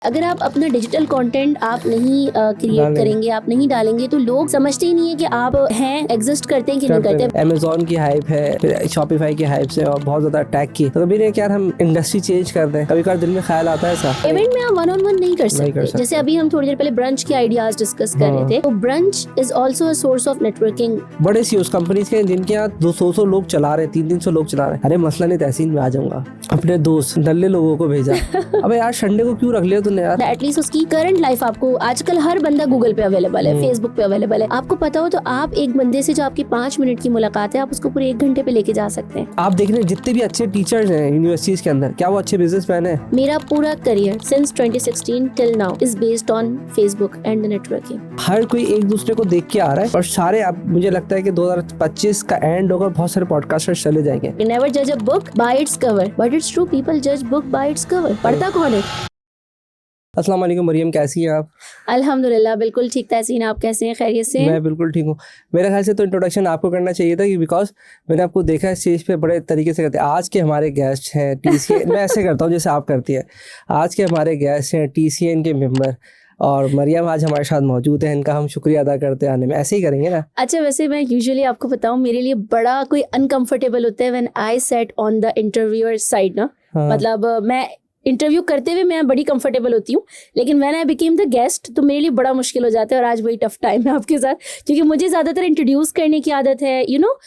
अगर आप अपना डिजिटल कंटेंट आप नहीं क्रिएट करेंगे, आप नहीं डालेंगे, तो लोग समझते ही नहीं है कि आप हैं, एग्जिस्ट करते हैं कि नहीं करते। Amazon की हाइप है, फिर Shopify की हाइप से और बहुत ज्यादा अटैक की, तो कभी नहीं यार हम इंडस्ट्री चेंज कर दें। कभी कभार दिल में ख्याल आता है ऐसा। इवेंट में आप वन ऑन वन नहीं कर सकते। जैसे अभी हम थोड़ी देर पहले ब्रंच के आइडियाज डिस्कस कर रहे थे, तो brunch is also a source of networking. बड़े सीईओ कंपनीज के जिनके यहाँ 200 लोग चला रहे, 300 लोग चला रहे, अरे मसला नहीं, तहसील में आ जाऊंगा, अपने दोस्त नल्ले लोगों को भेजा। अबे यार संडे को क्यों रख लिया तूने यार। एटलीस्ट उसकी करंट लाइफ आपको, आजकल हर बंदा गूगल पे अवेलेबल है, फेसबुक पे अवेलेबल है, आपको पता हो तो आप एक बंदे से जो आपकी 5 मिनट की मुलाकात है, आप उसको पूरे 1 घंटे पे लेके जा सकते हैं। आप देख रहे हैं जितने भी अच्छे टीचर्स हैं यूनिवर्सिटीज के अंदर, क्या वो अच्छे बिजनेसमैन हैं? मेरा पूरा career since 2016 till now is based on Facebook and the networking. हर कोई एक दूसरे को देख के आ रहा है और सारे, अब मुझे लगता है कि 2025 का एंड होगा, बहुत सारे पॉडकास्टर्स चले जाएंगे। नेवर जज a book by its cover, but it's true, people जज बुक बाय इट्स कवर। पढ़ता कौन है? अस्सलाम वालेकुम मरियम, कैसी हैं आप? अल्हम्दुलिल्लाह बिल्कुल ठीक। तहसीन, आप कैसे हैं? खैरियत से? मैं बिल्कुल ठीक हूँ। मेरे ख्याल से तो इंट्रोडक्शन आपको करना चाहिए था, बिकॉज मैंने आपको देखा है स्टेज पे बड़े तरीके से करते हैं। आज के हमारे गेस्ट हैं TCN मैं ऐसे करता हूँ जैसे आप करती है। आज के हमारे गेस्ट हैं TCN के मेंबर, और मरियम आज हमारे साथ मौजूद है। इनका हम शुक्रिया अदा करते हैं आने में। ऐसे ही करेंगे ना? अच्छा, वैसे मैं यूजुअली आपको बताऊं, मेरे लिए बड़ा कोई अनकंफर्टेबल होता है when I set on the interviewer side ना। मतलब मैं इंटरव्यू करते हुए मैं बड़ी कंफर्टेबल होती हूँ, लेकिन when I became the guest तो मेरे लिए बड़ा मुश्किल हो जाता है। और आज वही टफ टाइम है आपके साथ, क्योंकि मुझे ज़्यादातर इंट्रोड्यूस करने की आदत है। You know,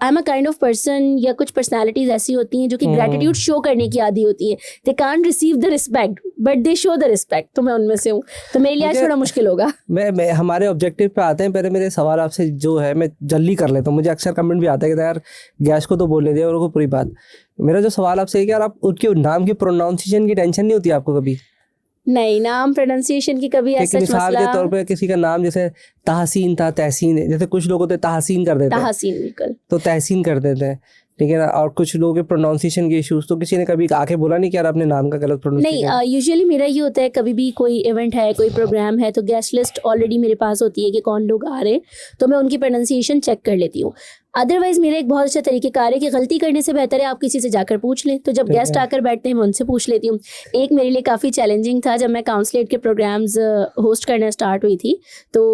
I am a kind of person, या कुछ पर्सनालिटीज ऐसी होती हैं जो कि ग्रेटिट्यूड शो करने की आदी होती है। They can't receive the respect but they show the respect. तो मैं उनमें से हूँ, तो मेरे लिए आज थोड़ा मुश्किल होगा। मैं हमारे ऑब्जेक्टिव पे आते हैं। पहले मेरे सवाल आपसे जो है मैं जल्दी कर लेता हूँ। मुझे अक्सर कमेंट भी आता है कि यार गैस को तो बोलने दिया और को पूरी बात। मेरा जो सवाल आपसे है कि यार आप उनके नाम की प्रोनाउंसिएशन की टेंशन नहीं होती आपको कभी? नहीं, नाम प्रोनाउंसिएशन की कभी ऐसा मिसाल के तौर पे किसी का नाम जैसे तहसीन था, तहसीन, जैसे कुछ लोग होते तहसीन कर देते हैं, तहसीन बिल्कुल, तो तहसीन कर देते हैं, ठीक है ना। और कुछ लोगों के प्रोनाउंसिएशन के इश्यूज, तो किसी ने कभी आके बोला नहीं कि यार आपने नाम का गलत प्रोनाउंसिएशन? नहीं, यूजुअली मेरा ये होता है, कभी भी कोई इवेंट है, कोई प्रोग्राम है, तो गेस्ट लिस्ट ऑलरेडी मेरे पास होती है कि कौन लोग आ रहे हैं, तो मैं उनकी प्रोनाउंसिएशन चेक कर लेती हूँ। अदरवाइज मेरा एक बहुत अच्छा तरीकेकार है कि गलती करने से बेहतर है आप किसी से जाकर पूछ लें। तो जब गेस्ट आकर बैठते हैं मैं उनसे पूछ लेती हूँ। एक मेरे लिए काफ़ी चैलेंजिंग था जब मैं काउंसलेट के प्रोग्राम्स होस्ट करना स्टार्ट हुई थी। तो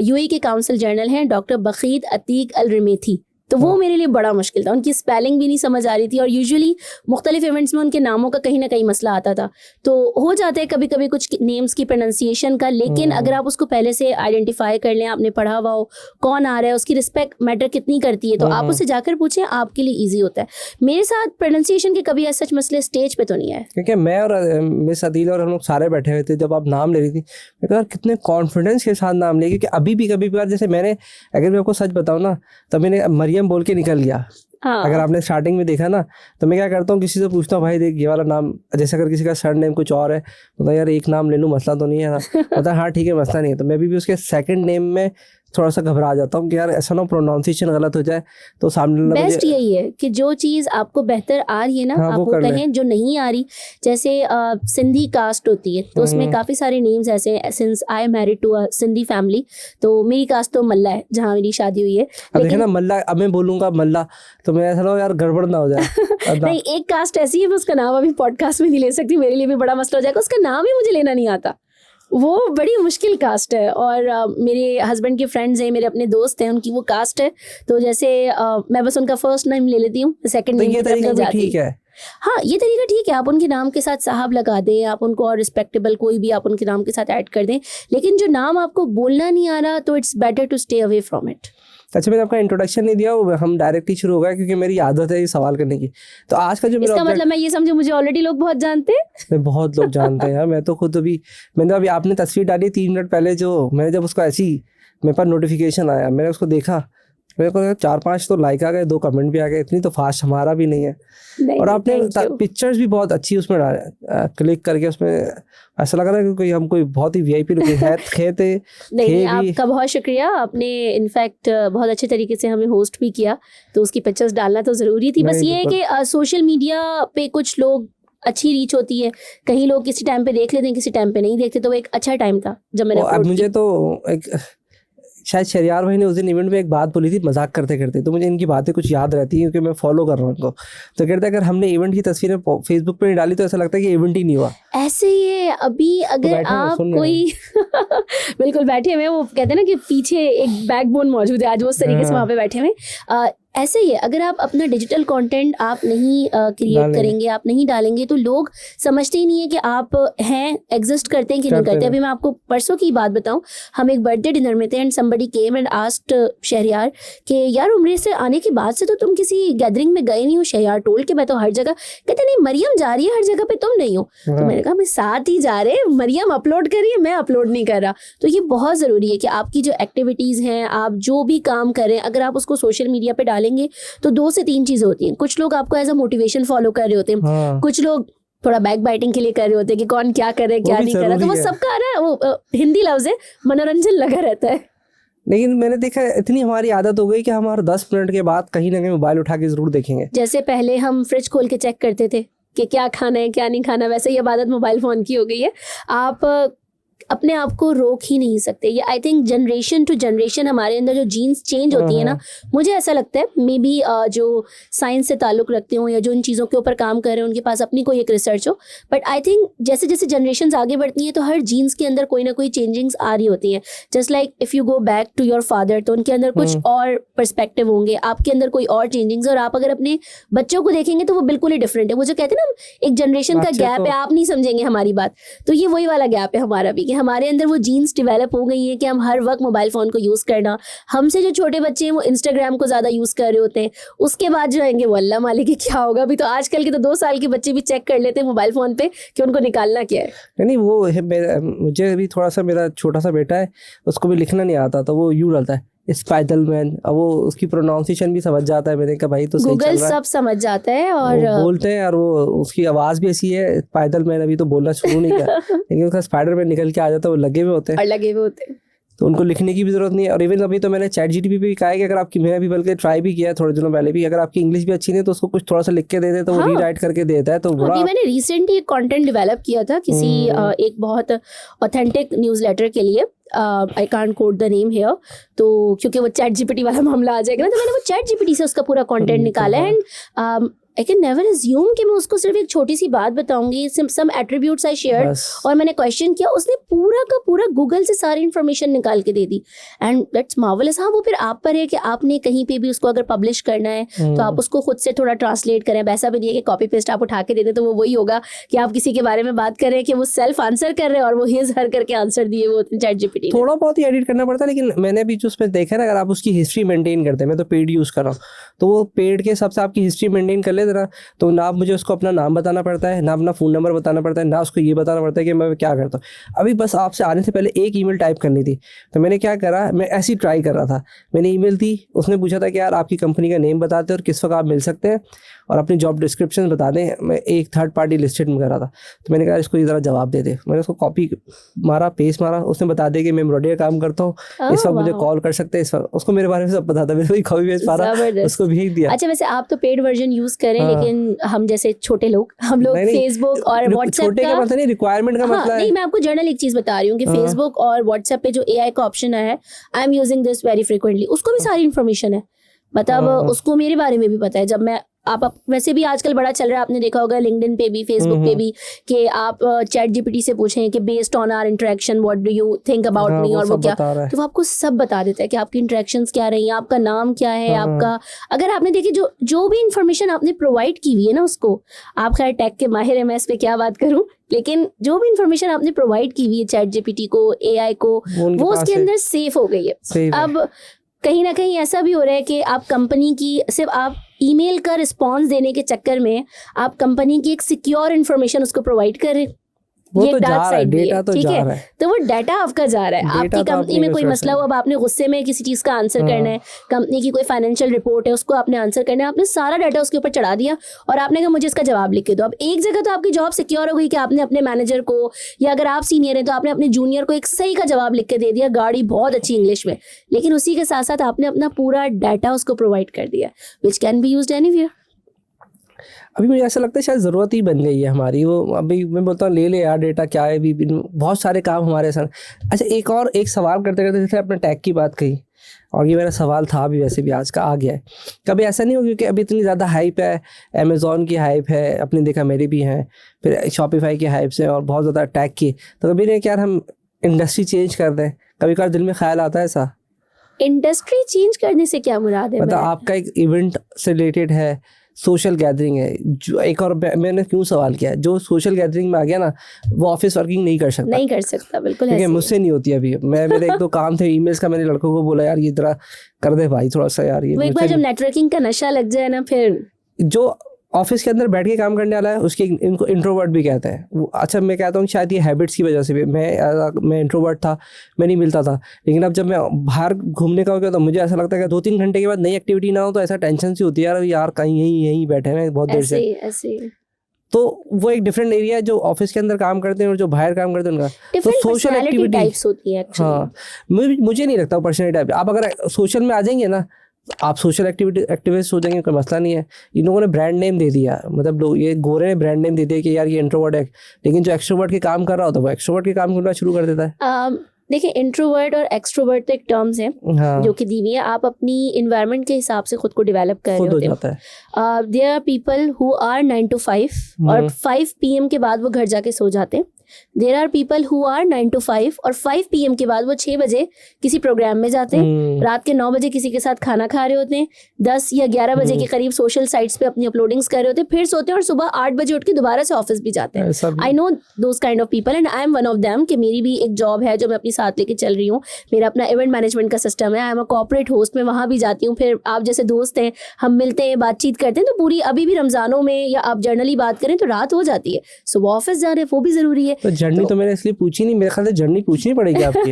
UAE के काउंसिल जनरल हैं डॉक्टर बखीत अतीक अल रिमेथी, तो वो मेरे लिए बड़ा मुश्किल था। उनकी स्पेलिंग भी नहीं समझ आ रही थी, और यूजुअली मुख्तलिफ इवेंट्स में उनके नामों का कहीं ना कहीं मसला आता था। तो हो जाता है कभी कभी कुछ नेम्स की प्रोनाउंसिएशन का, लेकिन अगर आप उसको पहले से आइडेंटिफाई कर लें, आपने पढ़ा हुआ हो कौन आ रहा है, उसकी रिस्पेक्ट मैटर कितनी करती है, तो आप उससे जाकर पूछें, आपके लिए ईजी होता है। मेरे साथ प्रोनाउंसिएशन के कभी ऐसे मसले स्टेज पे तो नहीं आए, क्योंकि मैं और मिस अदील और हम लोग सारे बैठे हुए थे जब आप नाम ले रही थी। मैं कहा कितने कॉन्फिडेंस के साथ नाम ले, क्योंकि अभी भी कभी बार जैसे मैंने, अगर मैं आपको सच बताऊँ ना, तो मैंने मरियम बोल के निकल गया। हाँ। अगर आपने स्टार्टिंग में देखा ना, तो मैं क्या करता हूँ, किसी से पूछता हूँ, भाई देख ये वाला नाम, जैसे अगर किसी का सर नेम कुछ और है, तो यार एक नाम ले लूँ, मसला तो नहीं है ना? पता हाँ ठीक है, मसला नहीं है। तो मैं भी उसके सेकंड नेम में थोड़ा सा घबरा जाता हूँ कि यार ऐसा ना प्रोनाउंसिएशन गलत हो जाए, तो सामने बेस्ट यही है कि जो चीज़ आपको बेहतर आ रही है ना, हाँ, आप वो कहें। जो नहीं आ रही, जैसे सिंधी कास्ट होती है, तो उसमें काफ़ी सारे नेम्स ऐसे हैं। Since I married to a Sindhi family, तो मेरी कास्ट तो मल्ला है जहाँ मेरी शादी हुई है। अब देखे ना मल्ला, अब मैं बोलूँगा मल्ला तो मैं ऐसा ना यार गड़बड़ ना हो जाए। नहीं, एक कास्ट ऐसी है, मैं उसका नाम अभी पॉडकास्ट में नहीं ले सकती, मेरे लिए भी बड़ा मसला हो जाएगा। उसका नाम ही मुझे लेना नहीं आता, वो बड़ी मुश्किल कास्ट है। और मेरे हस्बैंड के फ्रेंड्स हैं, मेरे अपने दोस्त हैं, उनकी वो कास्ट है। तो जैसे मैं बस उनका फर्स्ट नेम ले लेती हूँ, सेकंड नेम ये तरीका भी ठीक है। हाँ, ये तरीका ठीक है। आप उनके नाम के साथ साहब लगा दें, आप उनको और रिस्पेक्टेबल कोई भी आप उनके नाम के साथ ऐड कर दें, लेकिन जो नाम आपको बोलना नहीं आ रहा, तो it's better to stay away from it. अच्छा, मैंने आपका इंट्रोडक्शन नहीं दिया, हम डायरेक्ट ही शुरू हो गया क्योंकि मेरी आदत है ये सवाल करने की। तो आज का जो मेरा, इसका मतलब मैं ये समझूं मुझे ऑलरेडी लोग बहुत जानते हैं? बहुत लोग जानते हैं। मैं तो खुद मैंने अभी आपने तस्वीर डाली 3 मिनट पहले, जो मैंने जब उसको ऐसी मेरे पास नोटिफिकेशन आया, मैंने उसको देखा, मेरे को 4-5 तो लाइक आ गए, 2 कमेंट भी आ गए। इतनी तो फास्ट हमारा भी नहीं है। और आपने पिक्चर्स भी बहुत अच्छी उसमें क्लिक करके, उसमें ऐसा लग रहा है कि हम कोई बहुत ही VIP लोग थे। नहीं, आपका बहुत शुक्रिया। आपने इनफैक्ट बहुत अच्छे तरीके से हमें होस्ट भी किया, तो उसकी पिक्चर्स डालना तो ज़रूरी थी। बस ये है कि सोशल मीडिया पे कुछ लोग अच्छी रीच होती है, कहीं लोग किसी टाइम पे देख लेते हैं, किसी टाइम पे नहीं देखते। तो वो एक अच्छा टाइम था जब मैंने अब मुझे तो शायद शहरियार भाई ने उस दिन इवेंट में एक बात बोली थी मजाक करते करते, तो मुझे इनकी बातें कुछ याद रहती हैं क्योंकि मैं फॉलो कर रहा हूँ इनको। तो कहते हैं अगर हमने इवेंट की तस्वीरें फेसबुक पे नहीं डाली तो ऐसा लगता है कि इवेंट ही नहीं हुआ। ऐसे ही है अभी अगर बैठे हैं, आप सुन रहे कोई बिल्कुल बैठे हुए हैं, वो कहते हैं ना कि पीछे एक बैकबोन मौजूद है, आज वो उस तरीके से हाँ। वहाँ पे बैठे हुए हैं। ऐसे ही है, अगर आप अपना डिजिटल कंटेंट आप नहीं क्रिएट डालेंगे। करेंगे, आप नहीं डालेंगे, तो लोग समझते ही नहीं है कि आप हैं, एग्जिस्ट करते हैं कि नहीं करते करते। हैं। अभी मैं आपको परसों की बात बताऊं, हम एक बर्थडे डिनर में थे and somebody came and asked Shehryar कि यार उम्र से आने के बाद से तो तुम किसी गैदरिंग में गए नहीं हो। शहरियार टोल के मैं तो हर जगह, कहते नहीं मरियम जा रही है हर जगह पे, तुम नहीं हो। तो हाँ। मैंने कहा मैं साथ ही जा रहे, मरियम अपलोड कर रही है, मैं अपलोड नहीं कर रहा। तो ये बहुत ज़रूरी है कि आपकी जो एक्टिविटीज़ हैं, आप जो भी काम करें, अगर आप उसको सोशल मीडिया पे डालेंगे तो 2 से 3 चीज़ें होती हैं। कुछ लोग आपको एज अ मोटिवेशन फॉलो कर रहे होते हैं, हाँ। कुछ लोग थोड़ा बैक बाइटिंग के लिए कर रहे होते हैं कि कौन क्या कर रहा है, वो क्या भी नहीं कर रहा। तो वो जरूरी है। सबका ना वो हिंदी लफ्ज़ है, मनोरंजन लगा रहता है। लेकिन मैंने देखा है, इतनी हमारी आदत हो गई कि हम हर 10 मिनट के बाद कहीं ना कहीं मोबाइल उठा के जरूर देखेंगे। जैसे पहले हम फ्रिज खोल के चेक करते थे कि क्या खाना है क्या नहीं खाना, वैसे ही अब आदत मोबाइल फ़ोन की हो गई है। आप अपने आप को रोक ही नहीं सकते। ये I think generation to generation हमारे अंदर जो जीन्स चेंज होती है ना, मुझे ऐसा लगता है मे बी जो साइंस से ताल्लुक़ रखते हो या जो इन चीज़ों के ऊपर काम कर रहे हैं उनके पास अपनी कोई एक रिसर्च हो, बट आई थिंक जैसे जैसे जनरेशन आगे बढ़ती हैं तो हर जीन्स के अंदर कोई ना कोई चेंजिंग्स आ रही होती हैं। Just like if you go back to your father, तो उनके अंदर कुछ और पर्सपेक्टिव होंगे, आपके अंदर कोई और चेंजिंग्स, और आप अगर अपने बच्चों को देखेंगे तो वो बिल्कुल ही डिफरेंट है। वो जो कहते हैं ना एक जनरेशन का बच्चे गैप है, आप नहीं समझेंगे हमारी बात, तो ये वही वाला गैप है हमारा भी, कि हमारे अंदर वो जीन्स डेवलप हो गई है कि हम हर वक्त मोबाइल फ़ोन को यूज़ करना। हमसे जो छोटे बच्चे हैं वो इंस्टाग्राम को ज़्यादा यूज़ कर रहे होते हैं, उसके बाद जो आएंगे वो अल्लाह मालिक कि क्या होगा। अभी तो आजकल के तो 2 साल के बच्चे भी चेक कर लेते हैं मोबाइल फ़ोन पे कि उनको निकालना क्या है। नहीं वो मुझे भी थोड़ा सा, मेरा छोटा सा बेटा है, उसको भी लिखना नहीं आता, तो वो यूँ डालता है स्पाइडरमैन। अब वो उसकी प्रोनाउंसिएशन भी समझ जाता है। मैंने कहा भाई तो सही गूगल चल रहा है। सब समझ जाता है और वो बोलते हैं, और वो उसकी आवाज़ भी ऐसी है स्पाइडरमैन, अभी तो बोलना शुरू नहीं किया लेकिन उसका स्पाइडरमैन निकल के आ जाता है, वो लगे हुए होते हैं, और लगे हुए होते हैं। तो उनको लिखने की भी जरूरत नहीं है। और इवन अभी तो मैंने चैट जीटीपी पे भी कहा है कि अगर आपकी, मैंने भी बल्कि ट्राई भी किया है थोड़े दिनों पहले भी, अगर आपकी इंग्लिश भी अच्छी नहीं तो उसको कुछ थोड़ा सा लिख के दे दे तो वो हाँ। रीराइट करके देता है। तो बड़ा अभी मैंने रिसेंटली एक कंटेंट डेवलप किया था किसी एक बहुत ऑथेंटिक न्यूज़लेटर के लिए, I can't quote the name here, तो क्योंकि वो चैट जीपीटी वाला मामला आ जाएगा ना, तो मैंने वो चैट जीपीटी से उसका पूरा कंटेंट निकाला है। And I can never assume कि मैं उसको सिर्फ एक छोटी सी बात बताऊंगी, सम एट्रीब्यूट्स आई शेयर्ड, बस। और मैंने क्वेश्चन किया, उसने पूरा का पूरा गूगल से सारी इन्फॉर्मेशन निकाल के दे दी। And that's marvellous. हाँ, वो फिर आप पर है कि आपने कहीं पे भी उसको अगर पब्लिश करना है तो आप उसको खुद से थोड़ा ट्रांसलेट करें। ऐसा भी नहीं है कि कॉपी पेस्ट आप उठा के दे दें तो वो वही होगा कि आप किसी के बारे में बात कर रहे हैं कि वो सेल्फ आंसर कर रहे हैं और वो हिज हर करके आंसर दिए वो चैट जीपीटी। थोड़ा बहुत ही एडिट करना पड़ता है, लेकिन मैंने भी जो उसमें देखा है ना, अगर आप उसकी हिस्ट्री मेंटेन करते हैं, मैं तो पेड यूज़ कर रहा हूँ, तो वो पेड के हिसाब से आपकी हिस्ट्री मेंटेन कर लेते ना, तो ना मुझे उसको अपना नाम बताना पड़ता है, ना अपना फ़ोन नंबर बताना पड़ता है, ना उसको ये बताना पड़ता है कि मैं क्या करता हूँ। अभी बस आपसे आने से पहले एक ईमेल टाइप करनी थी, तो मैंने क्या करा, मैं ऐसी ट्राई कर रहा था। मैंने ईमेल दी, उसने पूछा था कि यार आपकी कंपनी का नेम बताते और किस वक्त आप मिल सकते हैं और अपनी जॉब डिस्क्रिप्शन बता दें। मैं एक थर्ड पार्टी लिस्टेड में कर रहा था, तो मैंने कहा इसको ये ज़रा जवाब दे दे। मैंने उसको कॉपी मारा, पेस्ट मारा, उसने बता दिया कि मैं एम्ब्रॉयडरी का काम करता हूँ, इस वक्त मुझे कॉल कर सकते हैं, इस वक्त। उसको मेरे बारे में सब पता था, मेरे को कॉपी पेस्ट मारा, उसको भेज दिया। अच्छा, वैसे आप तो पेड वर्जन यूज करें, लेकिन हम जैसे छोटे लोग, हम लोग फेसबुक और व्हाट्सएप छोटे का मतलब नहीं, रिक्वायरमेंट का मतलब है। नहीं, मैं आपको जनरल एक चीज बता रही हूँ कि फेसबुक और व्हाट्सएप पे जो एआई का ऑप्शन है, I am using this very frequently, उसको भी सारी इन्फॉर्मेशन है। मतलब उसको मेरे बारे में भी पता है। जब मैं आप वैसे भी आजकल बड़ा चल रहा है, आपने देखा होगा लिंक्डइन पे भी, फेसबुक पे भी, कि आप चैट जीपीटी से पूछें कि based on our interaction what do you think about me, और वो क्या, तो वो आपको सब बता देता है कि आपकी इंटरेक्शंस क्या रही हैं, आपका नाम क्या है, आपका, अगर आपने देखी जो भी इंफॉर्मेशन आपने प्रोवाइड की हुई है ना उसको, आप खैर टेक के माहिर हैं, मैं इस पे क्या बात करूं, लेकिन जो भी इंफॉर्मेशन आपने प्रोवाइड की हुई है चैट जीपीटी को, एआई को, वो उसके अंदर सेफ हो गई है। अब कहीं ना कहीं ऐसा भी हो रहा है कि आप कंपनी की, सिर्फ आप ईमेल का रिस्पांस देने के चक्कर में आप कंपनी की एक सिक्योर इन्फॉर्मेशन उसको प्रोवाइड कर रहे हैं। वो ये तो डार्क जा रहा है, साइड भी है, डेटा तो ठीक जा है, रहा है। तो वो डाटा आपका जा रहा है। डेटा आपकी तो कंपनी आप में कोई नहीं मसला हो, अब आपने गुस्से में किसी चीज का आंसर करना है, कंपनी की कोई फाइनेंशियल रिपोर्ट है उसको आपने आंसर करना है, आपने सारा डाटा उसके ऊपर चढ़ा दिया और आपने कहा मुझे इसका जवाब लिख के दो। अब एक जगह तो आपकी जॉब सिक्योर हो गई कि आपने अपने मैनेजर को, या अगर आप सीनियर हैं तो आपने अपने जूनियर को एक सही का जवाब लिख के दे दिया, गाड़ी बहुत अच्छी इंग्लिश में, लेकिन उसी के साथ साथ आपने अपना पूरा डाटा उसको प्रोवाइड कर दिया, which can be used anywhere. अभी मुझे ऐसा लगता है शायद ज़रूरत ही बन गई है हमारी वो। अभी मैं बोलता हूँ ले ले यार डेटा, क्या है अभी बहुत सारे काम हमारे साथ। अच्छा एक सवाल करते करते जैसे आपने टैग की बात कही, और ये मेरा सवाल था भी, वैसे भी आज का आ गया है। कभी ऐसा नहीं हो क्योंकि अभी इतनी ज़्यादा हाइप है, अमेज़ॉन की हाइप है, अपने देखा मेरी भी है, फिर शॉपिफाई की हाइप है और बहुत ज़्यादा टैग की, तो कभी नहीं यार हम इंडस्ट्री चेंज कर दें? कभी कभार दिल में ख्याल आता है ऐसा? इंडस्ट्री चेंज करने से क्या मुराद है? मतलब आपका एक इवेंट से रिलेटेड है, सोशल गैदरिंग है, जो एक और मैंने क्यों सवाल किया, जो सोशल गैदरिंग में आ गया ना वो ऑफिस वर्किंग नहीं कर सकता। नहीं कर सकता, बिल्कुल ठीक है, ऐसे ही मुझसे नहीं होती अभी। मेरे एक दो काम थे ईमेल्स का, मैंने लड़कों को बोला यार ये जरा कर दे भाई थोड़ा सा यार, ये वो एक बार जब नेटवर्किंग का नशा लग जाए ना, फिर जो ऑफिस के अंदर बैठ के काम करने वाला है उसके इनको इंट्रोवर्ट भी कहते हैं। अच्छा मैं कहता हूँ शायद ये हैबिट्स की वजह से भी, मैं इंट्रोवर्ट था, मैं नहीं मिलता था, लेकिन अब जब मैं बाहर घूमने का हो गया तो मुझे ऐसा लगता है कि 2-3 घंटे के बाद नई एक्टिविटी ना हो तो ऐसा टेंशन सी होती है यार कहीं यहीं बैठे हैं बहुत देर से। ऐसे तो वो एक डिफरेंट एरिया है जो ऑफिस के अंदर काम करते हैं और जो बाहर काम करते हैं उनका। तो सोशल एक्टिविटी टाइप्स होती है एक्चुअली। हाँ, मुझे नहीं लगता पर्सनैलिटी टाइप। आप अगर सोशल में आ जाएंगे ना, आप सोशल एक्टिविस्ट हो जाएंगे, कोई मसला नहीं है। इन लोगों ने ब्रांड नेम दे दिया, मतलब लोग ये गोरे ने ब्रांड नेम दे दिया कि यार ये इंट्रोवर्ट है, लेकिन जो एक्सट्रोवर्ट के काम कर रहा होता है वो एक्सट्रोवर्ट के काम करना शुरू कर देता है। देखिए इंट्रोवर्ट और एक्सट्रोवर्ट तो एक टर्म्स हैं हाँ, जो कि दी हुई है। आप अपनी इन्वायरमेंट के हिसाब से खुद को डेवलप कर रहे खुद हो होते हो। जाता है। There are people who are 9 to 5 और 5 PM के बाद वो घर जाके सो जाते हैं। There are people who are 9 to 5 और 5 PM के बाद वो 6 बजे किसी प्रोग्राम में जाते हैं, रात के 9 बजे किसी के साथ खाना खा रहे होते हैं, 10 या 11 बजे के करीब सोशल साइट्स पे अपनी अपलोडिंग्स कर रहे होते हैं, फिर सोते हैं और सुबह 8 बजे उठ के दोबारा से ऑफिस भी जाते हैं। I know those kind of people and I M one of them कि मेरी भी एक जॉब है जो मैं अपनी साथ लेके चल रही हूँ। मेरा अपना इवेंट मैनेजमेंट का सिस्टम है, I am a corporate host, मैं वहाँ भी जाती हूँ। फिर आप जैसे दोस्त हैं, हम मिलते हैं, बातचीत करते हैं, तो पूरी अभी भी रमजानों में या आप जर्नली बात करें तो रात हो जाती है। सुबह ऑफिस जा रहे हैं वो भी जरूरी है। तो जर्नी तो मैंने इसलिए पूछी नहीं, मेरे ख्याल से जर्नी पूछनी पड़ेगी आपकी।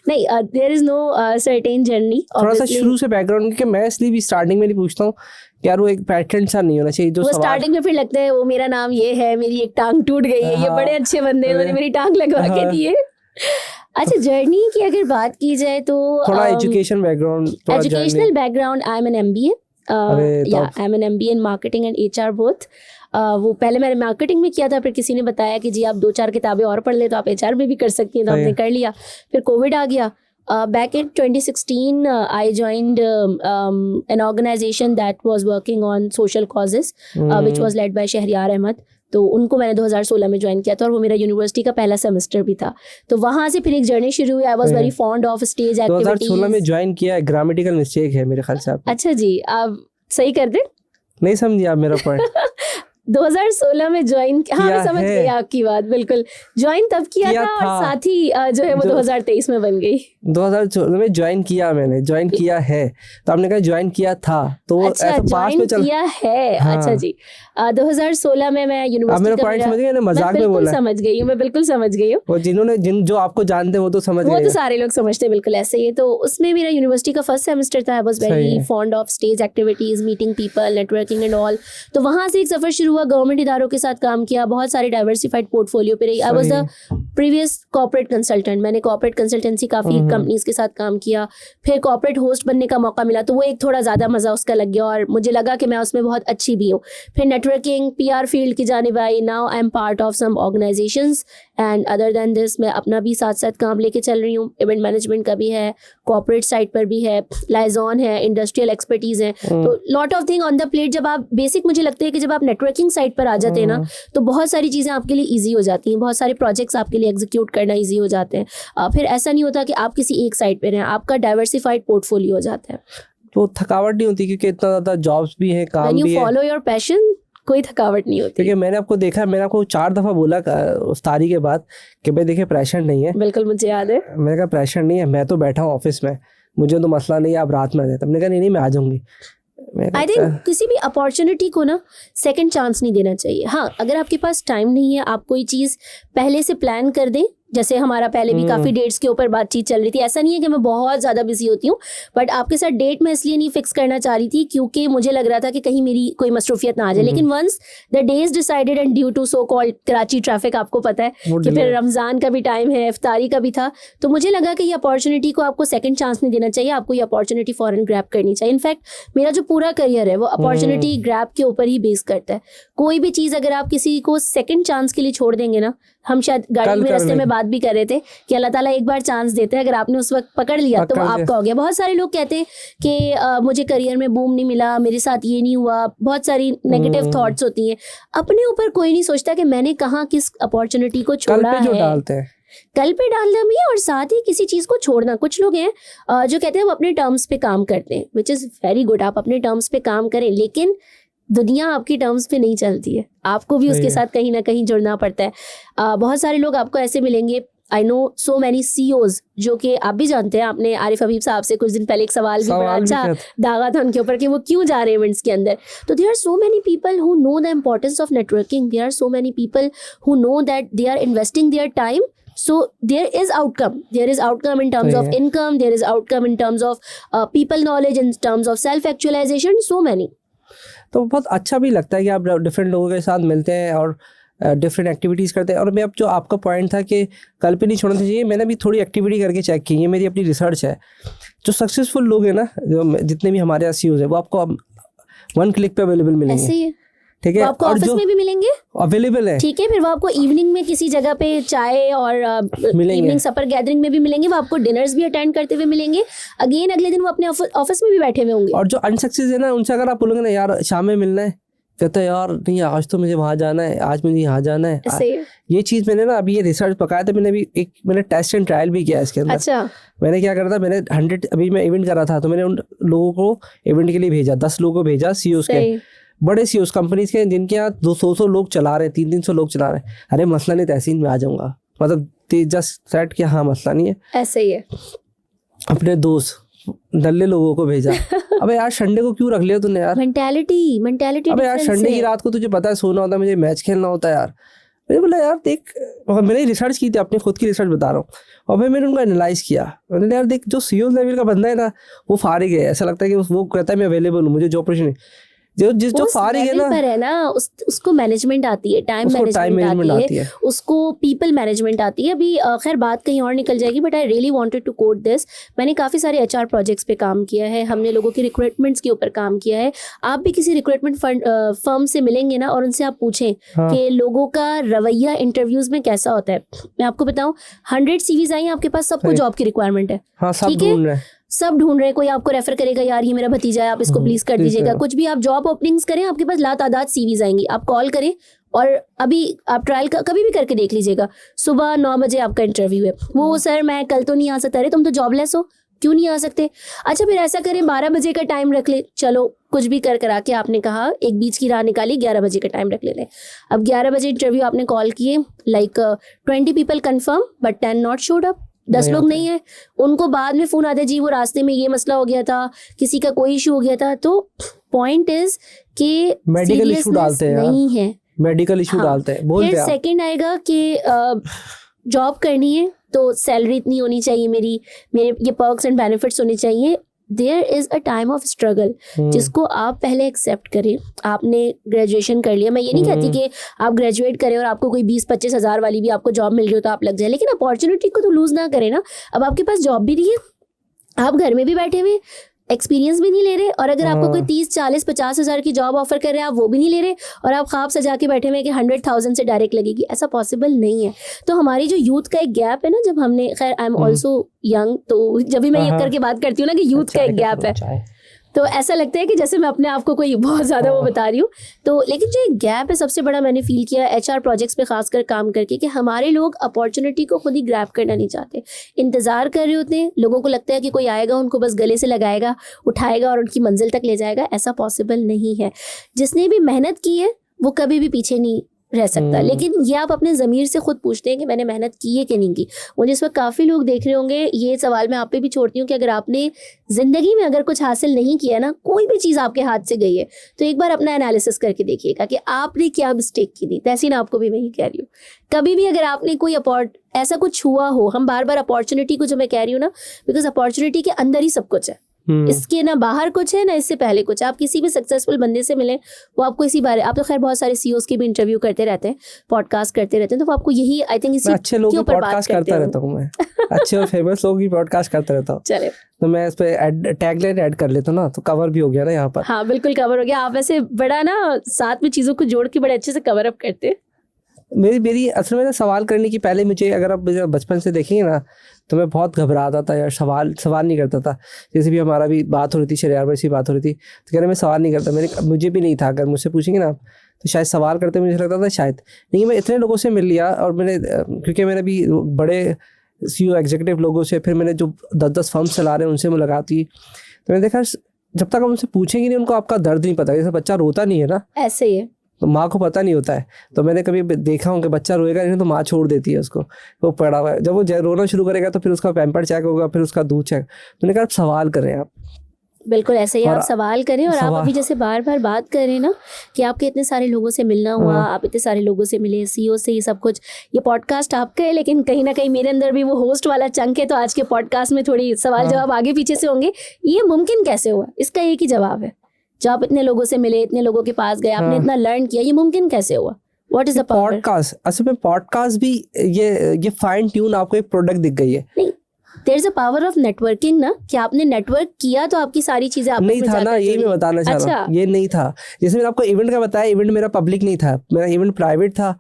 नहीं, there is no certain journey. थोड़ा सा शुरू से बैकग्राउंड, क्योंकि मैं इसलिए भी स्टार्टिंग में नहीं पूछता हूँ कि यार वो एक पैटर्न सा नहीं होना चाहिए जो वो स्टार्टिंग में फिर लगता है वो मेरा नाम ये है, मेरी एक टांग टूट गई है, ये बड़े अच्छे बंदे उन्होंने मेरी टांग लगवा के दी है। अच्छा, जर्नी की अगर बात की जाए तो थोड़ा education background, educational background, I am an MBA, I am an MBA in marketing and HR both. वो पहले मैंने मार्केटिंग में किया था, फिर किसी ने बताया कि जी आप 2-4 किताबें और पढ़ ले तो आप HR में भी कर सकती हैं, तो हमने कर लिया। फिर कोविड आ गया। Back in 2016, I joined an organization that was working on social causes, which was led by Shahryar Ahmad. तो उनको मैंने 2016 में ज्वाइन किया था और वो मेरा यूनिवर्सिटी का पहला सेमेस्टर भी था। तो वहाँ से फिर एक जर्नी शुरू हुई। I was very fond of stage activities. 2016 में ज्वाइन किया, ग्रामेटिकल मिस्टेक है मेरे ख्याल से आप। अच्छा जी, आप सही कर दे। नहीं समझी आप मेरा पॉइंट। 2016 में ज्वाइन, हाँ मैं समझ गई आपकी बात, बिल्कुल ज्वाइन तब किया था और साथ ही जो है वो 2023 में बन गई। 2016 में ज्वाइन किया, मैंने ज्वाइन किया है, तो आपने कहा ज्वाइन किया था, तो अच्छा, ऐसा पास में चल किया है। हाँ। अच्छा जी, 2016 में मैं यूनिवर्सिटी, मेरा पॉइंट समझ गए ना, मजाक में बोला, समझ गई हूँ मैं, बिल्कुल समझ गई हूँ। और जो आपको जानते हैं वो तो समझ गए, वो तो सारे लोग समझते हैं, बिल्कुल ऐसे ही। तो उसमें मेरा यूनिवर्सिटी का फर्स्ट सेमेस्टर था। I was very fond of stage activities, meeting people, networking and all. तो वहाँ से एक सफर शुरू हुआ, गवर्नमेंट इदारों के साथ काम किया, बहुत सारे डाइवर्सिफाइड पोर्टफोलियो पे रही। I was the previous corporate consultant, मैंने कॉर्पोरेट कंसल्टेंसी काफी कंपनीज के साथ काम किया। फिर कॉर्पोरेट होस्ट बनने का मौका मिला, तो वो एक थोड़ा ज्यादा मजा उसका लग गया और मुझे लगा कि मैं उसमें बहुत अच्छी भी हूँ। फिर नेटवर्किंग, PR फील्ड की जानिब आई। Now I am part of some organisations and other than this मैं अपना भी साथ साथ काम लेके चल रही हूँ। इवेंट मैनेजमेंट का भी है, कॉर्पोरेट साइड पर भी है, लाइजॉन है, इंडस्ट्रियल एक्सपर्टीज है, तो lot of thing on the plate. जब आप बेसिक, मुझे लगता है कि जब आप नेटवर्किंग साइड पर आ जाते हैं ना, तो बहुत सारी चीज़ें आपके लिए ईजी हो जाती हैं, बहुत सारे प्रोजेक्ट्स आपके लिए एग्जीक्यूट करना ईजी हो जाते हैं। फिर ऐसा नहीं होता कि आप किसी एक साइड पे रहें, आपका डाइवर्सिफाइड पोर्टफोलियो हो जाता है। तो थकावट नहीं होती क्योंकि इतना ज़्यादा जॉब्स भी है, काम भी है। When you follow your passion, कोई थकावट नहीं होती। क्योंकि मैंने आपको देखा, मैंने आपको 4 दफ़ा बोला उस्तादी के बाद कि भाई देखिए प्रेशर नहीं है। बिल्कुल मुझे याद है। मैंने कहा प्रेशर नहीं है, मैं तो बैठा हूँ ऑफिस में, मुझे तो मसला नहीं है, आप रात में आ जाए। तब मैंने कहा नहीं मैं आ जाऊँगी। आई थिंक किसी भी अपॉर्चुनिटी को ना सेकंड चांस नहीं देना चाहिए। हाँ, अगर आपके पास टाइम नहीं है, आप कोई चीज़ पहले से प्लान कर दें, जैसे हमारा पहले भी काफ़ी डेट्स के ऊपर बातचीत चल रही थी, ऐसा नहीं है कि मैं बहुत ज़्यादा बिजी होती हूँ, बट आपके साथ डेट मैं इसलिए नहीं फिक्स करना चाह रही थी क्योंकि मुझे लग रहा था कि कहीं मेरी कोई मसरूफियत ना आ जाए। लेकिन once the days decided and due to so called Karachi traffic, आपको पता है कि फिर रमज़ान का भी टाइम है, इफ्तारी का भी था, तो मुझे लगा कि ये अपॉर्चुनिटी को आपको सेकंड चांस नहीं देना चाहिए, आपको ये अपॉर्चुनिटी फॉरन ग्रैब करनी चाहिए। इनफैक्ट मेरा जो पूरा करियर है वो अपॉर्चुनिटी ग्रैब के ऊपर ही बेस करता है। कोई भी चीज़ अगर आप किसी को सेकंड चांस के लिए छोड़ देंगे ना, हम शायद गाड़ी में रास्ते में बात भी कर रहे थे कि अल्लाह ताला एक बार चांस देते हैं, अगर आपने उस वक्त पकड़ लिया तो आपका हो गया। बहुत सारे लोग कहते हैं कि मुझे करियर में बूम नहीं मिला, मेरे साथ ये नहीं हुआ, बहुत सारी नेगेटिव थॉट्स होती हैं। अपने ऊपर कोई नहीं सोचता कि मैंने कहाँ किस अपॉर्चुनिटी को छोड़ा है, कल पे डालना भी है और साथ ही किसी चीज़ को छोड़ना। कुछ लोग हैं जो कहते हैं हम अपने टर्म्स पे काम करते हैं, विच इज़ वेरी गुड, आप अपने टर्म्स पे काम करें, लेकिन दुनिया आपकी टर्म्स पे नहीं चलती है, आपको भी उसके साथ कहीं ना कहीं जुड़ना पड़ता है। बहुत सारे लोग आपको ऐसे मिलेंगे, I know so many CEOs, जो कि आप भी जानते हैं, आपने आरिफ हबीब साहब से कुछ दिन पहले एक सवाल भी बड़ा अच्छा दागा था उनके ऊपर कि वो क्यों जा रहे हैं इवेंट्स के अंदर। तो there are so many people who know the importance of networking, there are so many people who know that they are investing their time, so there is outcome in terms of income, there is outcome in terms of people knowledge, in terms of self actualization, so many। तो बहुत अच्छा भी लगता है कि आप different लोगों के साथ मिलते हैं और डिफरेंट एक्टिविटीज़ करते हैं। और मैं अब जो आपका पॉइंट था कि कल पे नहीं छोड़ना चाहिए, मैंने भी थोड़ी एक्टिविटी करके चेक की, ये मेरी अपनी रिसर्च है। जो सक्सेसफुल लोग हैं ना, जो जितने भी हमारे यहाँ CEOs हैं, वो आपको 1 क्लिक पे अवेलेबल मिलेंगे। ऐसे ही है, ठीक है, आपको ऑफिस में भी मिलेंगे, अवेलेबल है, ठीक है, फिर वो आपको इवनिंग में किसी जगह पे चाय और इवनिंग सपर गैदरिंग में भी मिलेंगे, वो आपको डिनर्स भी अटेंड करते हुए मिलेंगे, अगेन अगले दिन वो अपने ऑफिस में भी बैठे हुए होंगे। और जो अनसक्सेस है ना, उनसे अगर आप बोलोगे ना यार शाम में मिलना है, कहता है यार नहीं आज तो मुझे वहाँ जाना है, आज मुझे यहाँ जाना है। ये चीज़ मैंने ना अभी ये रिसर्च पकाया था, मैंने टेस्ट एंड ट्रायल भी किया इसके अंदर। अच्छा, मैंने क्या करा था, मैंने 100 अभी मैं इवेंट कर रहा था, तो मैंने उन लोगों को इवेंट के लिए भेजा, 10 लोगों को भेजा, CEOs के, बड़े CEOs कंपनीज के, जिनके यहाँ 200 लोग चला रहे हैं, 300 लोग चला रहे हैं। अरे मसला नहीं, तहसीन में आ जाऊंगा, मतलब जस्ट सेट किया, हाँ मसला नहीं है, ऐसे ही है। अपने दोस्त नल्ले लोगों को भेजा। अबे यार संडे को क्यों रख लिया तूने यार, मेंटालिटी। अबे यार संडे की रात को तुझे पता है सोना होता है, मुझे मैच खेलना होता है यार। मैंने बोला यार देख, मैंने रिसर्च की थी, अपनी खुद की रिसर्च बता रहा हूँ, और फिर मैंने उनको एनालाइज किया। मैंने यार देख, जो CEOs लेवल का बंदा है ना, वो फारिग है, ऐसा लगता है कि वो कहता है मैं अवेलेबल हूँ, मुझे जॉब अपॉर्चुनिटी। जो फारिग है ना उसको मैनेजमेंट आती है, टाइम मैनेजमेंट आती है, उसको पीपल मैनेजमेंट आती है। अभी खैर बात कहीं और निकल जाएगी, but I really wanted to quote this. मैंने काफ़ी सारे HR प्रोजेक्ट्स पे काम किया है, हमने लोगों के रिक्रूटमेंट्स के ऊपर काम किया है। आप भी किसी रिक्रूटमेंट फर्म से मिलेंगे ना, और उनसे आप पूछें कि लोगों का रवैया इंटरव्यूज में कैसा होता है। मैं आपको बताऊँ, 100 CVs आई आपके पास, सबको जॉब की रिक्वायरमेंट है, ठीक है, सब ढूंढ रहे हैं, कोई आपको रेफर करेगा, यार ये मेरा भतीजा है, आप इसको प्लीज कर दीजिएगा। कुछ भी आप जॉब ओपनिंग्स करें, आपके पास लातादाद CVs आएंगी, आप कॉल करें, और अभी आप ट्रायल कभी भी करके देख लीजिएगा, सुबह 9 बजे आपका इंटरव्यू है, वो सर मैं कल तो नहीं आ सकता। अरे तुम तो जॉबलेस हो, क्यों नहीं आ सकते? अच्छा फिर ऐसा करें 12 बजे का टाइम रख ले, चलो कुछ भी करा के आपने कहा, एक बीच की राह निकाली, 11 बजे का टाइम रख लेते हैं। अब 11 बजे इंटरव्यू आपने कॉल किए, like 20 people confirm but 10 not showed up, 10 लोग नहीं है। उनको बाद में फोन आता है, जी वो रास्ते में ये मसला हो गया था, किसी का कोई इशू हो गया था। तो पॉइंट इज कि मेडिकल इशू डालते हैं, नहीं है मेडिकल इशू डालते हैं। फिर सेकंड आएगा कि जॉब करनी है तो सैलरी इतनी होनी चाहिए, मेरे ये पर्क्स एंड बेनिफिट्स होने चाहिए। There is a time of struggle जिसको आप पहले एक्सेप्ट करें। आपने ग्रेजुएशन कर लिया, मैं ये नहीं कहती कि आप ग्रेजुएट करें और आपको कोई 20-25 हज़ार वाली भी आपको जॉब मिल रही हो तो आप लग जाए, लेकिन अपॉर्चुनिटी को तो लूज़ ना करें ना। अब आपके पास जॉब भी नहीं है, आप घर में भी बैठे हुए, एक्सपीरियंस भी नहीं ले रहे, और अगर आपको कोई 30-40-50 हज़ार की जॉब ऑफर कर रहे हैं, आप वो भी नहीं ले रहे, और आप ख्वाब सजा के बैठे हुए कि 100,000 से डायरेक्ट लगेगी, ऐसा पॉसिबल नहीं है। तो हमारी जो यूथ का एक गैप है ना, जब हमने, खैर आई एम ऑल्सो यंग, तो जब भी मैं ये करके बात करती हूँ ना कि यूथ का एक गैप है, तो ऐसा लगता है कि जैसे मैं अपने आप को कोई बहुत ज़्यादा वो बता रही हूँ। तो लेकिन जो एक गैप है, सबसे बड़ा मैंने फील किया HR प्रोजेक्ट्स पे खासकर काम करके, कि हमारे लोग अपॉर्चुनिटी को खुद ही ग्रैब करना नहीं चाहते, इंतज़ार कर रहे होते हैं। लोगों को लगता है कि कोई आएगा, उनको बस गले से लगाएगा, उठाएगा और उनकी मंजिल तक ले जाएगा। ऐसा पॉसिबल नहीं है। जिसने भी मेहनत की है वो कभी भी पीछे नहीं रह सकता। लेकिन ये आप अपने ज़मीर से खुद पूछते हैं कि मैंने मेहनत की है कि नहीं की। मुझे इस वक्त काफ़ी लोग देख रहे होंगे, ये सवाल मैं आप पे भी छोड़ती हूँ कि अगर आपने ज़िंदगी में अगर कुछ हासिल नहीं किया ना, कोई भी चीज़ आपके हाथ से गई है, तो एक बार अपना एनालिसिस करके देखिएगा कि आपने क्या मिस्टेक की थी। तहसीन, आपको भी मैं ही कह रही हूँ, कभी भी अगर आपने कोई ऐसा कुछ हुआ हो, हम बार बार अपॉर्चुनिटी को जो मैं कह रही हूँ ना, बिकॉज अपॉर्चुनिटी के अंदर ही सब कुछ है, इसके ना बाहर कुछ है ना इससे पहले कुछ। आप किसी भी सक्सेसफुल बंदे से मिलें, वो आपको इसी बारे, आप तो खैर बहुत सारे सीईओज के भी इंटरव्यू करते रहते हैं, पॉडकास्ट करते रहते हैं, तो वो आपको यही आई थिंक इसी अच्छे लोगों की पॉडकास्ट करता रहता हूँ मैं, अच्छे और फेमस लोगों की पॉडकास्ट करता रहता हूँ। चले, तो मैं इस पे टैगलाइन ऐड कर लेता हूँ ना, तो कवर भी हो गया ना यहाँ पर। हाँ बिल्कुल कवर हो गया। आप वैसे बड़ा ना साथ में चीज़ों को जोड़ के बड़े अच्छे से कवर अप करते हैं। मेरी असल में सवाल करने की पहले मुझे, अगर आप बचपन से देखेंगे ना, तो मैं बहुत घबराता था यार, सवाल नहीं करता था। जैसे भी हमारा भी बात हो रही थी, शरियार भाई से बात हो रही थी, तो कह रहे मैं सवाल नहीं करता। मुझे भी नहीं था, अगर मुझसे पूछेंगे ना तो शायद सवाल करते मुझे लगता था शायद। लेकिन मैं इतने लोगों से मिल लिया, और क्योंकि मैंने भी बड़े CEO एग्जीक्यूटिव लोगों से, फिर मैंने जो 10 फर्म चला रहे हैं उनसे मुलाकात की, तो मैंने देखा जब तक हम उनसे पूछेंगे नहीं, उनको आपका दर्द नहीं पता। जैसे बच्चा रोता नहीं है ना, ऐसे ही है, तो माँ को पता नहीं होता है। तो मैंने कभी देखा हूँ कि बच्चा रोएगा नहीं तो माँ छोड़ देती है उसको, वो पड़ा हुआ है। जब वो रोना शुरू करेगा तो फिर उसका पैम्पर चेक होगा, फिर उसका दूध चेक। तो मैंने कहा आप सवाल कर रहे हैं, आप बिल्कुल ऐसे ही आप सवाल करें। और आप अभी जैसे बार बार बात कर रहे हैं ना कि आपके इतने सारे लोगों से मिलना हुआ, आप इतने सारे लोगों से मिले, CEO से, ये सब कुछ, ये पॉडकास्ट आपका है, लेकिन कहीं ना कहीं मेरे अंदर भी वो होस्ट वाला चंक है। तो आज के पॉडकास्ट में थोड़ी सवाल जवाब आगे पीछे से होंगे। ये मुमकिन कैसे हुआ, इसका एक ही जवाब है। जब आप इतने लोगों से मिले, इतने लोगों के पास गए, आपने इतना लर्न किया, ये मुमकिन कैसे हुआ? What is the power? Podcast, असल में पॉडकास्ट भी ये फाइन ट्यून आपको एक प्रोडक्ट दिख गई है। नहीं, there is a power of networking ना, कि आपने नेटवर्क किया तो आपकी सारी चीजें आपस में नहीं था ना, यही मैं बताना चाह रहा हूँ। ये नहीं था, जैसे मैंने आपको इवेंट का बताया, इवेंट मेरा पब्लिक नहीं था, मेरा इवेंट प्राइवेट था।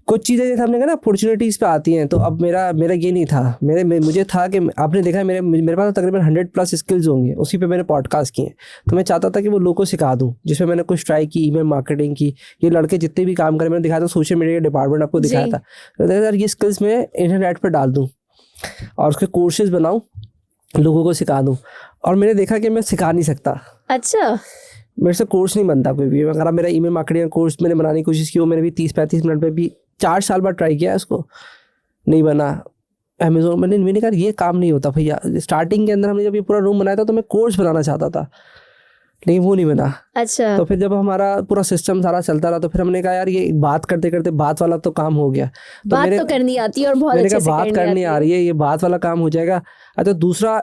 कुछ चीज़ें जैसे हमने कहा ना अपॉर्चुनिटीज़ पे आती हैं, तो अब मेरा ये नहीं था। मुझे था कि आपने देखा है मेरे पास तो तकरीबन 100+ स्किल्स होंगे, उसी पे मैंने पॉडकास्ट किए। तो मैं चाहता था कि वो लोगों को सिखा दूँ, जिसमें मैंने कुछ ट्राई की, ईमेल मार्केटिंग की। ये लड़के जितने भी काम करें मैंने दिखाया था, सोशल मीडिया के डिपार्टमेंट आपको दिखाया था। तो यार ये स्किल्स मैं इंटरनेट पर डाल दूँ और उसके कोर्सेज बनाऊँ, लोगों को सिखा दूँ। और मैंने देखा कि मैं सिखा नहीं सकता। अच्छा, मेरे से कोर्स नहीं बनता कोई भी। अगर मेरा ईमेल मार्केटिंग कोर्स मैंने बनाने की कोशिश की, वो मैंने भी 30-35 मिनट में भी 4 साल बाद ट्राई किया, उसको नहीं बना। अमेजोन मैंने कहा ये काम नहीं होता भैया। स्टार्टिंग के अंदर हमने जब ये पूरा रूम बनाया था तो मैं कोर्स बनाना चाहता था, लेकिन वो नहीं बना। अच्छा, तो फिर जब हमारा पूरा सिस्टम सारा चलता रहा, तो फिर हमने कहा यार ये बात करते करते बात वाला तो काम हो गया। तो बात तो करनी आती है और बहुत मैंने अच्छे से बात करनी आ रही है, ये बात वाला काम हो जाएगा। अच्छा, दूसरा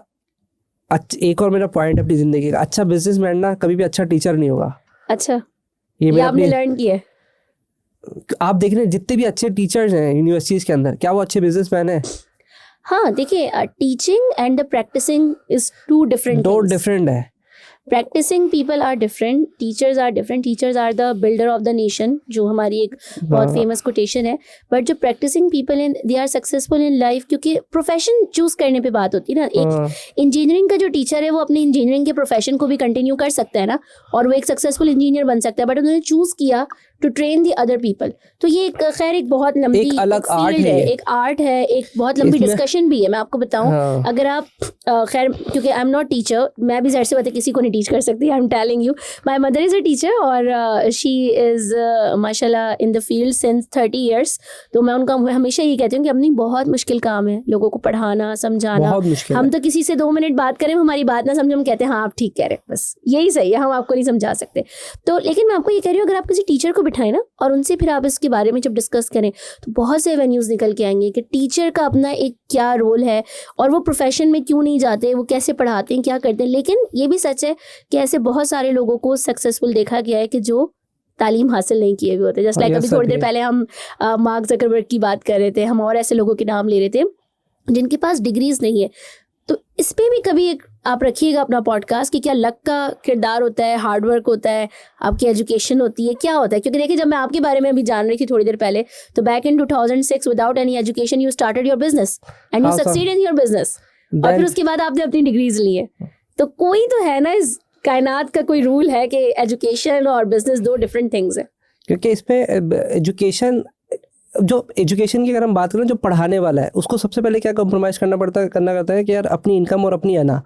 एक और मेरा पॉइंट है अपनी जिंदगी का, अच्छा बिजनेसमैन ना कभी भी अच्छा टीचर नहीं होगा। अच्छा, ये आपने लर्न किया है? आप देख रहे हैं जितने भी अच्छे टीचर्स हैं यूनिवर्सिटीज के अंदर, क्या वो अच्छे बिजनेसमैन हैं? हाँ, देखिए, teaching and the practising is two different है। Practising people are different, teachers are different. Teachers are the builder of the nation, जो हमारी एक बहुत फेमस कोटेशन है। बट जो प्रैक्टिसिंग पीपल हैं, they are successful in life, क्योंकि profession choose करने पे बात होती है ना। एक इंजीनियरिंग का जो टीचर है, वो अपने इंजीनियरिंग के प्रोफेशन को भी कंटिन्यू कर सकता है ना, और वो एक सक्सेसफुल इंजीनियर बन सकता है। बट उन्होंने चूज किया to train the other people. तो ये खैर एक बहुत लंबी एक अलग आर्ट है, एक आर्ट है, एक बहुत लंबी डिस्कशन भी है। मैं आपको बताऊं, अगर आप खैर, क्योंकि आई एम नॉट टीचर, मैं भी ज़ाहिर सी बात है किसी को नहीं टीच कर सकती। आई am telling you, my mother is a teacher और शी इज़ माशाल्लाह in the field since 30 years। तो मैं उनका हमेशा यही कहती हूँ कि अपनी बहुत मुश्किल काम है लोगों को पढ़ाना, समझाना। हम तो किसी से 2 मिनट बात करें, हमारी बात ना समझे, हम कहते हैं हाँ आप ठीक कह रहे हैं, बस यही सही है, हम आपको नहीं समझा सकते। तो लेकिन मैं आपको ये कह रही हूँ, अगर आप किसी टीचर को बिठाएं ना और उनसे फिर आप इसके बारे में जब डिस्कस करें, तो बहुत से एवेन्यूज़ निकल के आएंगे कि टीचर का अपना एक क्या रोल है, और वो प्रोफेशन में क्यों नहीं जाते, वो कैसे पढ़ाते हैं, क्या करते हैं। लेकिन ये भी सच है कि ऐसे बहुत सारे लोगों को सक्सेसफुल देखा गया है कि जो तालीम हासिल नहीं किए हुए होते। जस्ट लाइक अभी थोड़ी देर पहले हम मार्क ज़करबर्ग की बात कर रहे थे, हम और ऐसे लोगों के नाम ले रहे थे जिनके पास डिग्रीज नहीं है। तो इस पे भी कभी एक आप रखिएगा अपना पॉडकास्ट कि क्या लक का किरदार होता है, हार्डवर्क होता है, आपकी एजुकेशन होती है, क्या होता है। क्योंकि देखिए, जब मैं आपके बारे में अभी जान रही थी थोड़ी देर पहले, तो back in 2006 without any education you started your business and you succeed in your business, और फिर उसके बाद आपने अपनी डिग्रीज ली है। तो कोई तो है ना, इस कायनात का कोई रूल है कि एजुकेशन और बिजनेस 2 डिफरेंट थिंग्स है। क्योंकि इस पे एजुकेशन की अगर हम बात करें, जो पढ़ाने वाला है उसको सबसे पहले क्या कॉम्प्रोमाइज़ करना करता है कि यार अपनी इनकम और अपनी अना,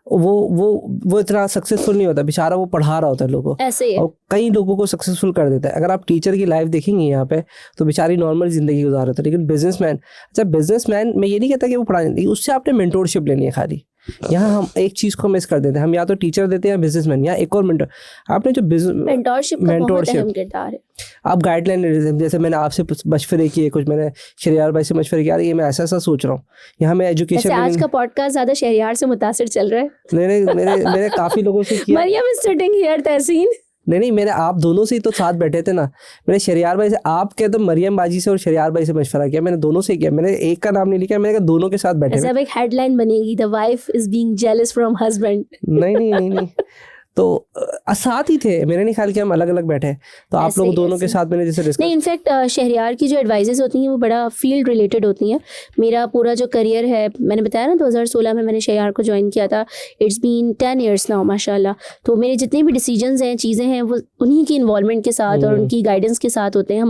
वो इतना सक्सेसफुल नहीं होता, बेचारा वो पढ़ा रहा होता है लोगों को, ऐसे ही है। और कई लोगों को सक्सेसफुल कर देता है। अगर आप टीचर की लाइफ देखेंगे यहाँ पे तो बेचारी नॉर्मल जिंदगी गुजार रहे थे, लेकिन बिजनेसमैन, अच्छा बिजनेसमैन मैं ये नहीं कहता कि वो पढ़ा नहीं, उससे आपने मेंटोरशिप लेनी है खाली। यहाँ हम एक चीज को मिस कर देते हैं, हम या तो टीचर देते हैं या बिजनेसमैन, या एक और मेंटर। आपने जो मेंटोरशिप का बहुत अहम किरदार है। आप गाइडलाइन, जैसे मैंने आपसे मशवरे किए कुछ, मैंने शहरियार भाई से मशवरे किया, ये मैं ऐसा ऐसा सोच रहा हूँ, यहाँ मैं एजुकेशन। आज का पॉडकास्ट ज्यादा शहरियार से मुतासिर चल रहा है। मैंने काफी लोगों से किया। मरियम इज सिटिंग हियर तहसीन। नहीं, मैंने आप दोनों से ही तो साथ बैठे थे ना। मैंने शहरियार भाई से, आप कह तो मरियम बाजी से और शहरियार भाई से मशवरा किया, मैंने दोनों से किया, मैंने एक का नाम नहीं लिखा, मैंने कहा दोनों के साथ बैठे। अब एक हेडलाइन बनेगी, the wife is being jealous from husband. नहीं तो साथ ही थे, मैंने नहीं ख्याल कि हम अलग अलग बैठे, तो आप लोग दोनों के साथ मैंने जैसे डिस्कस। नहीं, इनफैक्ट शहरियार की जो एडवाइजेस होती हैं वो बड़ा फील्ड रिलेटेड होती हैं। मेरा पूरा जो करियर है, मैंने बताया ना 2016 में मैंने शहरियार को ज्वाइन किया था, इट्स बीन 10 ईयर्स नाउ माशाल्लाह। तो मेरे जितने भी डिसीजंस हैं, चीज़ें हैं, वो उन्हीं की इन्वॉल्वमेंट के साथ और उनकी गाइडेंस के साथ होते हैं।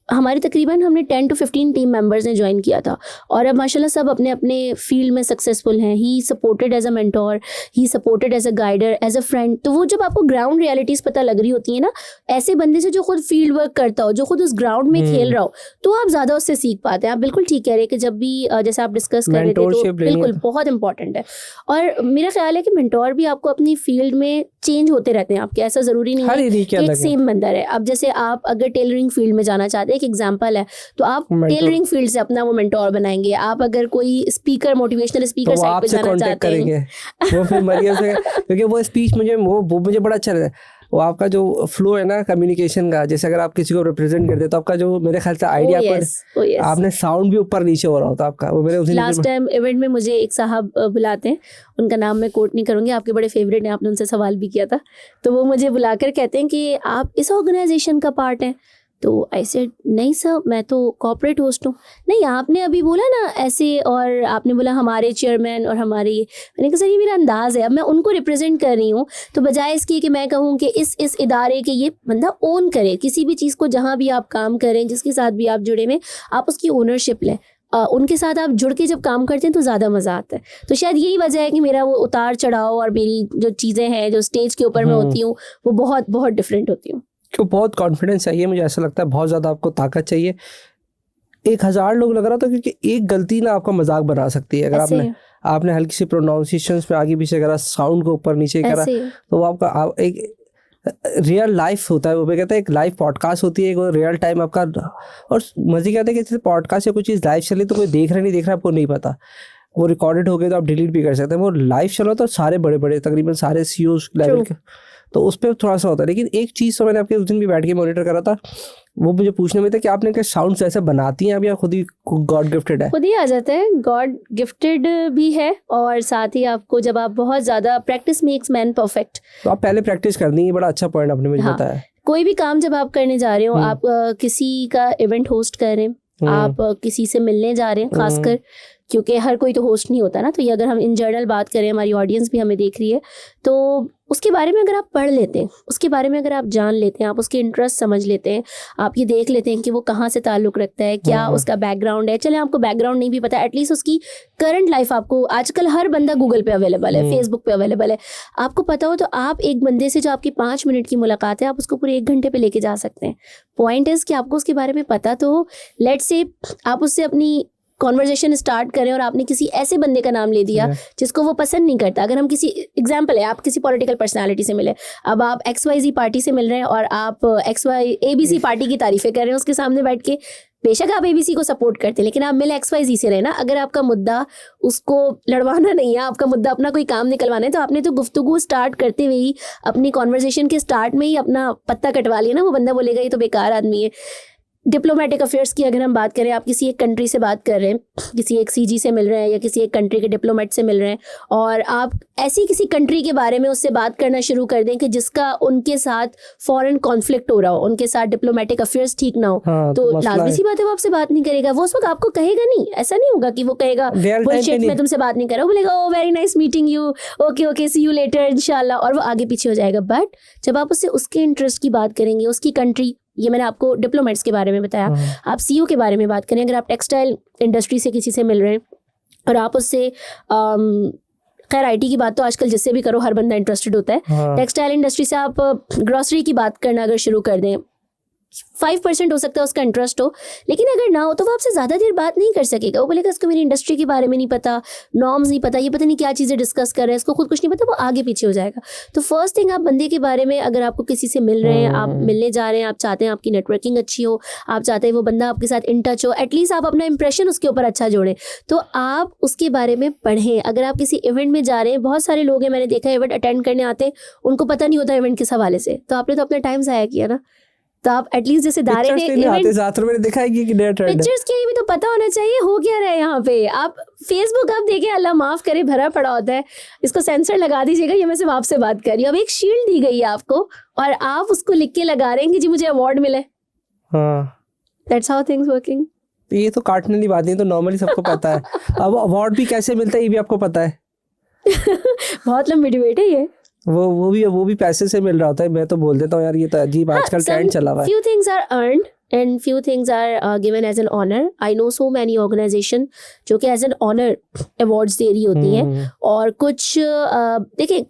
हमारे तकरीबन हमने 10 to 15 टीम मेंबर्स ने ज्वाइन किया था, और अब माशाल्लाह सब अपने अपने फील्ड में सक्सेसफुल हैं। He supported as a mentor, he supported as a guider, as a friend. तो वो जब आपको ग्राउंड रियलिटीज़ पता लग रही होती है ना, ऐसे बंदे से जो खुद फील्ड वर्क करता हो, जो खुद उस ग्राउंड में खेल रहा हो, तो आप ज़्यादा उससे सीख पाते हैं। आप बिल्कुल ठीक कह रहे हैं कि जब भी जैसे आप डिस्कस कर रहे थे, तो बिल्कुल बहुत इंपॉर्टेंट है। और मेरा ख्याल है कि मेंटोर भी आपको अपनी फील्ड में चेंज होते रहते हैं आपके, ऐसा ज़रूरी नहीं है कि एक सेम बंदा है। अब जैसे आप अगर टेलरिंग फील्ड में जाना चाहते हैं, एक एग्जांपल है, तो आप टेलरिंग फील्ड से अपना वो मेंटोर बनाएंगे। आप अगर कोई स्पीकर, मोटिवेशनल स्पीकर साइड पे जाना चाहते हैं, वो फिर मरियम से, क्योंकि वो स्पीच मुझे मुझे बड़ा अच्छा लगता है। वो आपका जो फ्लो है ना कम्युनिकेशन का, जैसे अगर आप किसी को रिप्रेजेंट करते तो आपका जो मेरे ख्याल से आइडिया पर आपने साउंड भी ऊपर नीचे हो रहा होता आपका। वो मेरे लास्ट टाइम इवेंट में मुझे एक साहब बुलाते हैं, उनका नाम मैं कोट नहीं करूँगी, आपके बड़े फेवरेट हैं, आपने उनसे सवाल भी किया था। तो वो मुझे बुलाकर कहते हैं कि आप इस ऑर्गेनाइजेशन का पार्ट हैं। तो ऐसे नहीं सर, मैं तो कॉर्पोरेट होस्ट हूँ। नहीं, आपने अभी बोला ना ऐसे, और आपने बोला हमारे चेयरमैन और हमारे ये। मैंने कहा सर ये मेरा अंदाज़ है, अब मैं उनको रिप्रेजेंट कर रही हूँ, तो बजाय इसकी कि मैं कहूँ कि इस इदारे के ये बंदा ओन करे, किसी भी चीज़ को जहाँ भी आप काम करें, जिसके साथ भी आप जुड़े हुए, आप उसकी ओनरशिप लें। उनके साथ आप जुड़ के जब काम करते हैं तो ज़्यादा मज़ा आता है। तो शायद यही वजह है कि मेरा वो उतार चढ़ाव और मेरी जो चीज़ें हैं, जो स्टेज के ऊपर मैं होती हूँ, वो बहुत बहुत डिफरेंट होती हूँ। क्यों, बहुत कॉन्फिडेंस चाहिए, मुझे ऐसा लगता है बहुत ज़्यादा आपको ताकत चाहिए। 1000 लोग लग रहा था, क्योंकि एक गलती ना आपका मजाक बना सकती है। अगर आपने हल्की सी प्रोनाउंसिएशंस में आगे पीछे करा, साउंड को ऊपर नीचे करा, तो वो आपका एक रियल लाइफ होता है। वो मैं कहता है एक लाइव पॉडकास्ट होती है, एक रियल टाइम आपका। और मजे क्या होता है कि जैसे पॉडकास्ट या कोई चीज़ लाइव चली तो कोई देख रहा नहीं देख रहा आपको नहीं पता, वो रिकॉर्डेड हो गए तो आप डिलीट भी कर सकते हैं। वो लाइव चलो तो सारे बड़े बड़े तकरीबन सारे CEOs लेवल के, तो उस पर थोड़ा सा होता है। लेकिन एक चीज़ तो मैंने आपके उस दिन भी बैठ के मॉनिटर करा था, वो मुझे पूछने में था कि आपने क्या साउंड्स ऐसे बनाती हैं, अब या खुद ही गॉड गिफ्टेड है? खुद ही आ जाता है, गॉड गिफ्टेड भी है, और साथ ही आपको जब आप बहुत ज़्यादा प्रैक्टिस मेक्स मैन परफेक्ट, तो आप पहले प्रैक्टिस कर दी। बड़ा अच्छा पॉइंट आपने मुझे बताया। कोई भी काम जब आप करने जा रहे हो, आप किसी का इवेंट होस्ट कर रहे हैं, आप किसी से मिलने जा रहे हैं, खासकर क्योंकि हर कोई तो होस्ट नहीं होता ना, तो ये अगर हम इन जनरल बात करें, हमारी ऑडियंस भी हमें देख रही है, तो उसके बारे में अगर आप पढ़ लेते हैं, उसके बारे में अगर आप जान लेते हैं, आप उसके इंटरेस्ट समझ लेते हैं, आप ये देख लेते हैं कि वो कहाँ से ताल्लुक़ रखता है, क्या उसका बैकग्राउंड है। चले आपको बैकग्राउंड नहीं भी पता, एटलीस्ट उसकी करंट लाइफ आपको, आजकल हर बंदा गूगल पे अवेलेबल है, फेसबुक पे अवेलेबल है, आपको पता हो, तो आप एक बंदे से जो आपकी 5 मिनट की मुलाकात है, आप उसको पूरे 1 घंटे पे लेके जा सकते हैं। पॉइंट इज़ कि आपको उसके बारे में पता तो हो। लेट्स से आप उससे अपनी कॉन्वर्जेशन स्टार्ट करें और आपने किसी ऐसे बंदे का नाम ले दिया जिसको वो पसंद नहीं करता। अगर हम किसी एग्जाम्पल है, आप किसी पॉलिटिकल पर्सनालिटी से मिले, अब आप XYZ पार्टी से मिल रहे हैं और आप ABC पार्टी की तारीफें कर रहे हैं उसके सामने बैठ के, बेशक आप ABC को सपोर्ट करते हैं, लेकिन आप मिले XYZ से रहे ना। अगर आपका मुद्दा उसको लड़वाना नहीं है, आपका मुद्दा अपना कोई काम निकलवाना है, तो आपने तो गुफ्तगू स्टार्ट करते हुए ही, अपनी कॉन्वर्जेशन के स्टार्ट में ही अपना पत्ता कटवा लिया ना। वो बंदा बोलेगा ये तो बेकार आदमी है। डिप्लोमेटिक अफेयर्स की अगर हम बात करें, आप किसी एक कंट्री से बात कर रहे हैं, किसी एक CG से मिल रहे हैं या किसी एक कंट्री के डिप्लोमेट से मिल रहे हैं, और आप ऐसी किसी कंट्री के बारे में उससे बात करना शुरू कर दें कि जिसका उनके साथ फॉरेन कॉन्फ्लिक्ट हो रहा हो, उनके साथ डिप्लोमेटिक अफेयर्स ठीक ना हो, तो लाजमी सी बात है वो आपसे बात नहीं करेगा। वो उस वक्त आपको कहेगा नहीं, ऐसा नहीं होगा कि वो कहेगा बुलशिट मैं तुमसे बात नहीं कर रहा, वो बोलेगा oh very nice meeting you, okay see you later इंशाल्लाह, और वो आगे पीछे हो जाएगा। बट जब आप उससे उसके इंटरेस्ट की बात करेंगे, उसकी कंट्री, ये मैंने आपको डिप्लोमेट्स के बारे में बताया, आप CEO के बारे में बात करें, अगर आप टेक्सटाइल इंडस्ट्री से किसी से मिल रहे हैं और आप उससे खैर आईटी की बात तो आजकल जिससे भी करो हर बंदा इंटरेस्टेड होता है। हाँ टेक्सटाइल इंडस्ट्री से आप ग्रोसरी की बात करना अगर शुरू कर दें, 5% हो सकता है उसका इंटरेस्ट हो, लेकिन अगर ना हो तो वो आपसे ज़्यादा देर बात नहीं कर सकेगा। वो बोलेगा इसको मेरी इंडस्ट्री के बारे में नहीं पता, नॉर्म्स नहीं पता, ये पता नहीं क्या चीज़ें डिस्कस कर रहे हैं, इसको खुद कुछ नहीं पता, वो आगे पीछे हो जाएगा। तो फर्स्ट थिंग, आप बंदे के बारे में अगर आपको किसी से मिल रहे हैं, आप मिलने जा रहे हैं, आप चाहते हैं आपकी नेटवर्किंग अच्छी हो, आप चाहते हैं वो बंदा आपके साथ इन टच हो, एटलीस्ट आप अपना इंप्रेशन उसके ऊपर अच्छा जोड़ें, तो आप उसके बारे में पढ़ें। अगर आप किसी इवेंट में जा रहे हैं, बहुत सारे लोग हैं मैंने देखा है इवेंट अटेंड करने आते हैं, उनको पता नहीं होता इवेंट किस हवाले से, तो आपने तो अपना टाइम ज़ाया किया ना। तो आप एटलीस्ट जैसे दायरे पिक्चर्स के लिए आते ज़्यादातर मैंने देखा है कि नया ट्रेंड है। पिक्चर्स के लिए भी तो पता होना चाहिए हो क्या रहा है यहाँ पे। आप फेसबुक आप देखें, अल्लाह माफ़ करे भरा पड़ा होता है, इसको सेंसर लगा दीजिएगा, ये मैं सिर्फ आपसे बात कर रही हूँ। अब एक शील्ड दी गई है आपको और आप उसको लिख के लगा रहे हैं कि जी मुझे अवार्ड मिले। हाँ दैट्स हाउ थिंग्स वर्किंग। ये तो काटने वाली बात नहीं, तो नॉर्मली सबको पता है। अब अवार्ड भी कैसे मिलता है ये भी आपको पता है। बहुत लंबी डिबेट है ये। वो भी पैसे से मिल रहा होता है। मैं तो बोल देता हूँ यार ये तो अजीब आजकल ट्रेंड चला हुआ है। Few things are earned and few things are given as an honor. I know so many organization जो कि as an honor awards दे रही होती हैं, और कुछ देखिए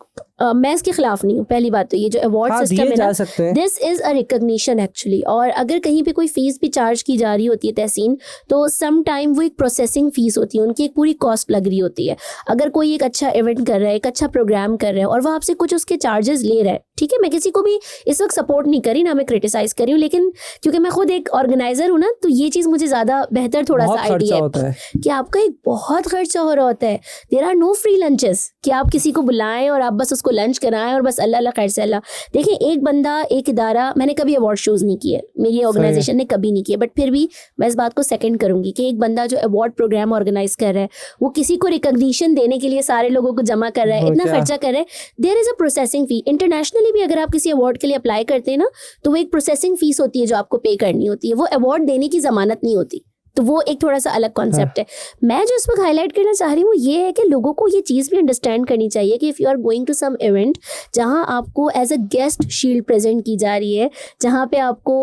मैं इसके खिलाफ नहीं हूँ। पहली बात तो ये जो अवार्ड सिस्टम है ना, this is a recognition actually. और अगर कहीं पे कोई फीस भी चार्ज की जा रही होती है तहसीन, तो सम टाइम वो एक प्रोसेसिंग फीस होती है, उनकी एक पूरी कॉस्ट लग रही होती है। अगर कोई एक अच्छा इवेंट कर रहा है, एक अच्छा प्रोग्राम कर रहा है और वो आपसे कुछ उसके चार्जेस ले रहा है, ठीक है, मैं किसी को भी इस वक्त सपोर्ट नहीं करी, ना मैं क्रिटिसाइज कर रही हूँ, लेकिन क्योंकि मैं खुद एक ऑर्गेनाइजर हूँ ना, तो ये चीज़ मुझे ज़्यादा बेहतर थोड़ा सा आइडिया है कि आपका एक बहुत खर्चा हो रहा होता है। There are no free lunches कि आप किसी को बुलाएं और आप बस उसको लंच कराएं और बस अल्लाह अल्लाह खैर से अल्लाह। देखिए एक बंदा, एक इदारा, मैंने कभी अवार्ड शोज नहीं किए, मेरी ऑर्गेनाइजेशन ने कभी नहीं किए, बट फिर भी मैं इस बात को सेकंड करूंगी कि एक बंदा जो अवार्ड प्रोग्राम ऑर्गेनाइज कर रहा है, वो किसी को रिकॉग्निशन देने के लिए सारे लोगों को जमा कर रहा है, इतना खर्चा कर रहा है, there is a processing fee. Internationally भी अगर आप किसी अवार्ड के लिए अप्लाई करते हैं ना, तो वो एक प्रोसेसिंग फीस होती है जो आपको पे करनी होती है, वो अवार्ड देने की जमानत नहीं होती। तो वो एक थोड़ा सा अलग कॉन्सेप्ट है। मैं जो इस वक्त हाईलाइट करना चाह रही हूँ ये है कि लोगों को ये चीज़ भी अंडरस्टैंड करनी चाहिए कि if you are going to some event जहाँ आपको as a guest shield present की जा रही है, जहाँ पे आपको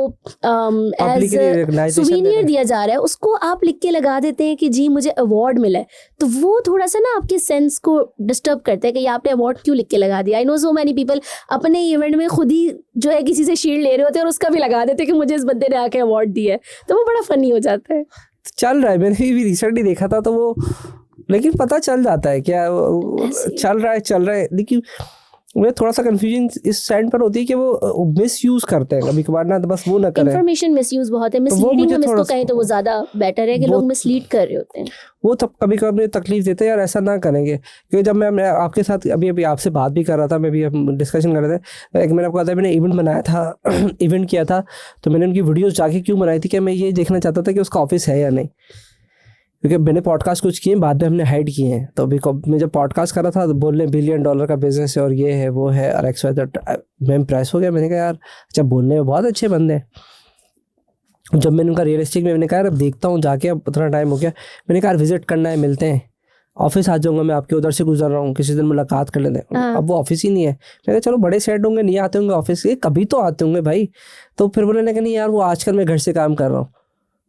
एज सुवीनियर दिया जा रहा है, उसको आप लिख के लगा देते हैं कि जी मुझे अवार्ड मिला है, तो वो थोड़ा सा ना आपके सेंस को डिस्टर्ब करता है कि आपने अवार्ड क्यों लिख के लगा दिया। I know so many people अपने इवेंट में खुद ही जो है किसी से शील्ड ले रहे होते हैं और उसका भी लगा देते हैं कि मुझे इस बंदे ने आके अवार्ड दिया है, तो वो बड़ा फनी हो जाता है। चल रहा है, मैंने भी रिसेंटली देखा था, तो वो लेकिन पता चल जाता है क्या चल रहा है, लेकिन मुझे थोड़ा सा कंफ्यूजन इस साइड पर होती है कि वो मिस यूज करते हैं कभी कभार ना, तो बस वो ना करें। इंफॉर्मेशन मिस यूज बहुत है, मिसलीडिंग हम इसको कहें तो वो ज्यादा बेटर है कि लोग मिसलीड कर रहे होते हैं। वो तब कभी कभी मुझे तकलीफ देते हैं यार, ऐसा ना करेंगे। क्योंकि जब मैं आपके साथ अभी आपसे बात भी कर रहा था, मैं भी डिस्कशन कर रहे थे, एक मैंने आपको बताया मैंने इवेंट बनाया था इवेंट किया था, तो मैंने उनकी वीडियोस जाके क्यों बनाई थी कि मैं ये देखना चाहता था कि उसका ऑफिस है या नहीं, क्योंकि मैंने पॉडकास्ट कुछ किए बाद में हमने हाइड किए हैं। तो अभी मैं जब पॉडकास्ट कर रहा था तो बोलने $1 बिलियन का बिजनेस है और ये है वो है और XYZ, मैं इम्प्रेस हो गया। मैंने कहा यार अच्छा बोलने में बहुत अच्छे बंदे हैं। जब मैंने उनका रियलिस्टिक में मैंने कहा अब देखता हूँ जाके, अब उतना टाइम हो गया, मैंने कहा विजिट करना है, मिलते हैं, ऑफिस आ जाऊँगा, मैं आपके उधर से गुजर रहा हूँ, किसी दिन मुलाकात कर लेते हैं। अब वो ऑफिस ही नहीं है। मैंने कहा चलो बड़े सेट होंगे, नहीं आते होंगे ऑफिस, ये कभी तो आते होंगे भाई। तो फिर बोलने लगे नहीं यार वो आजकल मैं घर से काम कर रहा हूँ।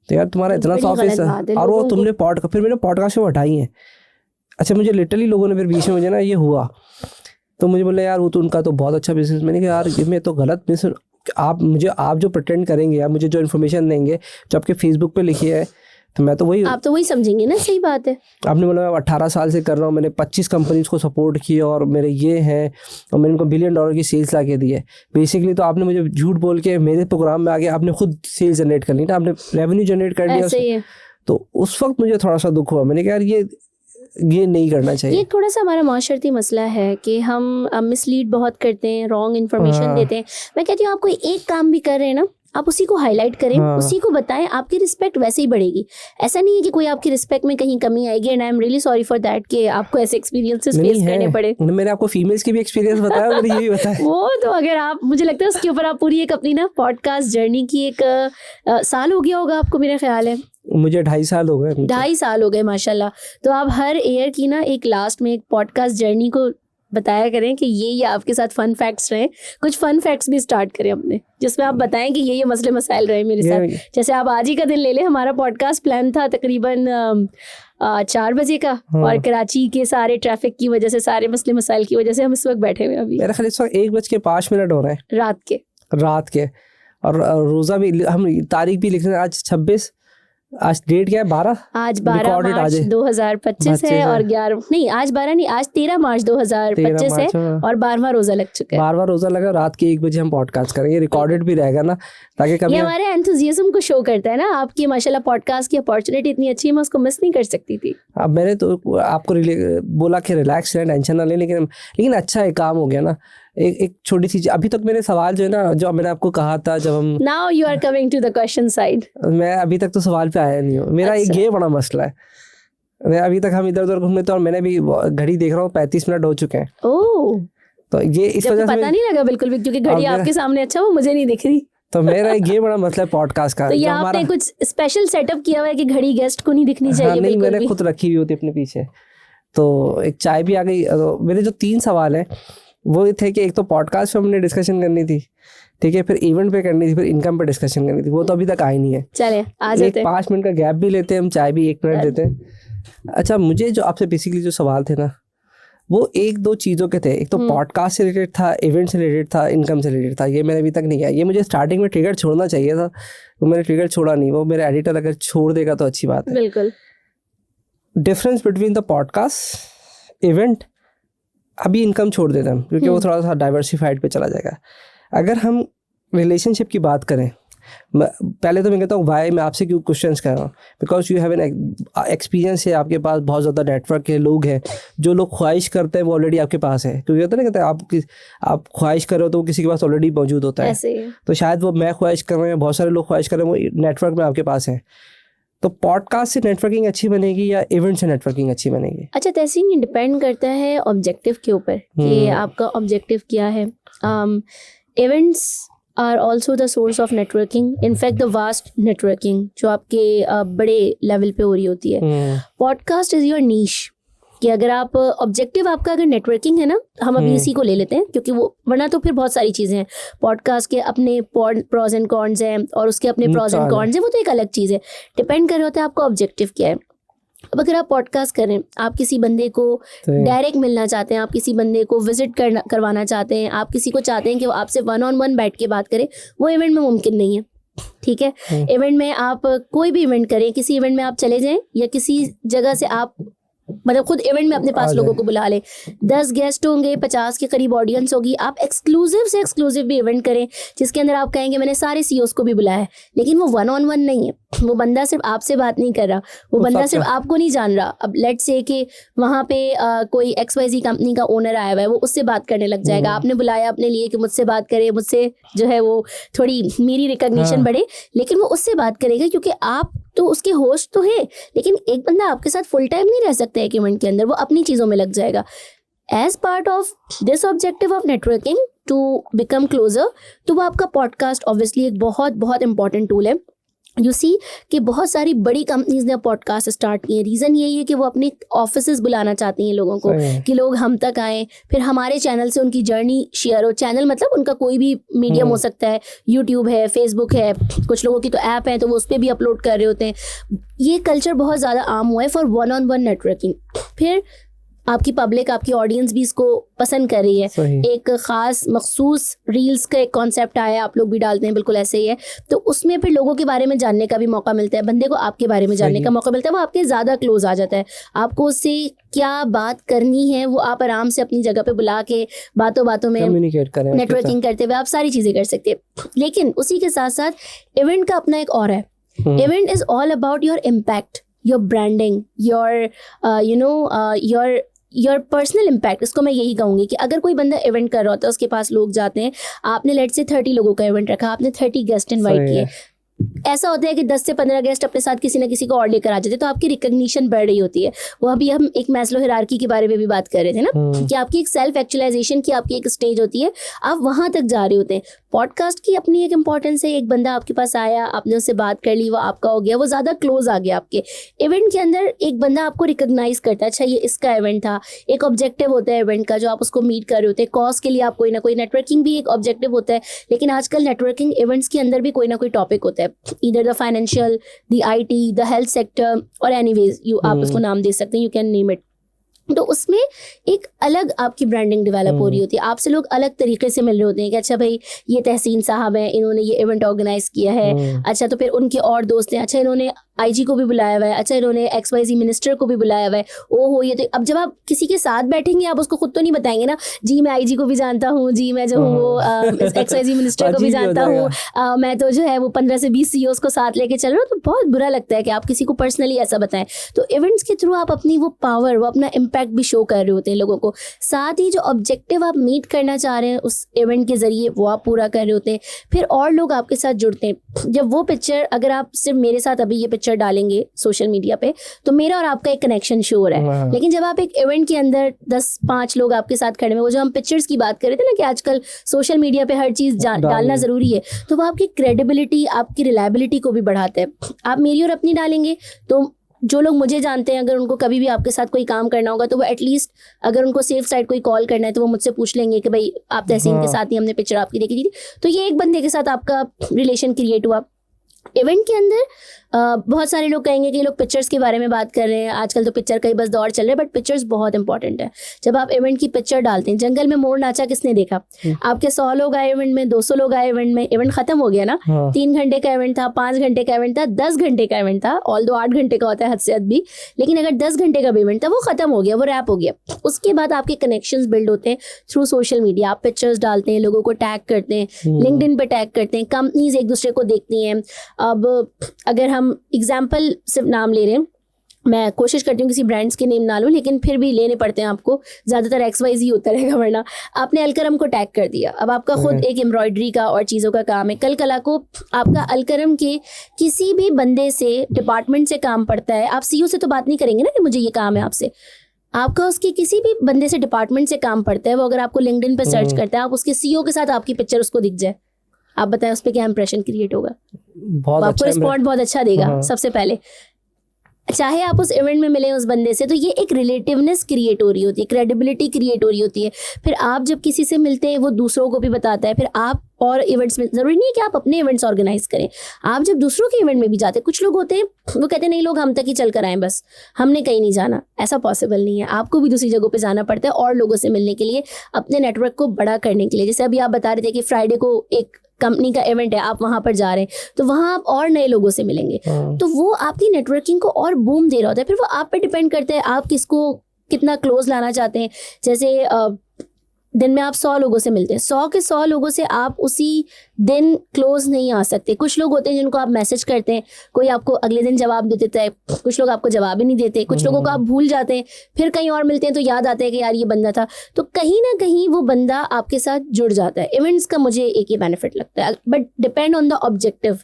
तो यार तुम्हारा इतना सा ऑफिस है और वो तुमने फिर मैंने पॉडकास्ट में हटाई है। अच्छा मुझे लिटरली लोगों ने फिर बीच में मुझे ना ये हुआ, तो मुझे बोले यार वो तो उनका तो बहुत अच्छा बिजनेस। मैंने कहा यार ये मैं तो गलत बिजनेस, आप जो प्रिटेंड करेंगे या मुझे जो इन्फॉर्मेशन देंगे जो आपके फेसबुक पे लिखी है, तो मैं तो वही, आप तो वही समझेंगे ना। सही बात है। आपने बोला मैं 18 साल से कर रहा हूँ, मैंने 25 कंपनीज को सपोर्ट किया और मेरे ये हैं और मैंने उनको $1 बिलियन की सेल्स ला के दी है। बेसिकली तो आपने मुझे झूठ बोल के मेरे प्रोग्राम में आगे आपने खुद सेल्स जनरेट कर ली ना, आपने रेवेन्यू जनरेट कर लिया। तो उस वक्त मुझे थोड़ा सा दुख हुआ। मैंने कहा यार ये नहीं करना चाहिए। ये थोड़ा सा हमारा माशरती मसला है कि हम मिसलीड बहुत करते हैं, रॉन्ग इन्फॉर्मेशन देते हैं। मैं कहती हूँ आप कोई एक काम भी कर रहे हैं ना, आप उसी को हाईलाइट करें, उसी को बताएं, आपकी रिस्पेक्ट वैसे ही बढ़ेगी। ऐसा नहीं है कि कोई आपकी रिस्पेक्ट में कहीं कमी आएगी। And I am really sorry for that कि आपको ऐसे एक्सपीरियंसेस फेस करने पड़े। मैंने आपको फीमेल्स की भी एक्सपीरियंस बताया और ये भी बताया। वो तो अगर आप, मुझे लगता है उसके ऊपर आप पूरी एक अपनी ना पॉडकास्ट जर्नी की एक साल हो गया होगा आपको, मेरा ख्याल है। मुझे 2.5 साल हो गए। 2.5 साल हो गए माशाल्लाह। तो आप हर ईयर की ना एक लास्ट में एक पॉडकास्ट जर्नी को बताया करें कि ये आपके साथ फन फैक्ट्स रहे, कुछ फन फैक्ट्स भी स्टार्ट करें अपने, जिसमें आप बताएं कि ये मसले मसाइल रहे मेरे साथ। जैसे आप आज ही का दिन ले लें, हमारा पॉडकास्ट प्लान था तकरीबन 4 बजे का, और कराची के सारे ट्रैफिक की वजह से, सारे मसले मसाइल की वजह से हम इस वक्त बैठे हुए अभी। मेरा ख्याल इस वक्त 1:05 हो रहे हैं रात के। और रोज़ा भी हम तारीख भी लिख रहे हैं, आज 26, आज डेट क्या है 12, आज 12 मार्च 2025 है, और 11 नहीं, आज 12 नहीं, आज 13 मार्च 2025 है, और 12वां रोजा लग चुका है। 12वां रोजा लगा, रात के 1 बजे हम पॉडकास्ट करेंगे, रिकॉर्डेड भी रहेगा ना, ताकि कभी ये हमारे एंथुसियाज्म को शो करता है ना। आपकी माशाल्लाह पॉडकास्ट की अपॉर्चुनिटी इतनी अच्छी है, मैं उसको मिस नहीं कर सकती थी। अब मैंने तो आपको बोला कि रिलैक्स रहें, टेंशन ना लें, लेकिन अच्छा है, काम हो गया ना। एक छोटी सी अभी तक मेरे सवाल जो है ना, जो मैंने आपको कहा था जब हम, now you are coming to the question side, मैं अभी तक तो सवाल पे आया नहीं हूँ। मेरा एक ये बड़ा मसला है, मैं अभी तक हम इधर उधर घूमने, तो और मैंने भी घड़ी देख रहा हूँ 35 मिनट हो चुके हैं। ओह, तो ये इस वजह से पता नहीं लगा बिल्कुल भी, क्योंकि घड़ी आपके सामने, अच्छा वो मुझे नहीं दिख रही। तो मेरा एक ये बड़ा मसला है पॉडकास्ट का। तो ये आपने कुछ स्पेशल सेटअप किया हुआ है कि घड़ी गेस्ट को नहीं दिखनी चाहिए? नहीं, मैंने खुद रखी हुई होती अपने पीछे। तो एक चाय भी आ गई। मेरे जो 3 सवाल हैं वो थे कि एक तो पॉडकास्ट पे हमने डिस्कशन करनी थी, ठीक है, फिर इवेंट पे करनी थी, फिर इनकम पे डिस्कशन करनी थी, वो तो अभी तक आई नहीं है। चले आ जाते हैं, 5 मिनट का गैप भी लेते हैं हम, चाय भी 1 मिनट देते हैं। अच्छा, मुझे जो आपसे बेसिकली जो सवाल थे ना, वो 1-2 चीज़ों के थे। एक तो पॉडकास्ट से रिलेटेड था, इवेंट से रिलेटेड था, इनकम से रिलेटेड था। ये मैंने अभी तक नहीं किया। ये मुझे स्टार्टिंग में ट्रिगर छोड़ना चाहिए था, वो मैंने ट्रिगर छोड़ा नहीं। वो मेरा एडिटर अगर छोड़ देगा तो अच्छी बात है। बिल्कुल। Difference between the podcast, event, अभी इनकम छोड़ देते हैं क्योंकि वो थोड़ा सा डाइवर्सिफाइड पे चला जाएगा। अगर हम रिलेशनशिप की बात करें, पहले तो मैं कहता हूँ वाई, मैं आपसे क्यों क्वेश्चंस कर रहा हूँ, because you have an experience है, आपके पास बहुत ज़्यादा नेटवर्क है, लोग हैं, जो लोग ख्वाहिश करते हैं वो ऑलरेडी आपके पास है। क्योंकि होता है ना, कहते हैं आप ख्वाहिश कर रहे हो तो वो किसी के पास ऑलरेडी मौजूद होता है। तो शायद वो मैं ख्वाहिश कर रहा हूँ, बहुत सारे लोग ख्वाहिश कर रहे हैं, वो नेटवर्क में आपके पास है। तो पॉडकास्ट से नेटवर्किंग अच्छी बनेगी या इवेंट से नेटवर्किंग अच्छी बनेगी? अच्छा, तहसीन, डिपेंड करता है ऑब्जेक्टिव के ऊपर कि आपका ऑब्जेक्टिव क्या है। Events are also the source of networking, in fact the vast networking जो आपके बड़े लेवल पे हो रही होती है। पॉडकास्ट इज़ योर नीश, कि अगर आप ऑब्जेक्टिव आपका अगर नेटवर्किंग है ना, हम अभी इसी को ले लेते हैं, क्योंकि वो वरना तो फिर बहुत सारी चीज़ें हैं। पॉडकास्ट के अपने प्रॉज एंड कॉन्स हैं और उसके अपने प्रॉज एंड कॉन्स हैं, वो तो एक अलग चीज़ है। डिपेंड कर रहा होता है आपका ऑब्जेक्टिव क्या है। अब अगर आप पॉडकास्ट करें, आप किसी बंदे को डायरेक्ट मिलना चाहते हैं, आप किसी बंदे को विजिट करवाना चाहते हैं, आप किसी को चाहते हैं कि वो आपसे 1-on-1 बैठ के बात करे, वो इवेंट में मुमकिन नहीं है। ठीक है, इवेंट में आप कोई भी इवेंट करें, किसी इवेंट में आप चले जाएं या किसी जगह से आप मतलब खुद इवेंट में अपने पास लोगों को बुला लें, 10 गेस्ट होंगे, 50 के करीब ऑडियंस होगी, आप एक्सक्लूसिव से एक्सक्लूसिव भी इवेंट करें जिसके अंदर आप कहेंगे मैंने सारे सीईओज को भी बुलाया है, लेकिन वो 1-on-1 नहीं है। वो बंदा सिर्फ आपसे बात नहीं कर रहा, वो बंदा सिर्फ आपको नहीं जान रहा। अब लेट्स से कि वहाँ पे कोई XYZ कंपनी का ओनर आया हुआ है, वो उससे बात करने लग जाएगा। आपने बुलाया अपने लिए कि मुझसे बात करे, मुझसे जो है वो थोड़ी मेरी रिकॉग्निशन बढ़े, लेकिन वो उससे बात करेगा क्योंकि आप तो उसके होस्ट तो है, लेकिन एक बंदा आपके साथ फुल टाइम नहीं रह सकता एक इवेंट के अंदर, वो अपनी चीज़ों में लग जाएगा। As part of this objective of networking to become closer, तो वो आपका पॉडकास्ट ऑब्वियसली एक बहुत बहुत इंपॉर्टेंट टूल है। यू सी कि बहुत सारी बड़ी कंपनीज ने पॉडकास्ट स्टार्ट किए। रीज़न यही है कि वो अपनी ऑफिसेज बुलाना चाहती हैं लोगों को, कि लोग हम तक आएँ, फिर हमारे चैनल से उनकी जर्नी शेयर हो। चैनल मतलब उनका कोई भी मीडियम हो सकता है, यूट्यूब है, फेसबुक है, कुछ लोगों की तो ऐप है तो वो उस पर भी अपलोड कर रहे होते हैं। ये कल्चर बहुत ज़्यादा आम हुआ है फॉर 1-on-1 नेटवर्किंग। फिर आपकी पब्लिक, आपकी ऑडियंस भी इसको पसंद कर रही है। एक ख़ास मखसूस रील्स का एक कॉन्सेप्ट आया, आप लोग भी डालते हैं, बिल्कुल ऐसे ही है। तो उसमें फिर लोगों के बारे में जानने का भी मौका मिलता है, बंदे को आपके बारे में जानने का मौका मिलता है, वो आपके ज़्यादा क्लोज आ जाता है। आपको उससे क्या बात करनी है वो आप आराम से अपनी जगह पे बुला के बातों बातों में नेटवर्किंग करते हुए आप सारी चीज़ें कर सकते हैं। लेकिन उसी के साथ साथ इवेंट का अपना एक और है। Event is all about your impact, your branding, your personal impact. इसको मैं यही कहूँगी कि अगर कोई बंदा इवेंट कर रहा होता है, उसके पास लोग जाते हैं, आपने लेट से 30 लोगों का इवेंट रखा, आपने 30 गेस्ट इनवाइट किए, ऐसा होता है कि 10 से 15 गेस्ट अपने साथ किसी ना किसी को और लेकर आ जाते हैं, तो आपकी रिकग्निशन बढ़ रही होती है। वो अभी हम एक मैस्लो हायरार्की के बारे में भी बात कर रहे थे ना, कि आपकी एक सेल्फ एक्चुअलाइजेशन की आपकी एक स्टेज होती है, आप वहां तक जा रहे होते हैं। पॉडकास्ट की अपनी एक इंपॉर्टेंस है, एक बंदा आपके पास आया, आपने उससे बात कर ली, वो आपका हो गया, वो ज़्यादा क्लोज आ गया आपके। इवेंट के अंदर एक बंदा आपको रिकग्नाइज करता है, अच्छा ये इसका इवेंट था, एक ऑब्जेक्टिव होता है इवेंट का जो आप उसको मीट कर रहे होते हैं, कॉज के लिए आप कोई ना कोई, नेटवर्किंग भी एक ऑब्जेक्टिव होता है, लेकिन आजकल नेटवर्किंग इवेंट्स के अंदर भी कोई ना कोई टॉपिक होता है, either the financial, the IT, the health sector, और एनीवेज यू आप उसको नाम दे सकते हैं, यू कैन नेम इट। तो उसमें एक अलग आपकी ब्रांडिंग डेवलप हो रही होती है, आपसे लोग अलग तरीके से मिल रहे होते हैं कि अच्छा भाई ये तहसीन साहब हैं, इन्होंने ये इवेंट ऑर्गेनाइज किया है, अच्छा तो फिर उनके और दोस्त हैं, अच्छा इन्होंने IG को भी बुलाया हुआ है, अच्छा इन्होंने XYZ मिनिस्टर को भी बुलाया हुआ है, ओहो ये तो। अब जब आप किसी के साथ बैठेंगे, आप उसको खुद तो नहीं बताएंगे ना, जी मैं IG को भी जानता हूँ, जी मैं जो हूँ वो XYZ मिनिस्टर को भी जानता हूँ, मैं तो जो है वो 15 से 20 CEOs को साथ लेके चल रहा हूँ। तो बहुत बुरा लगता है कि आप किसी को पर्सनली ऐसा बताएं। तो इवेंट्स के थ्रू आप अपनी वो पावर, वो अपना इम्पैक्ट भी शो कर रहे होते हैं लोगों को, साथ ही जो ऑब्जेक्टिव आप मीट करना चाह रहे हैं उस इवेंट के जरिए वो आप पूरा कर रहे होते हैं। फिर और लोग आपके साथ जुड़ते हैं। जब वो पिक्चर, अगर आप सिर्फ मेरे साथ अभी ये पिक्चर डालेंगे सोशल मीडिया पे, तो मेरा और आपका एक कनेक्शन शो हो रहा है, लेकिन जब आप एक इवेंट के अंदर 10-5 लोग आपके साथ खड़े हैं, वो जो हम पिक्चर्स की बात कर रहे थे ना कि आजकल सोशल मीडिया पे हर चीज डालना जरूरी है, तो वो आपकी क्रेडिबिलिटी, आपकी रिलायबिलिटी को भी बढ़ाता है। आप मेरी और अपनी डालेंगे तो जो लोग मुझे जानते हैं, अगर उनको कभी भी आपके साथ कोई काम करना होगा, तो वो एटलीस्ट अगर उनको सेफ साइड कोई कॉल करना है तो वो मुझसे पूछ लेंगे कि भाई आप तहसीन के साथ ही हमने पिक्चर आपकी देखी थी। तो ये एक बंदे के साथ आपका रिलेशन क्रिएट हुआ। इवेंट के अंदर बहुत सारे लोग कहेंगे कि ये लोग पिक्चर्स के बारे में बात कर रहे हैं, आजकल तो पिक्चर का ही बस दौर चल रहा है, बट पिक्चर्स बहुत इंपॉर्टेंट है। जब आप इवेंट की पिक्चर डालते हैं, जंगल में मोर नाचा किसने देखा, आपके 100 लोग आए इवेंट में, 200 लोग आए इवेंट में, इवेंट खत्म हो गया ना, 3 घंटे का इवेंट था, 5 घंटे का इवेंट था, 10 घंटे का इवेंट था, ऑल्दो 8 घंटे का होता है हद से हद भी, लेकिन अगर 10 घंटे का भी इवेंट था वो खत्म हो गया, वो रैप हो गया। उसके बाद आपके कनेक्शंस बिल्ड होते हैं थ्रू सोशल मीडिया। आप पिक्चर्स डालते हैं, लोगों को टैग करते हैं, लिंक्डइन पे टैग करते हैं, कंपनीज एक दूसरे को देखती हैं। अब अगर हम एग्जाम्पल सिर्फ नाम ले रहे हैं, मैं कोशिश करती हूँ किसी ब्रांड्स के नेम ना लूँ, लेकिन फिर भी लेने पड़ते हैं आपको, ज़्यादातर XYZ होता रहेगा, वरना आपने अलकरम को टैग कर दिया। अब आपका खुद एक एम्ब्रॉयडरी का और चीज़ों का काम है, कल कला को आपका अलकरम के किसी भी बंदे से, डिपार्टमेंट से काम पड़ता है, आप CEO से तो बात नहीं करेंगे ना कि मुझे ये काम है आपसे, आपका उसके किसी भी बंदे से डिपार्टमेंट से काम पड़ता है, वो अगर आपको लिंक्डइन पे सर्च करता है, आप उसके CEO के साथ आपकी पिक्चर उसको दिख जाए, आप बताएं उस पर क्या इंप्रेशन क्रिएट होगा? बहुत आपको रिस्पॉन्ड बहुत अच्छा देगा। सबसे पहले चाहे आप उस इवेंट में मिले उस बंदे से, तो ये एक रिलेटिवनेस क्रिएट हो रही होती है, क्रेडिबिलिटी क्रिएट हो रही होती है। फिर आप जब किसी से मिलते हैं वो दूसरों को भी बताता है, फिर आप और इवेंट्स में, जरूरी नहीं है कि आप अपने इवेंट्स ऑर्गेनाइज करें, आप जब दूसरों के इवेंट में भी जाते हैं, कुछ लोग होते हैं वो कहते हैं नहीं लोग हम तक ही चल कर आए, बस हमने कहीं नहीं जाना, ऐसा पॉसिबल नहीं है, आपको भी दूसरी जगहों पे जाना पड़ता है और लोगों से मिलने के लिए, अपने नेटवर्क को बड़ा करने के लिए। जैसे अभी आप बता रहे थे कि फ्राइडे को एक कंपनी का इवेंट है, आप वहां पर जा रहे हैं, तो वहां आप और नए लोगों से मिलेंगे, तो वो आपकी नेटवर्किंग को और बूम दे रहा होता है। फिर वो आप पे डिपेंड करता है आप किसको कितना क्लोज लाना चाहते हैं। जैसे दिन में आप 100 लोगों से मिलते हैं, 100 के 100 लोगों से आप उसी दिन क्लोज नहीं आ सकते। कुछ लोग होते हैं जिनको आप मैसेज करते हैं, कोई आपको अगले दिन जवाब दे देता है, कुछ लोग आपको जवाब ही नहीं देते, कुछ लोगों को आप भूल जाते हैं, फिर कहीं और मिलते हैं तो याद आता है कि यार ये बंदा था, तो कहीं ना कहीं वो बंदा आपके साथ जुड़ जाता है। इवेंट्स का मुझे एक ही बेनिफिट लगता है, but depend on the objective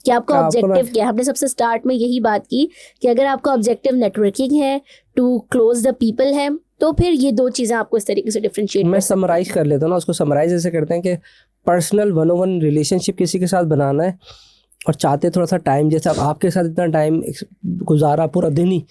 कि आपका ऑब्जेक्टिव क्या है। हमने सबसे स्टार्ट में यही बात की कि अगर आपका ऑब्जेक्टिव नेटवर्किंग है, टू क्लोज द पीपल है, तो फिर ये दो चीज़ें आपको इस तरीके से डिफरेंशिएट। मैं समराइज कर लेता हूँ ना, उसको समराइज ऐसे करते हैं कि पर्सनल 1-on-1 रिलेशनशिप किसी के साथ बनाना है और चाहते थोड़ा सा टाइम, जैसे अब आपके साथ इतना टाइम गुजारा, पूरा दिन ही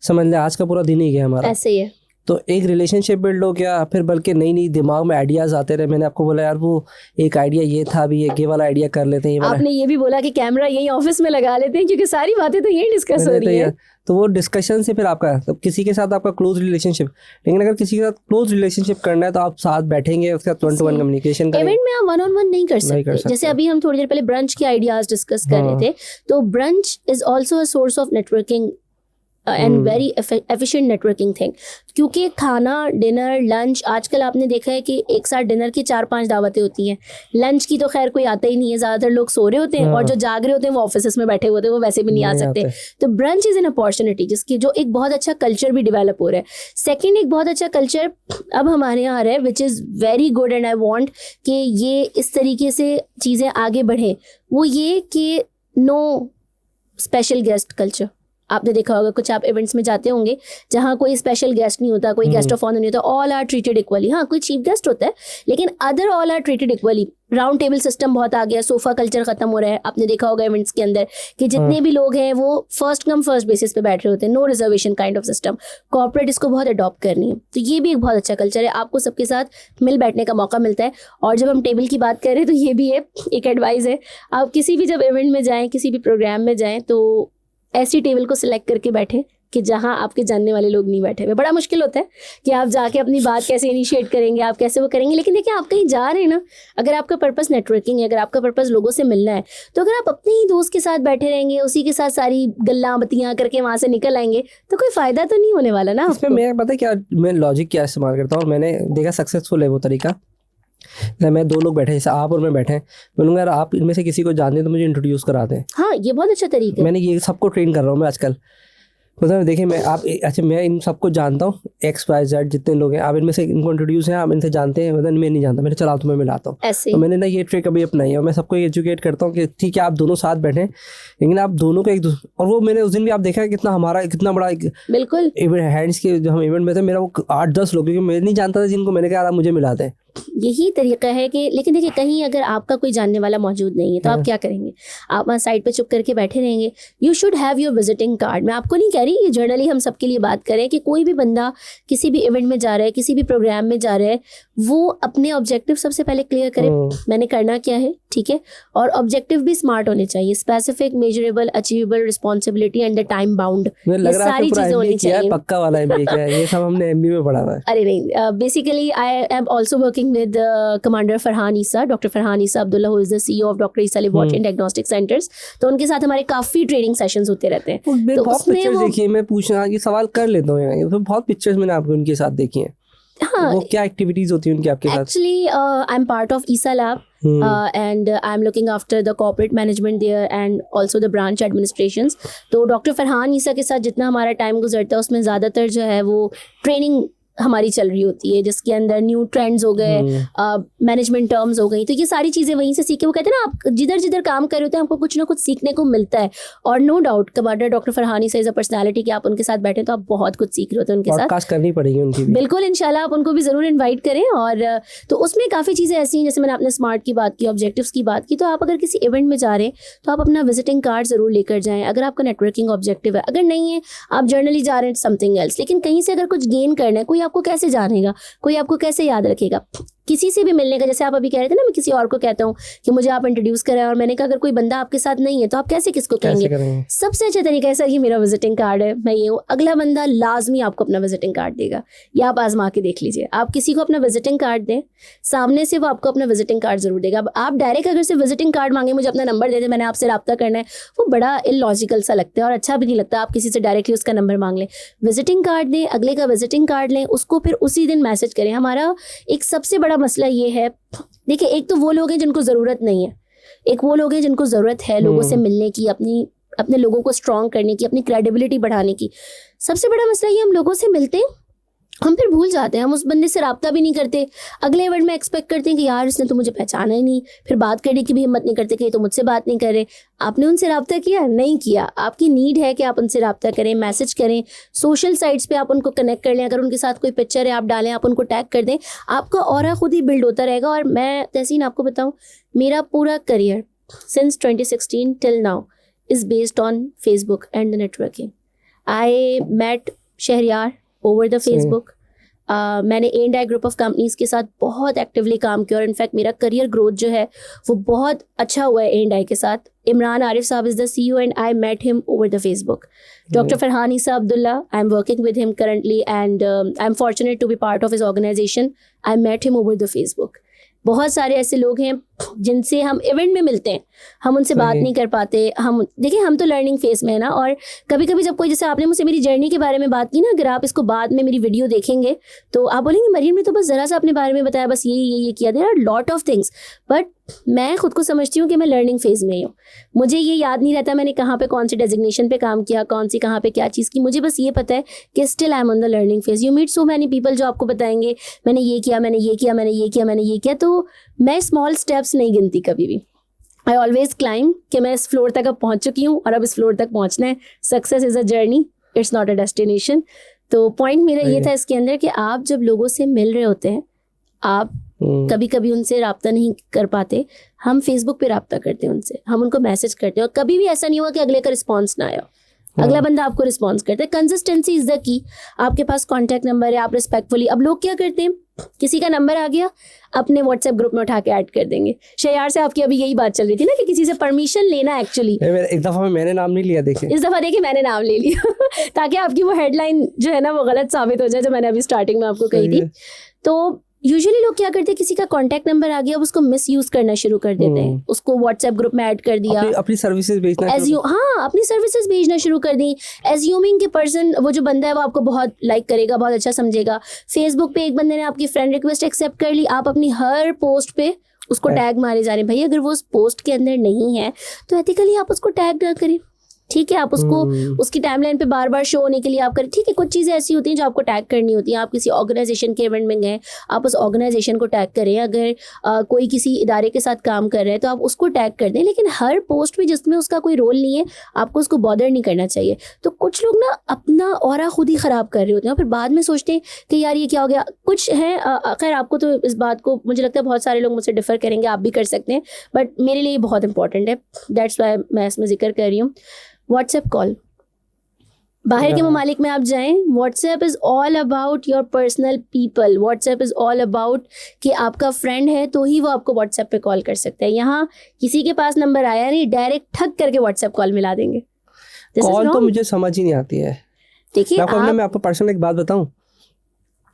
समझ लें, आज का पूरा दिन ही गया हमारा, ऐसे ही है, तो एक रिलेशनशिप बिल्ड हो गया। फिर बल्कि नई नई दिमाग में आइडियाज़ आते रहे। मैंने आपको बोला यार वो एक आइडिया ये था, अभी ये वाला आइडिया कर लेते हैं, आपने ये भी बोला कि कैमरा यही ऑफिस में लगा लेते हैं, क्योंकि सारी बातें तो यही डिस्कस हो रही है। तो वो डिस्कशन से फिर आपका, तो किसी के साथ आपका क्लोज रिलेशनशिप, लेकिन अगर किसी के साथ क्लोज रिलेशनशिप करना है तो आप साथ बैठेंगे, उसके साथ 1-to-1 कम्युनिकेशन करेंगे। इवेंट में आप 1-on-1 नहीं कर सकते। जैसे अभी हम थोड़ी देर पहले ब्रंच के आइडियाज डिस्कस कर रहे थे, तो brunch is also a source of networking and very efficient networking thing, क्योंकि खाना, डिनर, लंच, आजकल आपने देखा है कि एक साथ डिनर की 4-5 दावतें होती हैं, लंच की तो खैर कोई आता ही नहीं है, ज़्यादातर लोग सो रहे होते हैं और जो जाग रहे होते हैं वो ऑफिस में बैठे होते हैं, वो वैसे भी नहीं आ सकते। तो ब्रंच इज़ एन अपॉर्चुनिटी जिसकी जो एक बहुत अच्छा कल्चर भी डेवलप हो रहा है। सेकेंड, एक बहुत अच्छा कल्चर अब हमारे यहाँ आ रहा है which is very good and I want कि ये इस तरीके से चीज़ें आगे बढ़ें, वो ये कि नो स्पेशल गेस्ट कल्चर। आपने देखा होगा कुछ आप इवेंट्स में जाते होंगे जहाँ कोई स्पेशल गेस्ट नहीं होता, कोई गेस्ट ऑफ ऑनर नहीं होता, ऑल आर ट्रीटेड इक्वली। हाँ, कोई चीफ गेस्ट होता है लेकिन other all are treated equally. Round table system बहुत आ गया, सोफा कल्चर खत्म हो रहा है। आपने देखा होगा इवेंट्स के अंदर कि जितने भी लोग हैं वो फर्स्ट कम फर्स्ट बेसिस पे बैठ रहे होते हैं, no reservation kind of system. Corporate इसको बहुत अडॉप्ट करनी है, तो ये भी एक बहुत अच्छा कल्चर है। आपको सबके साथ मिल बैठने का मौका मिलता है। और जब हम टेबल की बात कर रहे हैं तो ये भी है एक एडवाइस है, आप किसी भी जब इवेंट में जाएं, किसी भी प्रोग्राम में जाएं तो ऐसी टेबल को सिलेक्ट करके बैठे कि जहां आपके जानने वाले लोग नहीं बैठे हुए। बड़ा मुश्किल होता है कि आप जाके अपनी बात कैसे इनिशिएट करेंगे, आप कैसे वो करेंगे। लेकिन देखिए, आप कहीं जा रहे हैं ना, अगर आपका पर्पस नेटवर्किंग है, अगर आपका पर्पस लोगों से मिलना है, तो अगर आप अपने ही दोस्त के साथ बैठे रहेंगे, उसी के साथ सारी गल्लां बत्तियां करके वहां से निकल आएंगे, तो कोई फायदा तो नहीं होने वाला ना। इसमें मैं पता है क्या, मैं लॉजिक क्या इस्तेमाल करता हूँ और मैंने देखा सक्सेसफुल है वो तरीका। मैं दो लोग बैठे, जैसे आप और मैं बैठे हैं, बोलूँगा यार आप इनमें से किसी को जानते हैं तो मुझे इंट्रोड्यूस करा दें। हाँ, ये बहुत अच्छा तरीका है। मैंने ये सबको ट्रेन कर रहा हूँ मैं आजकल। मतलब देखिए, मैं आप अच्छा मैं इन सबको जानता हूँ, XYZ जितने लोग हैं, आप इनमें से इनको इंट्रोड्यूस हैं, आप इनसे जानते हैं, मतलब मैं नहीं जानता, मैंने चला तुम्हें मिलाता हूँ। ऐसे तो मैंने ना ये ट्रिक अभी अपनाई है और मैं सबको एजुकेट करता हूँ कि ठीक है आप दोनों साथ बैठे, लेकिन आप दोनों को एक दूसरे, और वो मैंने उस दिन भी आप देखा कितना हमारा कितना बड़ा बिल्कुल इवेंट हैंड्स के जो हम इवेंट में थे, मेरा वो 8-10 लोग, क्योंकि मैं नहीं जानता था जिनको, मैंने कहा आप मुझे मिलाते हैं। यही तरीका है कि, लेकिन देखिए कहीं अगर आपका कोई जानने वाला मौजूद नहीं है तो आप क्या करेंगे? आप वहाँ साइड पे चुप करके बैठे रहेंगे। You should have your visiting card. मैं आपको नहीं कह रही, ये जर्नली हम सबके लिए बात करें कि कोई भी बंदा किसी भी इवेंट में जा रहा है, किसी भी प्रोग्राम में जा रहा है, वो अपने ऑब्जेक्टिव सबसे पहले क्लियर करे, मैंने करना क्या है, ठीक है। और ऑब्जेक्टिव भी स्मार्ट होने चाहिए, specific, measurable, achievable, responsibility and the time bound. ये सारी चीजें होनी चाहिए। पक्का वाला MBA किया है, ये सब हमने MBA में पढ़ा हुआ है। अरे नहीं, basically I am also working with commander Farhan Isa, doctor Farhan Isa Abdullah, who is the CEO of doctor Isa laboratory and diagnostic centres. तो उनके साथ हमारे काफी ट्रेनिंग सेशंस होते रहते हैं। तो बहुत पिक्चर्स देखी है, मैं पूछना ये सवाल कर लेता हूँ, तो बहुत पिक्चर्स मैंने आपको उनके साथ देखी हैं। हाँ, वो क्या एक्टिविटीज होती है उनकी आपके साथ? Actually I am part of Isa lab and I'm looking after the corporate management there and also the branch administrations। तो डॉक्टर फरहान ईसा के साथ जितना हमारा टाइम गुजरता है उसमें ज़्यादातर जो है वो ट्रेनिंग हमारी चल रही होती है, जिसके अंदर न्यू ट्रेंड्स हो गए, मैनेजमेंट टर्म्स हो गई, तो ये सारी चीज़ें वहीं से सीखे। वो कहते हैं ना, आप जिधर जिधर काम कर रहे होते हैं आपको कुछ ना कुछ सीखने को मिलता है। और no doubt commander doctor Farhani से इज अ पर्सनालिटी कि आप उनके साथ बैठे तो आप बहुत कुछ सीख रहे होते हैं उनके साथ। पॉडकास्ट करनी पड़ेगी उनकी भी। बिल्कुल, इंशाल्लाह आप उनको भी ज़रूर इन्वाइट करें। और तो उसमें काफ़ी चीज़ें ऐसी हैं, जैसे मैंने अपने स्मार्ट की बात की, ऑब्जेक्टिव्स की बात की, तो आप अगर किसी इवेंट में जा रहे हैं तो आप अपना विजिटिंग कार्ड ज़रूर लेकर जाएँ अगर आपका नेटवर्किंग ऑब्जेक्टिव है। अगर नहीं है, आप जर्नली जा रहे हैं समथिंग एल्स, लेकिन कहीं से अगर कुछ गेन करना है, कोई आपको कैसे जानेगा, कोई आपको कैसे याद रखेगा? किसी से भी मिलने का, जैसे आप अभी कह रहे थे ना, मैं किसी और को कहता हूँ कि मुझे आप इंट्रोड्यूस करें, और मैंने कहा अगर कोई बंदा आपके साथ नहीं है तो आप कैसे किसको कहेंगे? सबसे अच्छा तरीका है, सर ये मेरा विजिटिंग कार्ड है, मैं ये हूँ। अगला बंदा लाजमी आपको अपना विजिटिंग कार्ड देगा। या आप आजमा के देख लीजिए, आप किसी को अपना विजिटिंग कार्ड दें, सामने से वो आपको अपना विजिटिंग कार्ड जरूर देगा। अब आप डायरेक्ट अगर से विजिटिंग कार्ड मांगे, मुझे अपना नंबर दे दे, मैंने आपसे रब्ता करना है, वो बड़ा इलॉजिकल सा लगता है और अच्छा भी नहीं लगता। आप किसी से डायरेक्टली उसका नंबर मांग लें, विजिटिंग कार्ड दें, अगले का विजिटिंग कार्ड लें, उसको फिर उसी दिन मैसेज करें। हमारा एक सबसे बड़ा मसला ये है, देखिए एक तो वो लोग हैं जिनको ज़रूरत नहीं है, एक वो लोग हैं जिनको ज़रूरत है लोगों से मिलने की, अपने लोगों को स्ट्रॉन्ग करने की, अपनी क्रेडिबिलिटी बढ़ाने की। सबसे बड़ा मसला ये, हम लोगों से मिलते हैं, हम फिर भूल जाते हैं, हम उस बंदे से रब्ता भी नहीं करते। अगले इवेंट में एक्सपेक्ट करते हैं कि यार इसने तो मुझे पहचाना ही नहीं, फिर बात करने की भी हिम्मत नहीं करते कि ये तो मुझसे बात नहीं कर रहे। आपने उनसे रब्ता किया? नहीं किया। आपकी नीड है कि आप उनसे रब्ता करें, मैसेज करें, सोशल साइट्स पे आप उनको कनेक्ट कर लें, अगर उनके साथ कोई पिक्चर है आप डालें, आप उनको टैग कर दें, आपका ऑरा खुद ही बिल्ड होता रहेगा। और मैं तहसीन आपको बताऊँ, मेरा पूरा career since 2016 till now is based on Facebook and the networking. I met Shehryar over the Facebook. मैंने A&I ग्रुप ऑफ कंपनीज़ के साथ बहुत एक्टिवली काम किया, और इनफैक्ट मेरा करियर ग्रोथ जो है वो बहुत अच्छा हुआ है A&I के साथ। इमरान आरिफ साहब is the CEO and I met him over the Facebook. Doctor Farhan Isa Abdullah, I am working with him currently and I am fortunate to be part of his organisation. I met him over the Facebook. बहुत सारे ऐसे लोग हैं जिनसे हम event में मिलते हैं, हम उनसे बात नहीं कर पाते। हम देखिए, हम तो लर्निंग फेज में है ना, और कभी कभी जब कोई, जैसे आपने मुझसे मेरी जर्नी के बारे में बात की ना, अगर आप इसको बाद में मेरी वीडियो देखेंगे तो आप बोलेंगे मरियम ने तो बस ज़रा सा अपने बारे में बताया, बस ये किया। There are lot of things, but मैं खुद को समझती हूँ कि मैं लर्निंग फेज में ही हूँ। मुझे ये याद नहीं रहता मैंने कहाँ पे कौन सी डेजिग्नेशन पे काम किया, कौन सी कहाँ पे क्या चीज़ की। मुझे बस ये पता है कि still I am on the learning phase. You meet so many people जो आपको बताएंगे मैंने ये किया, मैंने ये किया, मैंने ये किया, मैंने ये किया। तो मैं स्मॉल स्टेप्स नहीं गिनती कभी भी। आई ऑलवेज क्लाइम कि मैं इस फ्लोर तक अब पहुंच चुकी हूँ और अब इस फ्लोर तक पहुंचना है. Success is a journey, it's not a destination. तो पॉइंट मेरा ये था इसके अंदर कि आप जब लोगों से मिल रहे होते हैं, आप कभी कभी उनसे रब्ता नहीं कर पाते, हम फेसबुक पे रब्ता करते हैं उनसे, हम उनको मैसेज करते हैं और कभी भी ऐसा नहीं हुआ कि अगले का रिस्पॉन्स ना आया. अगला बंदा आपको रिस्पॉन्स करता है. Consistency is the key. आपके पास कॉन्टैक्ट नंबर है, आप रिस्पेक्टफुली. अब लोग क्या करते हैं, किसी का नंबर आ गया अपने व्हाट्सएप ग्रुप में उठा के ऐड कर देंगे. शयार से आपकी अभी यही बात चल रही थी ना कि किसी से परमिशन लेना. एक्चुअली एक दफ़ा मैंने नाम नहीं लिया, देखिए इस दफ़ा देखिए मैंने नाम ले लिया ताकि आपकी वो हेडलाइन जो है ना वो गलत साबित हो जाए, जो मैंने अभी स्टार्टिंग में आपको कही थी. तो यूजुअली लोग क्या करते हैं, किसी का कॉन्टैक्ट नंबर आ गया, अब उसको मिस यूज करना शुरू कर देते हैं. उसको व्हाट्सएप ग्रुप में ऐड कर दिया, अपनी सर्विसेज भेजना, अपनी सर्विसेज भेजना शुरू कर दी. एज्यूमिंग के पर्सन, वो जो बंदा है वो आपको बहुत लाइक करेगा, बहुत अच्छा समझेगा. फेसबुक पे एक बंदे ने आपकी फ्रेंड रिक्वेस्ट एक्सेप्ट कर ली, आप अपनी हर पोस्ट पे उसको टैग मारे जा रहे हैं. भाई अगर वो उस पोस्ट के अंदर नहीं है तो एथिकली आप उसको टैग ना करें. ठीक है, आप उसको उसकी टाइमलाइन पे बार बार शो होने के लिए आप करें. ठीक है, कुछ चीज़ें ऐसी होती हैं जो आपको टैग करनी होती हैं. आप किसी ऑर्गेनाइजेशन के इवेंट में गए, आप उस ऑर्गेनाइजेशन को टैग करें. अगर कोई किसी इदारे के साथ काम कर रहे हैं तो आप उसको टैग कर दें. लेकिन हर पोस्ट में जिसमें उसका कोई रोल नहीं है, आपको उसको बॉदर नहीं करना चाहिए. तो कुछ लोग ना अपना ऑरा खुद ही ख़राब कर रहे होते हैं, फिर बाद में सोचते हैं कि यार ये क्या हो गया. कुछ हैं, खैर आपको तो इस बात को मुझे लगता है बहुत सारे लोग मुझसे डिफ़र करेंगे, आप भी कर सकते हैं, बट मेरे लिए बहुत इंपॉर्टेंट है. दैट्स वाई मैं इसमें जिक्र कर रही हूँ. व्हाट्सएप कॉल, बाहर के ममालिक में आप जाएं, WhatsApp is all about your personal people. WhatsApp is all about कि आपका फ्रेंड है तो ही वो आपको व्हाट्सएप पे कॉल कर सकता है. यहाँ किसी के पास नंबर आया नहीं, डायरेक्ट ठग करके व्हाट्सएप कॉल मिला देंगे. कॉल तो मुझे समझ ही नहीं आती है. देखिए मैं आपको पर्सनल एक बात बताऊं,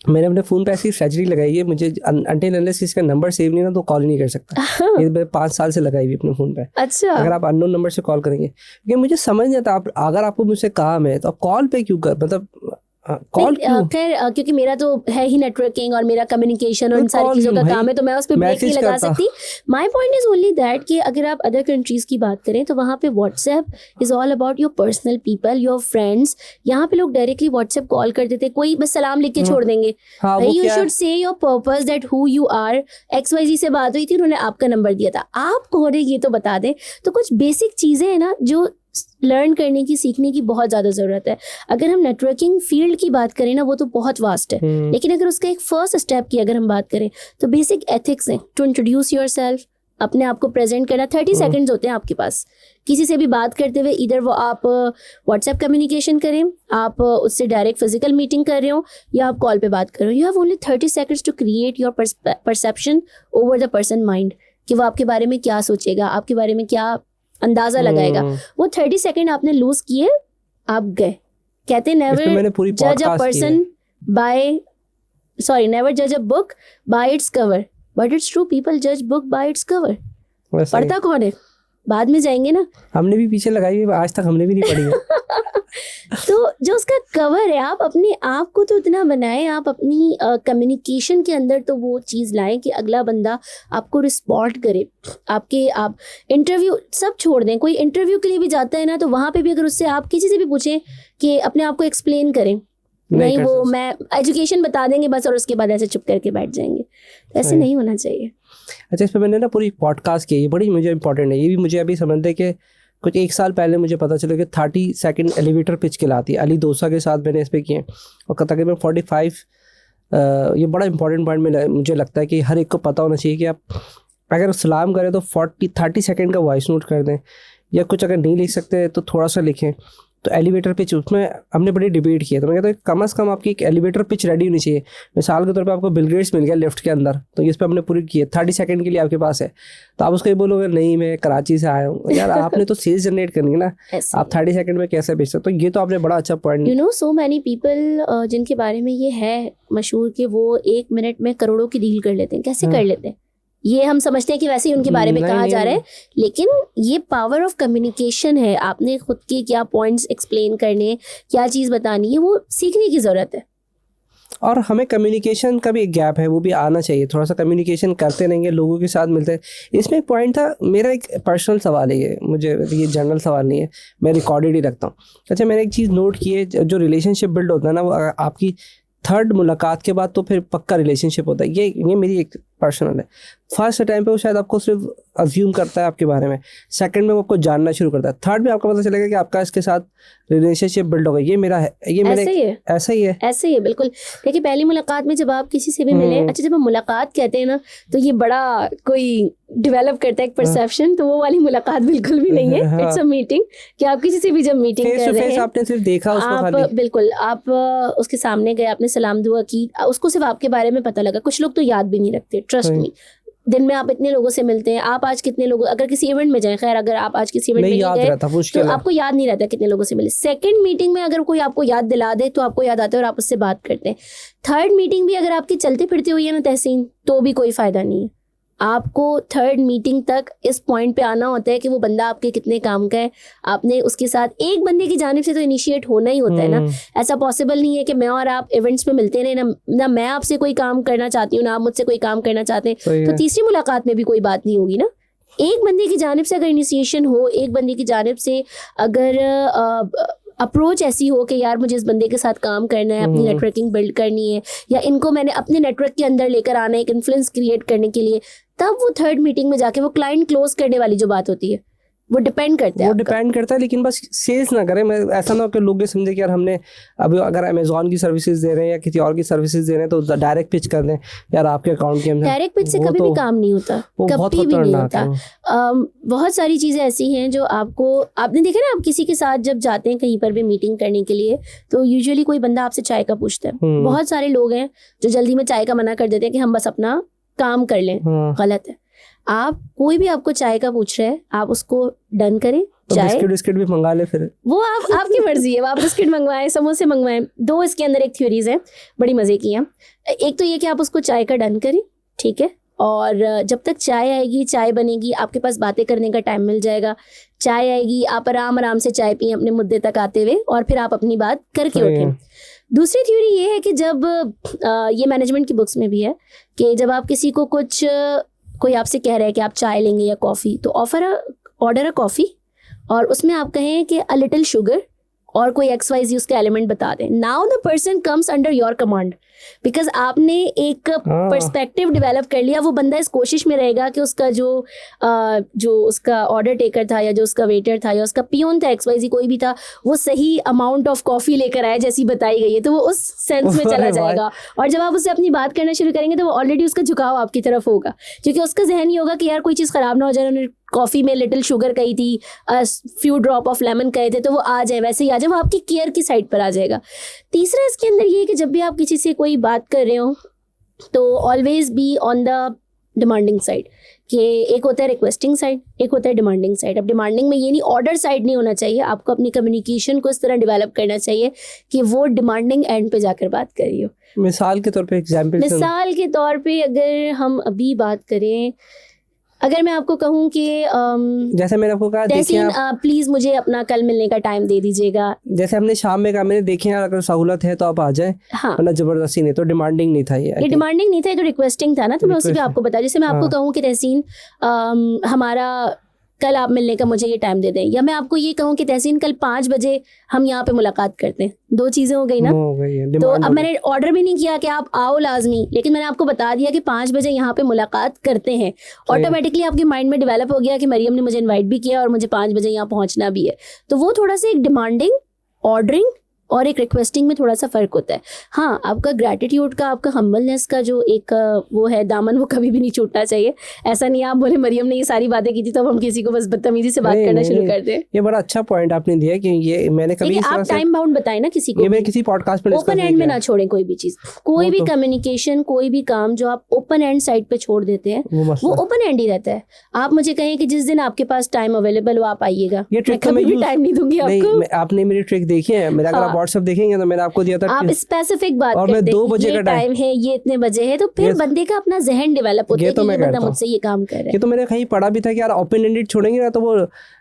मैंने अपने फ़ोन पे ऐसी स्ट्रेटजी लगाई है, मुझे अनटिल अनलेस किसी का नंबर सेव नहीं ना तो कॉल नहीं कर सकता. ये मैं 5 साल से लगाई हुई अपने फ़ोन पे. अच्छा, अगर आप अननोन नंबर से कॉल करेंगे, क्योंकि मुझे समझ नहीं आता, अगर आपको मुझसे काम है तो आप कॉल पे क्यों कर, मतलब कॉल क्यों. खैर क्योंकि मेरा तो है ही नेटवर्किंग और मेरा कम्युनिकेशन और इन सारी चीज़ों का काम है, तो मैं उस पर ब्रेक नहीं लगा सकती. My point is only that कि अगर आप अदर कंट्रीज़ की बात करें तो वहाँ पे WhatsApp is all about your personal people, your friends. यहाँ पे लोग डायरेक्टली व्हाट्सएप कॉल कर देते, कोई बस सलाम लिख के छोड़ देंगे. भाई you should say your purpose, that who you are. XYZ से बात हुई थी, उन्होंने आपका नंबर दिया था, आप कौन है ये तो बता दें. तो कुछ बेसिक चीज़ें हैं ना जो लर्न करने की, सीखने की बहुत ज़्यादा ज़रूरत है. अगर हम नेटवर्किंग फील्ड की बात करें ना, वो तो बहुत वास्ट है, लेकिन अगर उसका एक फर्स्ट स्टेप की अगर हम बात करें तो बेसिक एथिक्स हैं. टू इंट्रोड्यूस योर सेल्फ, अपने आप को प्रेजेंट करना. 30 सेकेंड्स होते हैं आपके पास किसी से भी बात करते हुए. इधर वो आप व्हाट्सएप कम्युनिकेशन करें, आप उससे डायरेक्ट फिजिकल मीटिंग कर रहे हो, या आप कॉल पे बात कर रहे हो. You have only 30 seconds to create your perception over the person mind, कि वो आपके बारे में क्या सोचेगा, आपके बारे में क्या अंदाजा लगाएगा. वो 30 सेकेंड आपने लूज किए, आप गए. कहते नेवर जज a person by, sorry, never जज a book by its cover, but it's true, people जज बुक बाय इट्स कवर. पढ़ता कौन है, बाद में जाएंगे ना. हमने भी पीछे लगाई हुई, आज तक हमने भी नहीं पढ़ी है. तो जो उसका कवर है, आप अपने आप को तो इतना बनाएं, आप अपनी कम्युनिकेशन के अंदर तो वो चीज़ लाएं कि अगला बंदा आपको रिस्पॉन्ड करे. आप इंटरव्यू सब छोड़ दें, कोई इंटरव्यू के लिए भी जाता है ना, तो वहाँ पे भी अगर उससे आप किसी से भी पूछें कि अपने आप को एक्सप्लेन करें, नहीं वो मैं एजुकेशन बता देंगे बस, और उसके बाद ऐसे चुप करके बैठ जाएंगे. ऐसे नहीं होना चाहिए. अच्छा, इस पर मैंने ना पूरी पॉडकास्ट की, ये बड़ी मुझे इंपॉर्टेंट है. ये भी मुझे अभी समझते कि कुछ 1 साल पहले मुझे पता चला कि 30 सेकंड एलिवेटर पिच कहलाती है. अली दोसा के साथ मैंने इस पर किए और तकरीबन 45. ये बड़ा इंपॉर्टेंट पॉइंट मुझे लगता है कि हर एक को पता होना चाहिए कि आप अगर सलाम करें तो 30 सेकंड का वॉइस नोट कर दें, या कुछ अगर नहीं लिख सकते तो थोड़ा सा लिखें. तो एलिवेटर पिच, उसमें हमने बड़ी डिबेट की है. तो मैं कहता हूँ कम से कम आपकी एक एलिवेटर पिच रेडी होनी चाहिए. मिसाल के तौर पे आपको बिल गेट्स मिल गया लिफ्ट के अंदर, तो इस पर हमने पूरी की है, 30 सेकंड के लिए आपके पास है. तो आप उसको ये बोलोगे नहीं मैं कराची से आया हूँ, यार आपने तो सेल्स जनरेट करनी है ना. आप 30 सेकंड में कैसे बेच सकते हो. तो ये तो आपने बड़ा अच्छा point. You know so many people जिनके बारे में ये है मशहूर कि वो 1 मिनट में करोड़ों की डील कर लेते हैं. कैसे कर लेते हैं ये हम समझते हैं कि वैसे ही उनके बारे में कहा जा रहा है, लेकिन ये पावर ऑफ कम्युनिकेशन है. आपने खुद के क्या पॉइंट्स एक्सप्लेन करने, क्या चीज़ बतानी है, वो सीखने की ज़रूरत है. और हमें कम्युनिकेशन का भी एक गैप है, वो भी आना चाहिए. थोड़ा सा कम्युनिकेशन करते रहेंगे, लोगों के साथ मिलते हैं. इसमें एक पॉइंट था मेरा, एक पर्सनल सवाल है ये, मुझे ये जनरल सवाल नहीं है, मैं रिकॉर्डेड ही रखता हूँ. अच्छा, मैंने एक चीज़ नोट की है, जो रिलेशनशिप बिल्ड होता है ना, वो आपकी 3rd मुलाकात के बाद तो फिर पक्का रिलेशनशिप होता है. ये मेरी एक पर्सनल है। फर्स्ट टाइम पे वो शायद आपको सिर्फ अज्यूम करता है आपके बारे में, सेकंड में वो आपको जानना शुरू करता है, थर्ड में आपको पता चलेगा कि आपका इसके साथ रिलेशनशिप बिल्ड हो गई, ये मेरा है, ये मेरा ऐसा ही है। ऐसे ही है बिल्कुल। देखिए पहली मुलाकात में जब आप किसी से भी मिले, अच्छा जब हम मुलाकात कहते हैं ना तो ये बड़ा कोई डेवलप करता है एक परसेप्शन, तो वो वाली मुलाकात बिल्कुल भी नहीं है। इट्स अ मीटिंग कि आप किसी से भी जब मीटिंग कर रहे हैं, आपने सिर्फ देखा उसको आप खाली, बिल्कुल आप उसके सामने गए, आपने सलाम दुआ की, उसको सिर्फ आपके बारे में पता लगा। कुछ लोग तो याद भी नहीं रखते, ट्रस्ट मी। दिन में आप इतने लोगों से मिलते हैं, आप आज कितने लोगों, अगर किसी इवेंट में जाएं, खैर अगर आप आज किसी इवेंट में नहीं गए तो आपको याद नहीं रहता कितने लोगों से मिले। सेकंड मीटिंग में अगर कोई आपको याद दिला दे तो आपको याद आता है और आप उससे बात करते हैं। थर्ड मीटिंग भी अगर आपकी चलते फिरते हुई है ना तहसीन, तो भी कोई फायदा नहीं है। आपको थर्ड मीटिंग तक इस पॉइंट पे आना होता है कि वो बंदा आपके कितने काम का है। आपने उसके साथ एक बंदे की जानिब से तो इनिशिएट होना ही होता है ना। ऐसा पॉसिबल नहीं है कि मैं और आप इवेंट्स में मिलते रहे ना मैं आपसे कोई काम करना चाहती हूँ ना आप मुझसे कोई काम करना चाहते हैं, तो तीसरी मुलाकात में भी कोई बात नहीं होगी ना। एक बंदे की जानिब से अगर इनिशिएशन हो, एक बंदे की जानिब से अगर अप्रोच ऐसी हो कि यार मुझे इस बंदे के साथ काम करना है, अपनी नेटवर्किंग बिल्ड करनी है, या इनको मैंने अपने नेटवर्क के अंदर लेकर आना है एक इन्फ्लुएंस क्रिएट करने के लिए, तब वो थर्ड मीटिंग में जाके वो क्लाइंट क्लोज करने वाली जो बात होती है वो डिपेंड करता है। लेकिन बस सेल्स ना करें। मैं ऐसा ना हो कि लोग ये समझे कि यार हमने अभी अगर अमेज़न की सर्विसेज दे रहे हैं या किसी और की सर्विसेज दे रहे हैं तो डायरेक्ट पिच कर दें यार आपके अकाउंट के अंदर। डायरेक्ट पिच से कभी भी काम नहीं होता, कभी भी नहीं होता। बहुत सारी चीज़ें ऐसी हैं जो आपने देखा ना, आप किसी के साथ जब जाते हैं कहीं पर भी मीटिंग करने के लिए तो यूजुअली कोई बंदा आपसे चाय का पूछता है। बहुत सारे लोग हैं जो जल्दी में चाय का मना कर देते हैं कि हम बस अपना काम कर लें। गलत है। आप कोई भी आपको चाय का पूछ रहे हैं, आप उसको डन करें। चाय बिस्किट भी मंगा ले, फिर वो आपकी मर्जी है। आप बिस्किट मंगवाएं, समोसे मंगवाएं। दो इसके अंदर एक थ्योरीज है बड़ी मजे की हैं। एक तो ये कि आप उसको चाय का डन करें, ठीक है, और जब तक चाय आएगी, चाय बनेगी, आपके पास बातें करने का टाइम मिल जाएगा। चाय आएगी, आप आराम से चाय पिए अपने मुद्दे तक आते हुए, और फिर आप अपनी बात करके उठें। दूसरी थ्योरी ये है कि जब ये मैनेजमेंट की बुक्स में भी है कि जब आप किसी को कोई आपसे कह रहा है कि आप चाय लेंगे या कॉफ़ी, तो ऑर्डर अ कॉफ़ी और उसमें आप कहें कि अ लिटिल शुगर और कोई XYZ उसका एलिमेंट बता दें। Now the person comes under your command, because आपने एक पर्सपेक्टिव डेवलप कर लिया। वो बंदा इस कोशिश में रहेगा कि उसका जो उसका ऑर्डर टेकर था या जो उसका वेटर था या उसका पियोन था, XYZ कोई भी था, वो सही अमाउंट ऑफ कॉफ़ी लेकर आए जैसी बताई गई है, तो वो उस सेंस में चला जाएगा। और जब आप उससे अपनी बात करना शुरू करेंगे तो वो ऑलरेडी उसका झुकाव आपकी तरफ होगा, क्योंकि उसका जहन ये होगा कि यार कोई चीज़ ख़राब ना हो जाए, उन्होंने कॉफ़ी में लिटिल शुगर कही थी, फ्यू ड्रॉप ऑफ लेमन कहे थे, तो वो आ जाए, वैसे ही आ जाए, वो आपकी केयर की साइड पर आ जाएगा। तीसरा इसके अंदर ये है कि जब भी आप किसी से कोई बात कर रहे हो तो always be on the demanding side, कि एक होता है रिक्वेस्टिंग साइड, एक होता है डिमांडिंग साइड। अब डिमांडिंग में ये नहीं, ऑर्डर साइड नहीं होना चाहिए। आपको अपनी कम्युनिकेशन को इस तरह डेवलप करना चाहिए कि वो डिमांडिंग एंड पे जाकर बात कर रही हो। मिसाल के तौर पे अगर हम अभी बात करें, अगर मैं आपको कहूँ कि जैसे मैंने आपको कहा, तहसीन प्लीज मुझे अपना कल मिलने का टाइम दे दीजिएगा। जैसे हमने शाम में कहा, मैंने देखे अगर सहूलत है तो आप आ जाए, हाँ, वरना जबरदस्ती नहीं। तो डिमांडिंग नहीं था ये डिमांडिंग नहीं था, ये तो रिक्वेस्टिंग था ना। तो मैं उसी पे आपको बता, जैसे मैं आपको कहूँ कि तहसीन हमारा कल आप मिलने का मुझे ये टाइम दे दें, या मैं आपको ये कहूँ कि तहसीन कल 5 बजे हम यहाँ पे मुलाकात करते हैं। दो चीज़ें हो गई ना। तो अब मैंने ऑर्डर भी नहीं किया कि आप आओ लाजमी, लेकिन मैंने आपको बता दिया कि 5 बजे यहाँ पे मुलाकात करते हैं। ऑटोमेटिकली आपके माइंड में डेवलप हो गया कि मरियम ने मुझे इन्वाइट भी किया और मुझे 5 बजे यहाँ पहुँचना भी है। तो वो थोड़ा सा एक डिमांडिंग, ऑर्डरिंग और एक रिक्वेस्टिंग में थोड़ा सा फ़र्क होता है। हाँ, आपका ग्रैटिट्यूड का, आपका हम्बलनेस का जो एक वो है दामन, वो कभी भी नहीं छूटना चाहिए। ऐसा नहीं आप बोले मरियम ने ये सारी बातें की थी तो अब हम किसी को बस बदतमीजी से बात करना शुरू कर दें। ये बड़ा अच्छा पॉइंट आपने दिया कि ये मैंने कभी आप टाइम बाउंड बताएं ना किसी को, ये मैं किसी पॉडकास्ट में ओपन एंड में ना छोड़ें कोई भी चीज़, कोई भी कम्युनिकेशन, कोई भी काम जो आप ओपन एंड साइड पे छोड़ देते हैं वो ओपन एंड ही रहता है। आप मुझे कहें कि जिस दिन आपके पास टाइम अवेलेबल हो आप आइएगा, मैं कभी भी टाइम नहीं दूंगी आपको। आपने मेरी ट्रिक देखी है, मेरा अगर आप व्हाट्सएप देखेंगे तो मैंने आपको दिया था, आप स्पेसिफिक बात करते हैं, 2 बजे का टाइम है, ये इतने बजे है, तो फिर बंदे का अपना जहन डेवलप होता है कि ये बंदा मुझसे ये काम कर रहा है। ये तो मैंने कहीं पढ़ा भी था कि यार ओपन एंडेड छोड़ेंगे ना तो वो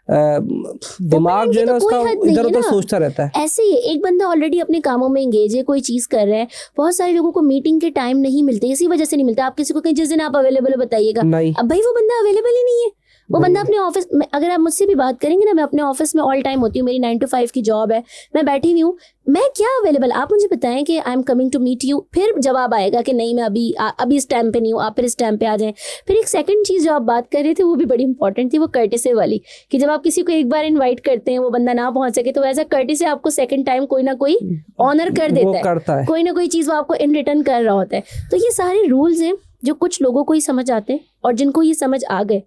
दिमाग जो है ना उसका इधर उधर सोचता रहता है। ऐसे ही एक बंदा ऑलरेडी अपने कामों में एंगेज है, कोई चीज कर रहा है। बहुत सारे लोगों को मीटिंग के टाइम नहीं मिलते, इसी वजह से नहीं मिलता। आप किसी को कहीं जिस दिन आप अवेलेबल बताइएगा, अब भाई वो बंदा अवेलेबल ही नहीं है, वो बंदा अपने ऑफिस में, अगर आप मुझसे भी बात करेंगे ना, मैं अपने ऑफिस में ऑल टाइम होती हूँ, मेरी 9 to 5 की जॉब है, मैं बैठी हुई हूँ, मैं क्या अवेलेबल, आप मुझे बताएं कि I am coming to meet you, फिर जवाब आएगा कि नहीं मैं अभी इस टाइम पे नहीं हूँ, आप फिर इस टाइम पे आ जाएं। फिर एक सेकंड चीज़ जो आप बात कर रहे थे वो भी बड़ी इंपॉर्टेंट थी, वो कर्टिसी वाली, कि जब आप किसी को एक बार इन्वाइट करते हैं वो बंदा ना पहुंच सके तो वैसा कर्टिसी आपको सेकंड टाइम कोई ना कोई ऑनर कर देता है, कोई ना कोई चीज़ वो आपको इन रिटर्न कर रहा होता है। तो ये सारे रूल्स हैं जो कुछ लोगों को ही समझ आते हैं, और जिनको ये समझ आ गए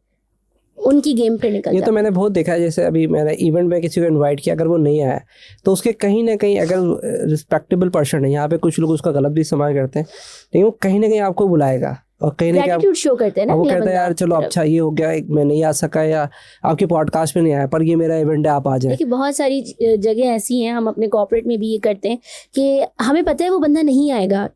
उनकी गेम पे निकल ये तो मैंने बहुत देखा है। जैसे अभी मैंने इवेंट में किसी को इनवाइट किया, अगर वो नहीं आया तो उसके कहीं ना कहीं, अगर रिस्पेक्टेबल पर्सन है, यहाँ पे कुछ लोग उसका गलत भी इस्तेमाल करते हैं, लेकिन वो कहीं ना कहीं आपको बुलाएगा और कहीं ना कहीं शो करते हैं ना, वो कहता है यार चलो अच्छा ये हो गया, मैं नहीं आ सका या आपके पॉडकास्ट में नहीं आया, पर ये मेरा इवेंट है आप आ जाए। देखिए बहुत सारी जगह ऐसी हैं, हम अपने कॉर्पोरेट में भी ये करते हैं कि हमें पता है वो बंदा नहीं आएगा,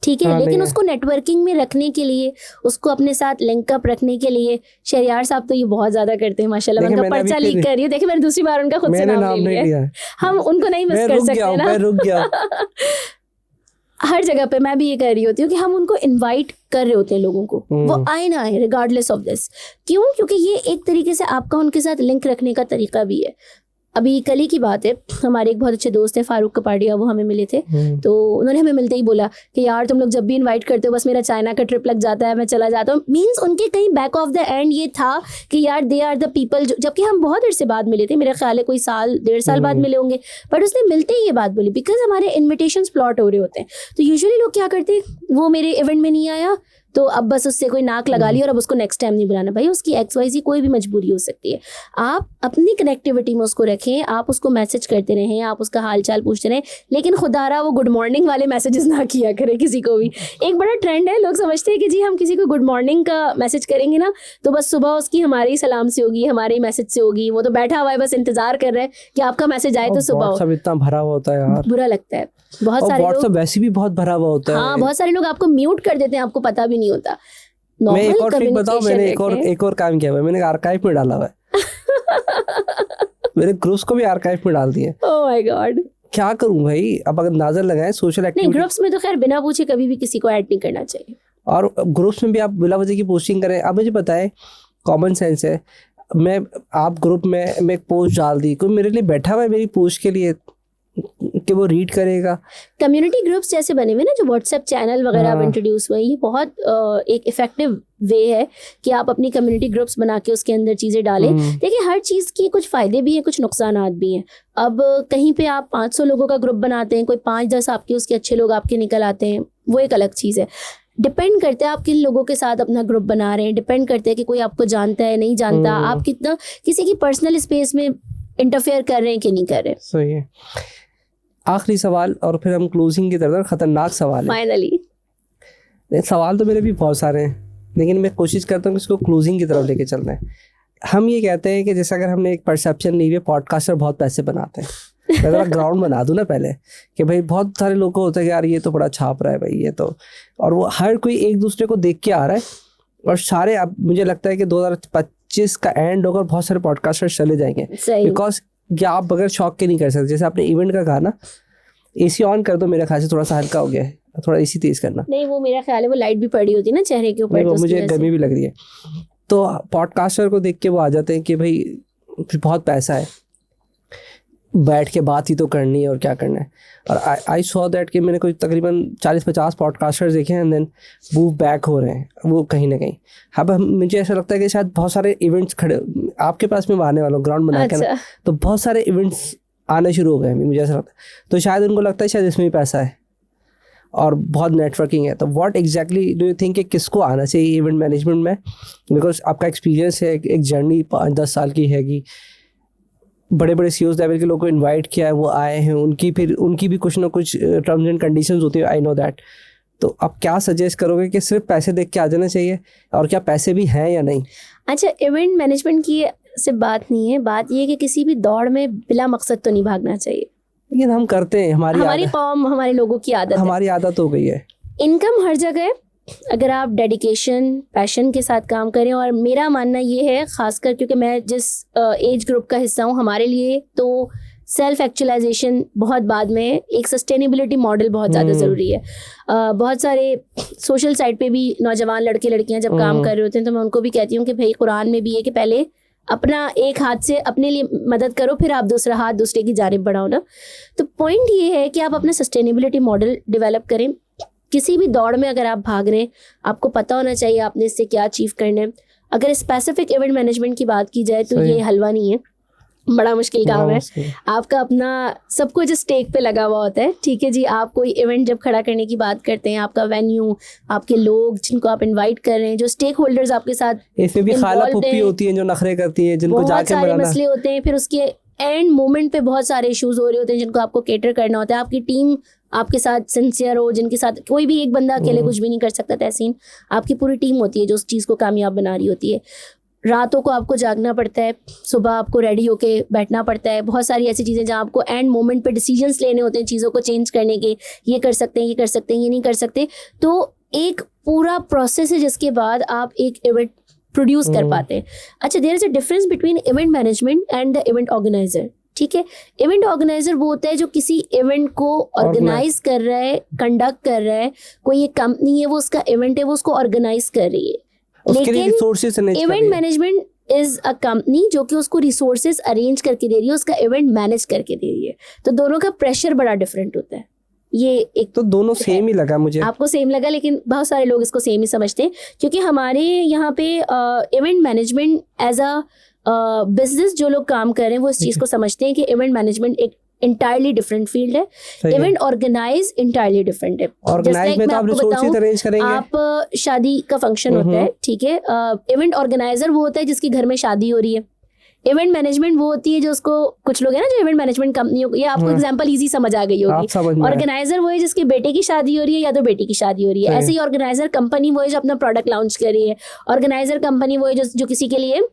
ठीक है, लेकिन उसको नेटवर्किंग में रखने के लिए, उसको अपने साथ लिंक अप रखने के लिए, शहरियार साहब तो ये बहुत ज्यादा करते हैं माशाल्लाह, उनका पर्चा लीक कर रही है। देखिए मैंने दूसरी बार उनका खुद से नाम ले लिया, हम उनको नहीं मिस कर सकते ना, मैं रुक गया हर जगह पे मैं भी ये कर रही होती हूँ कि हम उनको इनवाइट कर रहे होते हैं लोगों को, वो आए ना आए रिगार्डलेस ऑफ दिस। क्यों? क्योंकि ये एक तरीके से आपका उनके साथ लिंक रखने का तरीका भी है। अभी कल ही की बात है, हमारे एक बहुत अच्छे दोस्त हैं फारूक कपाड़िया, वो हमें मिले थे, तो उन्होंने हमें मिलते ही बोला कि यार तुम लोग जब भी इनवाइट करते हो बस मेरा चाइना का ट्रिप लग जाता है, मैं चला जाता हूँ। मीन्स उनके कहीं बैक ऑफ द एंड ये था कि यार दे आर द पीपल, जबकि हम बहुत देर से बाद मिले थे, मेरा ख्याल है कोई साल 1.5 साल बाद मिले होंगे, बट उसने मिलते ही ये बात बोली, बिकॉज हमारे इन्विटेशन प्लॉट हो रहे होते हैं। तो यूजुअली लोग क्या करते हैं, वो मेरे इवेंट में नहीं आया तो अब बस उससे कोई नाक लगा ली और अब उसको नेक्स्ट टाइम नहीं बुलाना। भाई उसकी XYZ कोई भी मजबूरी हो सकती है, आप अपनी कनेक्टिविटी में उसको रखें, आप उसको मैसेज करते रहें, आप उसका हाल चाल पूछते रहें, लेकिन खुदारा वो गुड मॉर्निंग वाले मैसेजेस ना किया करें किसी को भी। एक बड़ा ट्रेंड है, लोग समझते हैं कि जी हम किसी को गुड मॉर्निंग का मैसेज करेंगे ना तो बस सुबह उसकी हमारे ही सलाम से होगी, हमारे ही मैसेज से होगी, वो तो बैठा हुआ है बस इंतजार कर रहा है कि आपका मैसेज आए तो सुबह हो। इतना भरा हुआ होता है यार, बुरा लगता है। बहुत सारे लोग वैसे भी बहुत भरा हुआ होता है। हाँ, बहुत सारे लोग आपको म्यूट कर देते हैं, आपको पता भी नहीं होता। मैं एक और ट्रिक बताऊं, मैंने एक और काम किया हुआ है, मैंने आर्काइव में डाला हुआ है मेरे ग्रुप्स को भी आर्काइव में डाल दिए। ओह माय गॉड, क्या करूं भाई, अब अगर नजर लगाए सोशल एक्टिविटी। नहीं, ग्रुप्स में तो खैर बिना पूछे कभी भी किसी को ऐड नहीं करना चाहिए, और ग्रुप्स में भी आप बिना वजह की पोस्टिंग करें। अब मुझे पता है, कॉमन सेंस है, मैं आप ग्रुप में मैं एक पोस्ट डाल दी, कोई मेरे लिए बैठा हुआ है मेरी पोस्ट के लिए कि वो रीड करेगा। कम्युनिटी ग्रुप्स जैसे बने हुए ना, जो व्हाट्सएप चैनल वगैरह अब इंट्रोड्यूस हुए, ये बहुत एक इफेक्टिव वे है कि आप अपनी कम्युनिटी ग्रुप्स बना के उसके अंदर चीज़ें डालें। देखिए हर चीज़ की कुछ फ़ायदे भी हैं, कुछ नुकसानात भी हैं। अब कहीं पे आप 500 लोगों का ग्रुप बनाते हैं, कोई 5-10 आपके उसके अच्छे लोग आपके निकल आते हैं, वो एक अलग चीज़ है। डिपेंड करता है आप किन लोगों के साथ अपना ग्रुप बना रहे हैं, डिपेंड करता है कि कोई आपको जानता है नहीं जानता, आप कितना किसी की पर्सनल स्पेस में इंटरफेयर कर रहे हैं कि नहीं कर रहे। सही है। आखिरी सवाल और फिर हम क्लोजिंग की तरफ, खतरनाक सवाल है फाइनली। सवाल तो मेरे भी बहुत सारे हैं, लेकिन मैं कोशिश करता हूँ कि इसको क्लोजिंग की तरफ लेके चलना है। हम ये कहते हैं कि जैसे अगर हमने एक परसेप्शन ली है पॉडकास्टर बहुत पैसे बनाते हैं, मैं जरा ग्राउंड बना दूं ना पहले कि भाई बहुत सारे लोगों को होता है कि यार ये तो बड़ा छाप रहा है भाई ये तो, और वो हर कोई एक दूसरे को देख के आ रहा है, और सारे, अब मुझे लगता है कि 2025 का एंड होकर बहुत सारे पॉडकास्टर्स चले जाएंगे, बिकॉज क्या आप बगैर शौक के नहीं कर सकते। जैसे आपने इवेंट का कहा ना, AC ऑन कर दो, मेरे ख्याल से थोड़ा सा हल्का हो गया है, थोड़ा AC तेज करना। नहीं, वो मेरा ख्याल है वो लाइट भी पड़ी होती है ना चेहरे के ऊपर, तो मुझे गर्मी भी लग रही है। तो पॉडकास्टर को देख के वो आ जाते हैं कि भाई बहुत पैसा है, बैठ के बात ही तो करनी है और क्या करना है। और आई सॉ दैट कि मैंने कोई तकरीबन 40-50 पॉडकास्टर्स देखे हैं, एंड देन मूव बैक हो रहे हैं वो कहीं ना कहीं। अब मुझे ऐसा लगता है कि शायद बहुत सारे इवेंट्स खड़े आपके पास में आने वाला हूँ ग्राउंड बना के ना, तो बहुत सारे इवेंट्स आने शुरू हो गए हैं, मुझे ऐसा लगता है। तो शायद उनको लगता है शायद इसमें भी पैसा है और बहुत नेटवर्किंग है। तो what exactly do you think कि किसको आना चाहिए इवेंट मैनेजमेंट में? बिकॉज आपका एक्सपीरियंस है, एक जर्नी 5-10 साल की हैगी, बड़े बड़े CEOs लेवल के लोगों को इनवाइट किया है, वो आए हैं, उनकी भी कुछ ना कुछ टर्म्स एंड कंडीशंस होती है, आई नो दैट। तो आप क्या सजेस्ट करोगे कि सिर्फ पैसे देख के आ जाना चाहिए, और क्या पैसे भी हैं या नहीं? अच्छा, इवेंट मैनेजमेंट की सिर्फ बात नहीं है, बात ये है कि किसी भी दौड़ में बिला मकसद तो नहीं भागना चाहिए। लेकिन हम करते हैं, हमारी कौम, हमारे लोगों की आदत है, हमारी आदत हो गई है। इनकम हर जगह है, अगर आप डेडिकेशन पैशन के साथ काम करें। और मेरा मानना ये है, खासकर क्योंकि मैं जिस एज ग्रुप का हिस्सा हूँ, हमारे लिए तो सेल्फ एक्चुअलाइजेशन बहुत बाद में है, एक सस्टेनेबिलिटी मॉडल बहुत ज़्यादा ज़रूरी है। बहुत सारे सोशल साइड पे भी नौजवान लड़के लड़कियां जब काम कर रहे होते हैं तो मैं उनको भी कहती हूँ कि भाई कुरान में भी है कि पहले अपना एक हाथ से अपने लिए मदद करो, फिर आप दूसरा हाथ दूसरे की जानिब बढ़ाओ ना। तो पॉइंट ये है कि आप अपना सस्टेनेबिलिटी मॉडल डेवलप करें। किसी भी दौड़ में अगर आप भाग रहे हैं, आपको पता होना चाहिए आपने इससे क्या अचीव करना है। अगर स्पेसिफिक इवेंट मैनेजमेंट की बात की जाए तो ये हलवा नहीं है, बड़ा मुश्किल काम है। आपका अपना सब कुछ स्टेक पे लगा हुआ होता है, ठीक है जी। आप कोई इवेंट जब खड़ा करने की बात करते हैं, आपका वेन्यू, आपके लोग जिनको आप इनवाइट कर रहे हैं, जो स्टेक होल्डर्स आपके साथ, इसमें भी खाला पुप्पी होती है जो नखरे करती है, जिनको बहुत जाके सारे मनाना। मसले होते हैं। फिर उसके एंड मोमेंट पे बहुत सारे इश्यूज हो रहे होते हैं जिनको आपको केटर करना होता है। आपकी टीम आपके साथ सिंसियर हो, जिनके साथ कोई भी एक बंदा अकेले कुछ भी नहीं कर सकता तहसीन, आपकी पूरी टीम होती है जो उस चीज़ को कामयाब बना रही होती है। रातों को आपको जागना पड़ता है, सुबह आपको रेडी होके बैठना पड़ता है। बहुत सारी ऐसी चीज़ें जहाँ आपको एंड मोमेंट पे डिसीजंस लेने होते हैं चीज़ों को चेंज करने के, ये कर सकते हैं, ये कर सकते हैं, ये नहीं कर सकते। तो एक पूरा प्रोसेस है जिसके बाद आप एक इवेंट प्रोड्यूस कर पाते हैं। अच्छा, there is a difference between event management and the event organiser, ठीक है। इवेंट ऑर्गेनाइजर वो होता है जो किसी इवेंट को ऑर्गेनाइज कर रहा है, कंडक्ट कर रहा है। कोई एक कंपनी है, वो उसका इवेंट है, वो उसको ऑर्गेनाइज कर रही है। लेकिन event management is a company जो कि उसको रिसोर्सेज अरेंज करके दे रही है, उसका इवेंट मैनेज करके दे रही है। तो दोनों का प्रेशर बड़ा डिफरेंट होता है। ये एक तो दोनों सेम ही लगा मुझे। आपको सेम लगा, लेकिन बहुत सारे लोग इसको सेम ही समझते हैं, क्योंकि हमारे यहाँ पे event management as a business जो लोग काम कर रहे हैं वो इस चीज़ को समझते हैं कि इवेंट मैनेजमेंट एक इंटायरली डिफरेंट फील्ड है, इवेंट ऑर्गेनाइज इंटायरली डिफरेंट है। ऑर्गेनाइज में तो आप रिसोर्सेज अरेंज करेंगे। आप शादी का फंक्शन होता है, ठीक है। इवेंट ऑर्गेनाइजर वो होता है जिसकी घर में शादी हो रही है। इवेंट मैनेजमेंट वो होती है जो उसको, कुछ लोग है ना जो इवेंट मैनेजमेंट कंपनियों, ये आपको एग्जांपल इजी समझ आ गई होगी। ऑर्गेनाइजर वो है जिसके बेटे की शादी हो रही है या तो बेटी की शादी हो रही है। ऐसे ही ऑर्गेनाइजर कंपनी वो है जो अपना प्रोडक्ट लॉन्च कर रही है। ऑर्गेनाइजर कंपनी वो है जो किसी के लिए,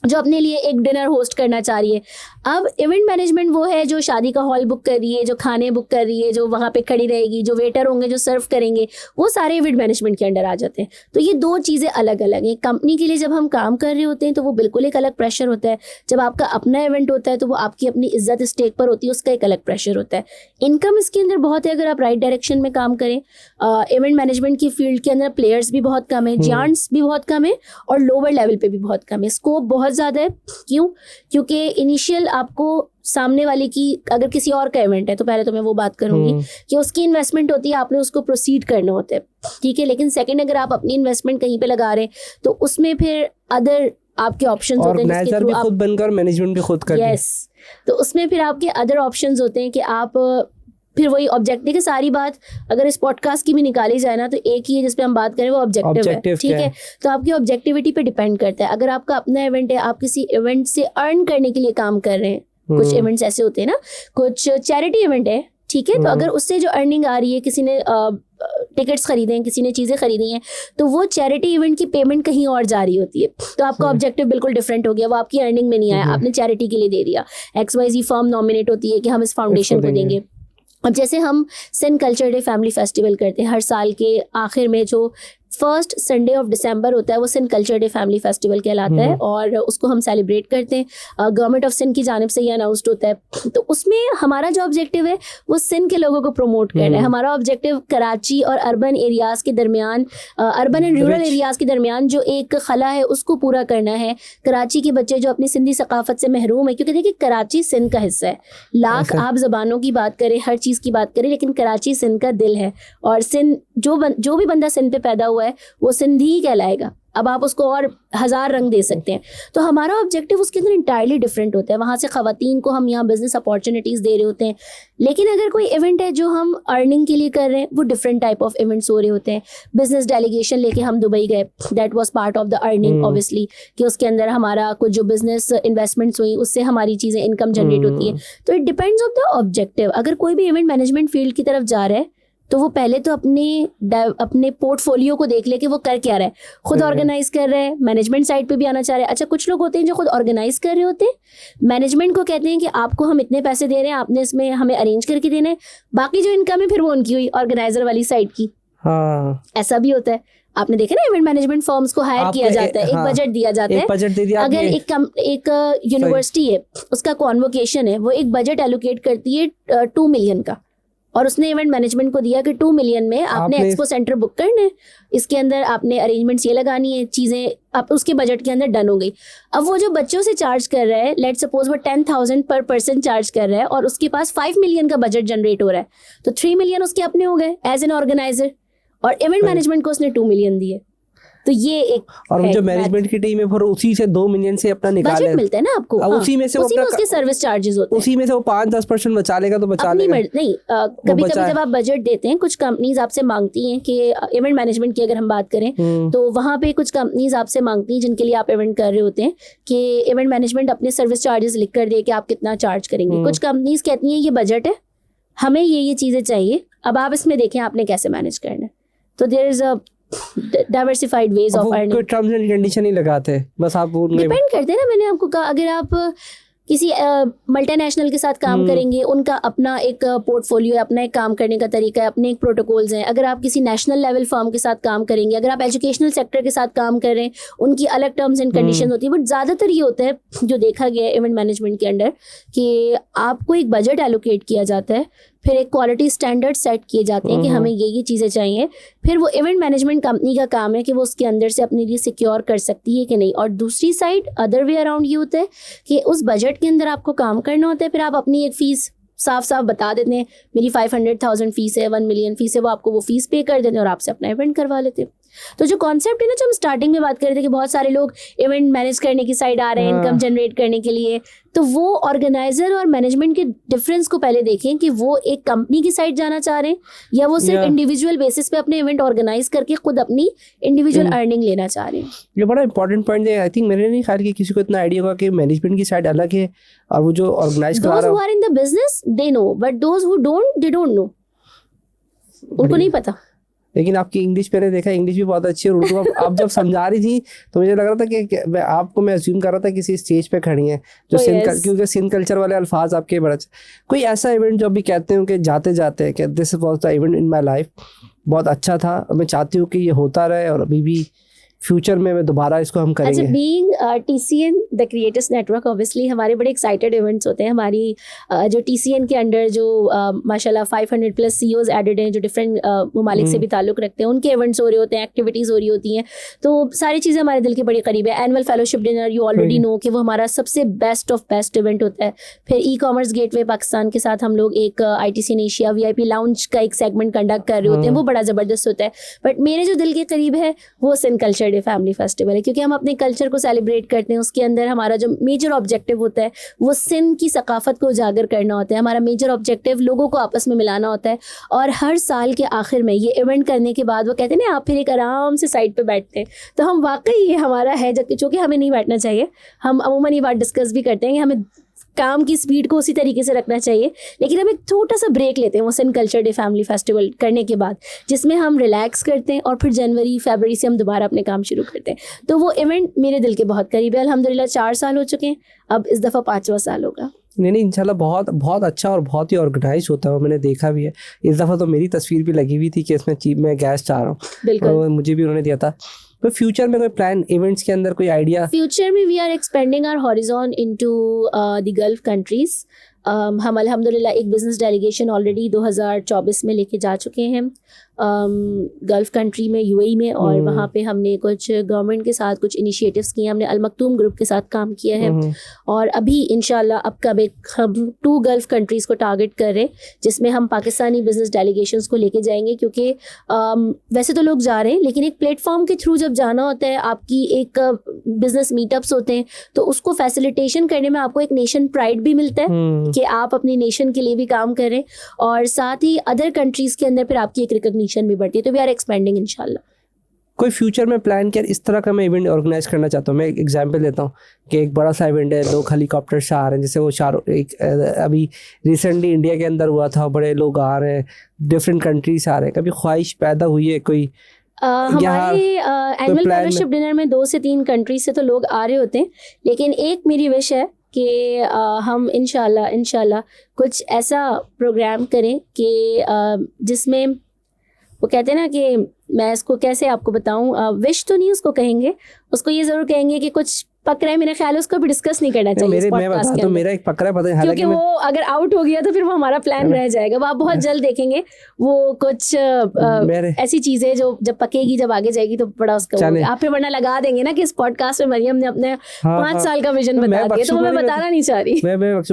जो अपने लिए एक डिनर होस्ट करना चाह रही है। अब इवेंट मैनेजमेंट वो है जो शादी का हॉल बुक कर रही है, जो खाने बुक कर रही है, जो वहाँ पे खड़ी रहेगी, जो वेटर होंगे जो सर्व करेंगे, वो सारे इवेंट मैनेजमेंट के अंडर आ जाते हैं। तो ये दो चीज़ें अलग अलग हैं। कंपनी के लिए जब हम काम कर रहे होते हैं तो वो बिल्कुल एक अलग प्रेशर होता है। जब आपका अपना इवेंट होता है तो वो आपकी अपनी इज्जत स्टेक पर होती है, उसका एक अलग प्रेशर होता है। इनकम इसके अंदर बहुत है अगर आप राइट डायरेक्शन में काम करें। इवेंट मैनेजमेंट की फील्ड के अंदर प्लेयर्स भी बहुत कम है, जायंट्स भी बहुत कम है, और लोअर लेवल पे भी बहुत कम है। स्कोप बहुत ज़्यादा है। क्यों? क्योंकि इनिशियल आपको सामने वाले की, अगर किसी और का इवेंट है तो पहले तो मैं वो बात करूंगी कि उसकी इन्वेस्टमेंट होती है, आपने उसको प्रोसीड करना होता है, ठीक है। लेकिन सेकंड, अगर आप अपनी इन्वेस्टमेंट कहीं पे लगा रहे हैं तो उसमें फिर अदर आपके ऑप्शंस होते हैं जिसके थ्रू आप खुद बनकर मैनेजमेंट भी खुद कर। यस, तो उसमें फिर आपके अदर ऑप्शंस होते हैं कि आप फिर वही ऑब्जेक्टिव की सारी बात अगर इस पॉडकास्ट की भी निकाली जाए ना तो एक ही है जिस पे हम बात करें, वो ऑब्जेक्टिव है, ठीक है। तो आपकी ऑब्जेक्टिविटी पे डिपेंड करता है। अगर आपका अपना इवेंट है, आप किसी इवेंट से अर्न करने के लिए काम कर रहे हैं, कुछ इवेंट्स ऐसे होते हैं ना, कुछ चैरिटी इवेंट है, ठीक है। तो अगर उससे जो अर्निंग आ रही है, किसी ने टिकट्स खरीदे हैं, किसी ने चीज़ें खरीदी हैं, तो वो चैरिटी इवेंट की पेमेंट कहीं और जा रही होती है। तो आपका ऑब्जेक्टिव बिल्कुल डिफरेंट हो गया, वो आपकी अर्निंग में नहीं आया, आपने चैरिटी के लिए दे दिया। XYZ फर्म नॉमिनेट होती है कि हम इस फाउंडेशन को देंगे। अब जैसे हम Sindh culture day family festival करते हैं हर साल के आखिर में, जो फर्स्ट संडे ऑफ दिसंबर होता है वो Sindh culture day family festival कहलाता है, और उसको हम सेलिब्रेट करते हैं। गवर्नमेंट ऑफ सिंध की जानिब से ये अनाउंस्ड होता है। तो उसमें हमारा जो ऑब्जेक्टिव है वो सिंध के लोगों को प्रमोट करना है। हमारा ऑब्जेक्टिव कराची और अर्बन एरियाज़ के दरमियान, अर्बन एंड रूरल एरियाज़ के दरमियान जो एक खला है उसको पूरा करना है। कराची के बच्चे जो अपनी सिंधी सकाफत से महरूम है, क्योंकि देखिए कराची सिंध का हिस्सा है। लाख आप ज़बानों की बात करें, हर चीज़ की बात करें, लेकिन कराची सिंध का दिल है। और सिंध जो भी बंदा सिंध पे पैदा हुआ है वो सिंधी ही कहलाएगा। अब आप उसको और 1000 रंग दे सकते हैं। तो हमारा ऑब्जेक्टिव उसके अंदर इंटायरली डिफरेंट होता है। वहाँ से ख़वातीन को हम यहाँ बिजनेस अपॉर्चुनिटीज़ दे रहे होते हैं। लेकिन अगर कोई इवेंट है जो हम अर्निंग के लिए कर रहे हैं, वो डिफरेंट टाइप ऑफ इवेंट्स हो रहे होते हैं। बिजनेस डेलीगेशन लेके हम दुबई गए, that was part of the earning obviously, कि उसके अंदर हमारा कुछ जो बिजनेस इन्वेस्टमेंट्स हुई उससे हमारी चीज़ें इनकम जनरेट होती है। तो it depends of the objective. अगर कोई भी इवेंट मैनेजमेंट फील्ड की तरफ जा रहा है तो वो पहले तो अपने पोर्टफोलियो को देख ले कि वो कर क्या रहा है। खुद ऑर्गेनाइज कर रहा है, मैनेजमेंट साइड पे भी आना चाह रहा है। अच्छा, कुछ लोग होते हैं जो खुद ऑर्गेनाइज कर रहे होते हैं, मैनेजमेंट को कहते हैं कि आपको हम इतने पैसे दे रहे हैं, आपने इसमें हमें अरेंज करके देने हैं, बाकी जो इनकम है फिर वो उनकी हुई ऑर्गेनाइजर वाली साइड की। हाँ ऐसा भी होता है, आपने देखा ना, इवेंट मैनेजमेंट फर्म्स को हायर किया जाता है, एक हाँ, बजट दिया जाता है, एक बजट दे दिया अगर आपने। एक यूनिवर्सिटी है, उसका कॉन्वोकेशन है, वो एक बजट एलोकेट करती है 2 मिलियन का, और उसने इवेंट मैनेजमेंट को दिया कि 2 मिलियन में आपने एक्सपो सेंटर बुक करना है, इसके अंदर आपने अरेंजमेंट्स ये लगानी है, चीज़ें आप उसके बजट के अंदर डन हो गई। अब वो जो बच्चों से चार्ज कर रहा है, लेट सपोज वो 10,000 पर पर्सन चार्ज कर रहा है, और उसके पास 5 मिलियन का बजट जनरेट हो रहा है, तो 3 मिलियन उसके अपने हो गए एज एन ऑर्गेनाइजर, और इवेंट मैनेजमेंट को उसने 2 मिलियन दिए। तो ये एक और जो मैनेजमेंट की टीम है फिर उसी से 2 मिलियन से अपना निकाले, बजट मिलता है ना आपको, अब उसी में से वो उसी में उसके सर्विस चार्जेस होते हैं, उसी में से वो 5-10% बचा लेगा तो बचा अपनी लेगा। नहीं, कभी कभी जब आप बजट देते हैं, कुछ कंपनीज आपसे मांगती हैं कि इवेंट मैनेजमेंट की अगर हम बात करें तो वहाँ पे कुछ कंपनीज आपसे मांगती हैं जिनके लिए आप इवेंट कर रहे होते हैं कि इवेंट मैनेजमेंट अपने सर्विस चार्जेस लिख कर दे कि आप कितना चार्ज करेंगे। कुछ कंपनीज कहती हैं ये बजट है, हमें ये चीज़ें चाहिए, अब आप इसमें देखें आपने कैसे मैनेज करना है। तो there is a diversified ways of earning. कोई टर्म्स एंड कंडीशन ही लगाते, बस आप डिपेंड करते हैं ना, मैंने आपको कहा अगर आप किसी मल्टीनेशनल के साथ काम करेंगे, उनका अपना एक पोर्टफोलियो है, अपना एक काम करने का तरीका है, अपने एक प्रोटोकॉल्स हैं। अगर आप किसी नेशनल लेवल फर्म के साथ काम करेंगे, अगर आप एजुकेशनल सेक्टर के साथ काम कर रहे हैं, उनकी अलग टर्म्स एंड कंडीशन होती है। बट ज़्यादातर ये होता है जो देखा गया है इवेंट मैनेजमेंट के अंडर कि आपको एक बजट एलोकेट किया जाता है, फिर एक क्वालिटी स्टैंडर्ड सेट किए जाते हैं कि हमें ये चीज़ें चाहिए, फिर वो इवेंट मैनेजमेंट कंपनी का काम है कि वो उसके अंदर से अपने लिए सिक्योर कर सकती है कि नहीं। और दूसरी साइड अदर वे अराउंड ये होता है कि उस बजट के अंदर आपको काम करना होता है, फिर आप अपनी एक फ़ीस साफ साफ बता देते हैं, मेरी 500,000 फीस है, 1 मिलियन फीस है, वो आपको वो फीस पे कर देते हैं और आपसे अपना इवेंट करवा लेते हैं। तो जो कॉन्सेप्ट है ना, जो हम स्टार्टिंग में बात कर रहे थे कि बहुत सारे लोग इवेंट मैनेज करने की साइड आ रहे हैं इनकम जनरेट करने के लिए, तो वो ऑर्गेनाइजर और मैनेजमेंट के डिफरेंस को पहले देखें कि वो एक कंपनी की साइड जाना चाह रहे हैं या वो सिर्फ इंडिविजुअल बेसिस पे अपने इवेंट ऑर्गेनाइज करके खुद अपनी इंडिविजुअल अर्निंग लेना चाह रहे हैं। ये बड़ा इंपॉर्टेंट पॉइंट है। आई थिंक मेरे नहीं ख्याल कि किसी को इतना आइडिया होगा कि मैनेजमेंट की साइड अलग है और वो जो ऑर्गेनाइज करा रहा है। Those who are in the business they know, but those who don't they don't know, उनको नहीं पता। लेकिन आपकी इंग्लिश मैंने देखा, इंग्लिश भी बहुत अच्छी है, और उर्दू आप जब समझा रही थी तो मुझे लग रहा था कि मैं अज्यूम कर रहा था किसी स्टेज पे खड़ी हैं जो क्योंकि सिंध कल्चर वाले अल्फाज आपके बड़ा कोई ऐसा इवेंट जो अभी कहते हो कि जाते जाते कि this was the event in my life, बहुत अच्छा था, मैं चाहती हूँ कि ये होता रहे और अभी भी फ्यूचर में मैं दोबारा इसको हम करेंगे। अच्छा, being TCN the creators network, obviously हमारे बड़े एक्साइटेड इवेंट्स होते हैं। हमारी जो TCN के अंडर जो माशाल्लाह 500+ CEOs एडेड हैं जो डिफरेंट ममालिक से भी ताल्लुक़ रखते हैं, उनके इवेंट्स हो रहे होते हैं, एक्टिविटीज़ हो रही होती हैं, तो सारी चीज़ें हमारे दिल के बड़े करीब है। Annual fellowship dinner you already know कि वो हमारा सबसे बेस्ट ऑफ बेस्ट इवेंट होता है। फिर ई-कॉमर्स गेटवे पाकिस्तान के साथ हम लोग एक ITC एशिया VIP लाउंज का एक सेगमेंट कंडक्ट कर रहे होते हैं, वो बड़ा ज़बरदस्त होता है। बट मेरे जो दिल के करीब है वो Sindh culture day family festival है, क्योंकि हम अपने कल्चर को सेलिब्रेट करते हैं। उसके अंदर हमारा जो मेजर ऑब्जेक्टिव होता है वो सिंध की सकाफत को उजागर करना होता है। हमारा मेजर ऑब्जेक्टिव लोगों को आपस में मिलाना होता है। और हर साल के आखिर में ये इवेंट करने के बाद वो कहते हैं ना, आप फिर एक आराम से साइड पे बैठते हैं, तो हम वाकई ये हमारा है, जबकि चूँकि हमें नहीं बैठना चाहिए, हम अमूमन ये बात डिस्कस भी करते हैं कि हमें काम की स्पीड को उसी तरीके से रखना चाहिए, लेकिन हम एक छोटा सा ब्रेक लेते हैं वो Sindh culture day family festival करने के बाद, जिसमें हम रिलैक्स करते हैं और फिर जनवरी फरवरी से हम दोबारा अपने काम शुरू करते हैं। तो वो इवेंट मेरे दिल के बहुत करीब है। अल्हम्दुलिल्लाह 4 साल हो चुके हैं, अब इस दफ़ा 5वां साल होगा। नहीं इंशाल्लाह बहुत बहुत अच्छा और बहुत ही ऑर्गेनाइज होता है, मैंने देखा भी है। इस दफ़ा तो मेरी तस्वीर भी लगी हुई थी कि इसमें मैं गेस्ट आ रहा हूँ, बिल्कुल मुझे भी उन्होंने दिया था। तो फ्यूचर में कोई प्लान इवेंट्स के अंदर कोई आइडिया? फ्यूचर में we are expanding our horizon into the Gulf countries. हम अल्हम्दुलिल्लाह एक बिज़नेस डेलीगेशन ऑलरेडी 2024 में लेके जा चुके हैं गल्फ़ कंट्री में, UAE में, और वहाँ पे हमने कुछ गवर्नमेंट के साथ कुछ इनिशिएटिव्स किए। हमने अल मकतूम ग्रुप के साथ काम किया है, और अभी इंशाल्लाह अपकमिंग हम 2 गल्फ़ कंट्रीज़ को टारगेट कर रहे हैं, जिसमें हम पाकिस्तानी बिज़नेस डेलीगेशंस को लेके जाएंगे। क्योंकि वैसे तो लोग जा रहे हैं, लेकिन एक प्लेटफॉर्म के थ्रू जब जाना होता है, आपकी एक बिज़नेस मीटअप्स होते हैं, तो उसको फैसिलिटेशन करने में आपको एक नेशन प्राइड भी मिलता है कि आप अपनी नेशन के लिए भी काम करें, और साथ ही अदर कंट्रीज़ के अंदर फिर आपकी एक रिकॉग्निशन भी बढ़ती है। तो वी आर एक्सपेंडिंग इंशाल्लाह। कोई फ्यूचर में प्लान किया इस तरह का मैं इवेंट ऑर्गेनाइज करना चाहता हूँ? मैं एक एग्जांपल देता हूँ कि एक बड़ा सा इवेंट है, लोग हेलीकॉप्टर से आ रहे हैं, जैसे वो अभी रिसेंटली इंडिया के अंदर हुआ था, बड़े लोग आ रहे हैं, डिफरेंट कंट्री से आ रहे हैं। कभी ख्वाहिश पैदा हुई है कोई? हमारे एनुअल फेलोशिप डिनर में 2 से 3 कंट्री से तो लोग आ रहे होते हैं, लेकिन एक मेरी विश है कि हम इंशाल्लाह कुछ ऐसा प्रोग्राम करें कि जिसमें वो कहते हैं ना कि मैं इसको कैसे आपको बताऊं, विश तो नहीं उसको कहेंगे, उसको ये जरूर कहेंगे कि कुछ पक रहा है, मेरा ख्याल है उसको भी डिस्कस नहीं करना चाहिए मेरे मैं बता तो मेरा एक पकड़ा पता है, क्योंकि वो अगर आउट हो गया तो फिर वो हमारा प्लान रह जाएगा। वो आप बहुत जल्द देखेंगे वो कुछ ऐसी चीजें जो जब पकेगी जब आगे जाएगी तो बड़ा उसका आप फिर वरना लगा देंगे ना कि इस पॉडकास्ट में मरियम ने अपने 5 साल का विजन बता दिया, तो मैं बताना नहीं चाह रही।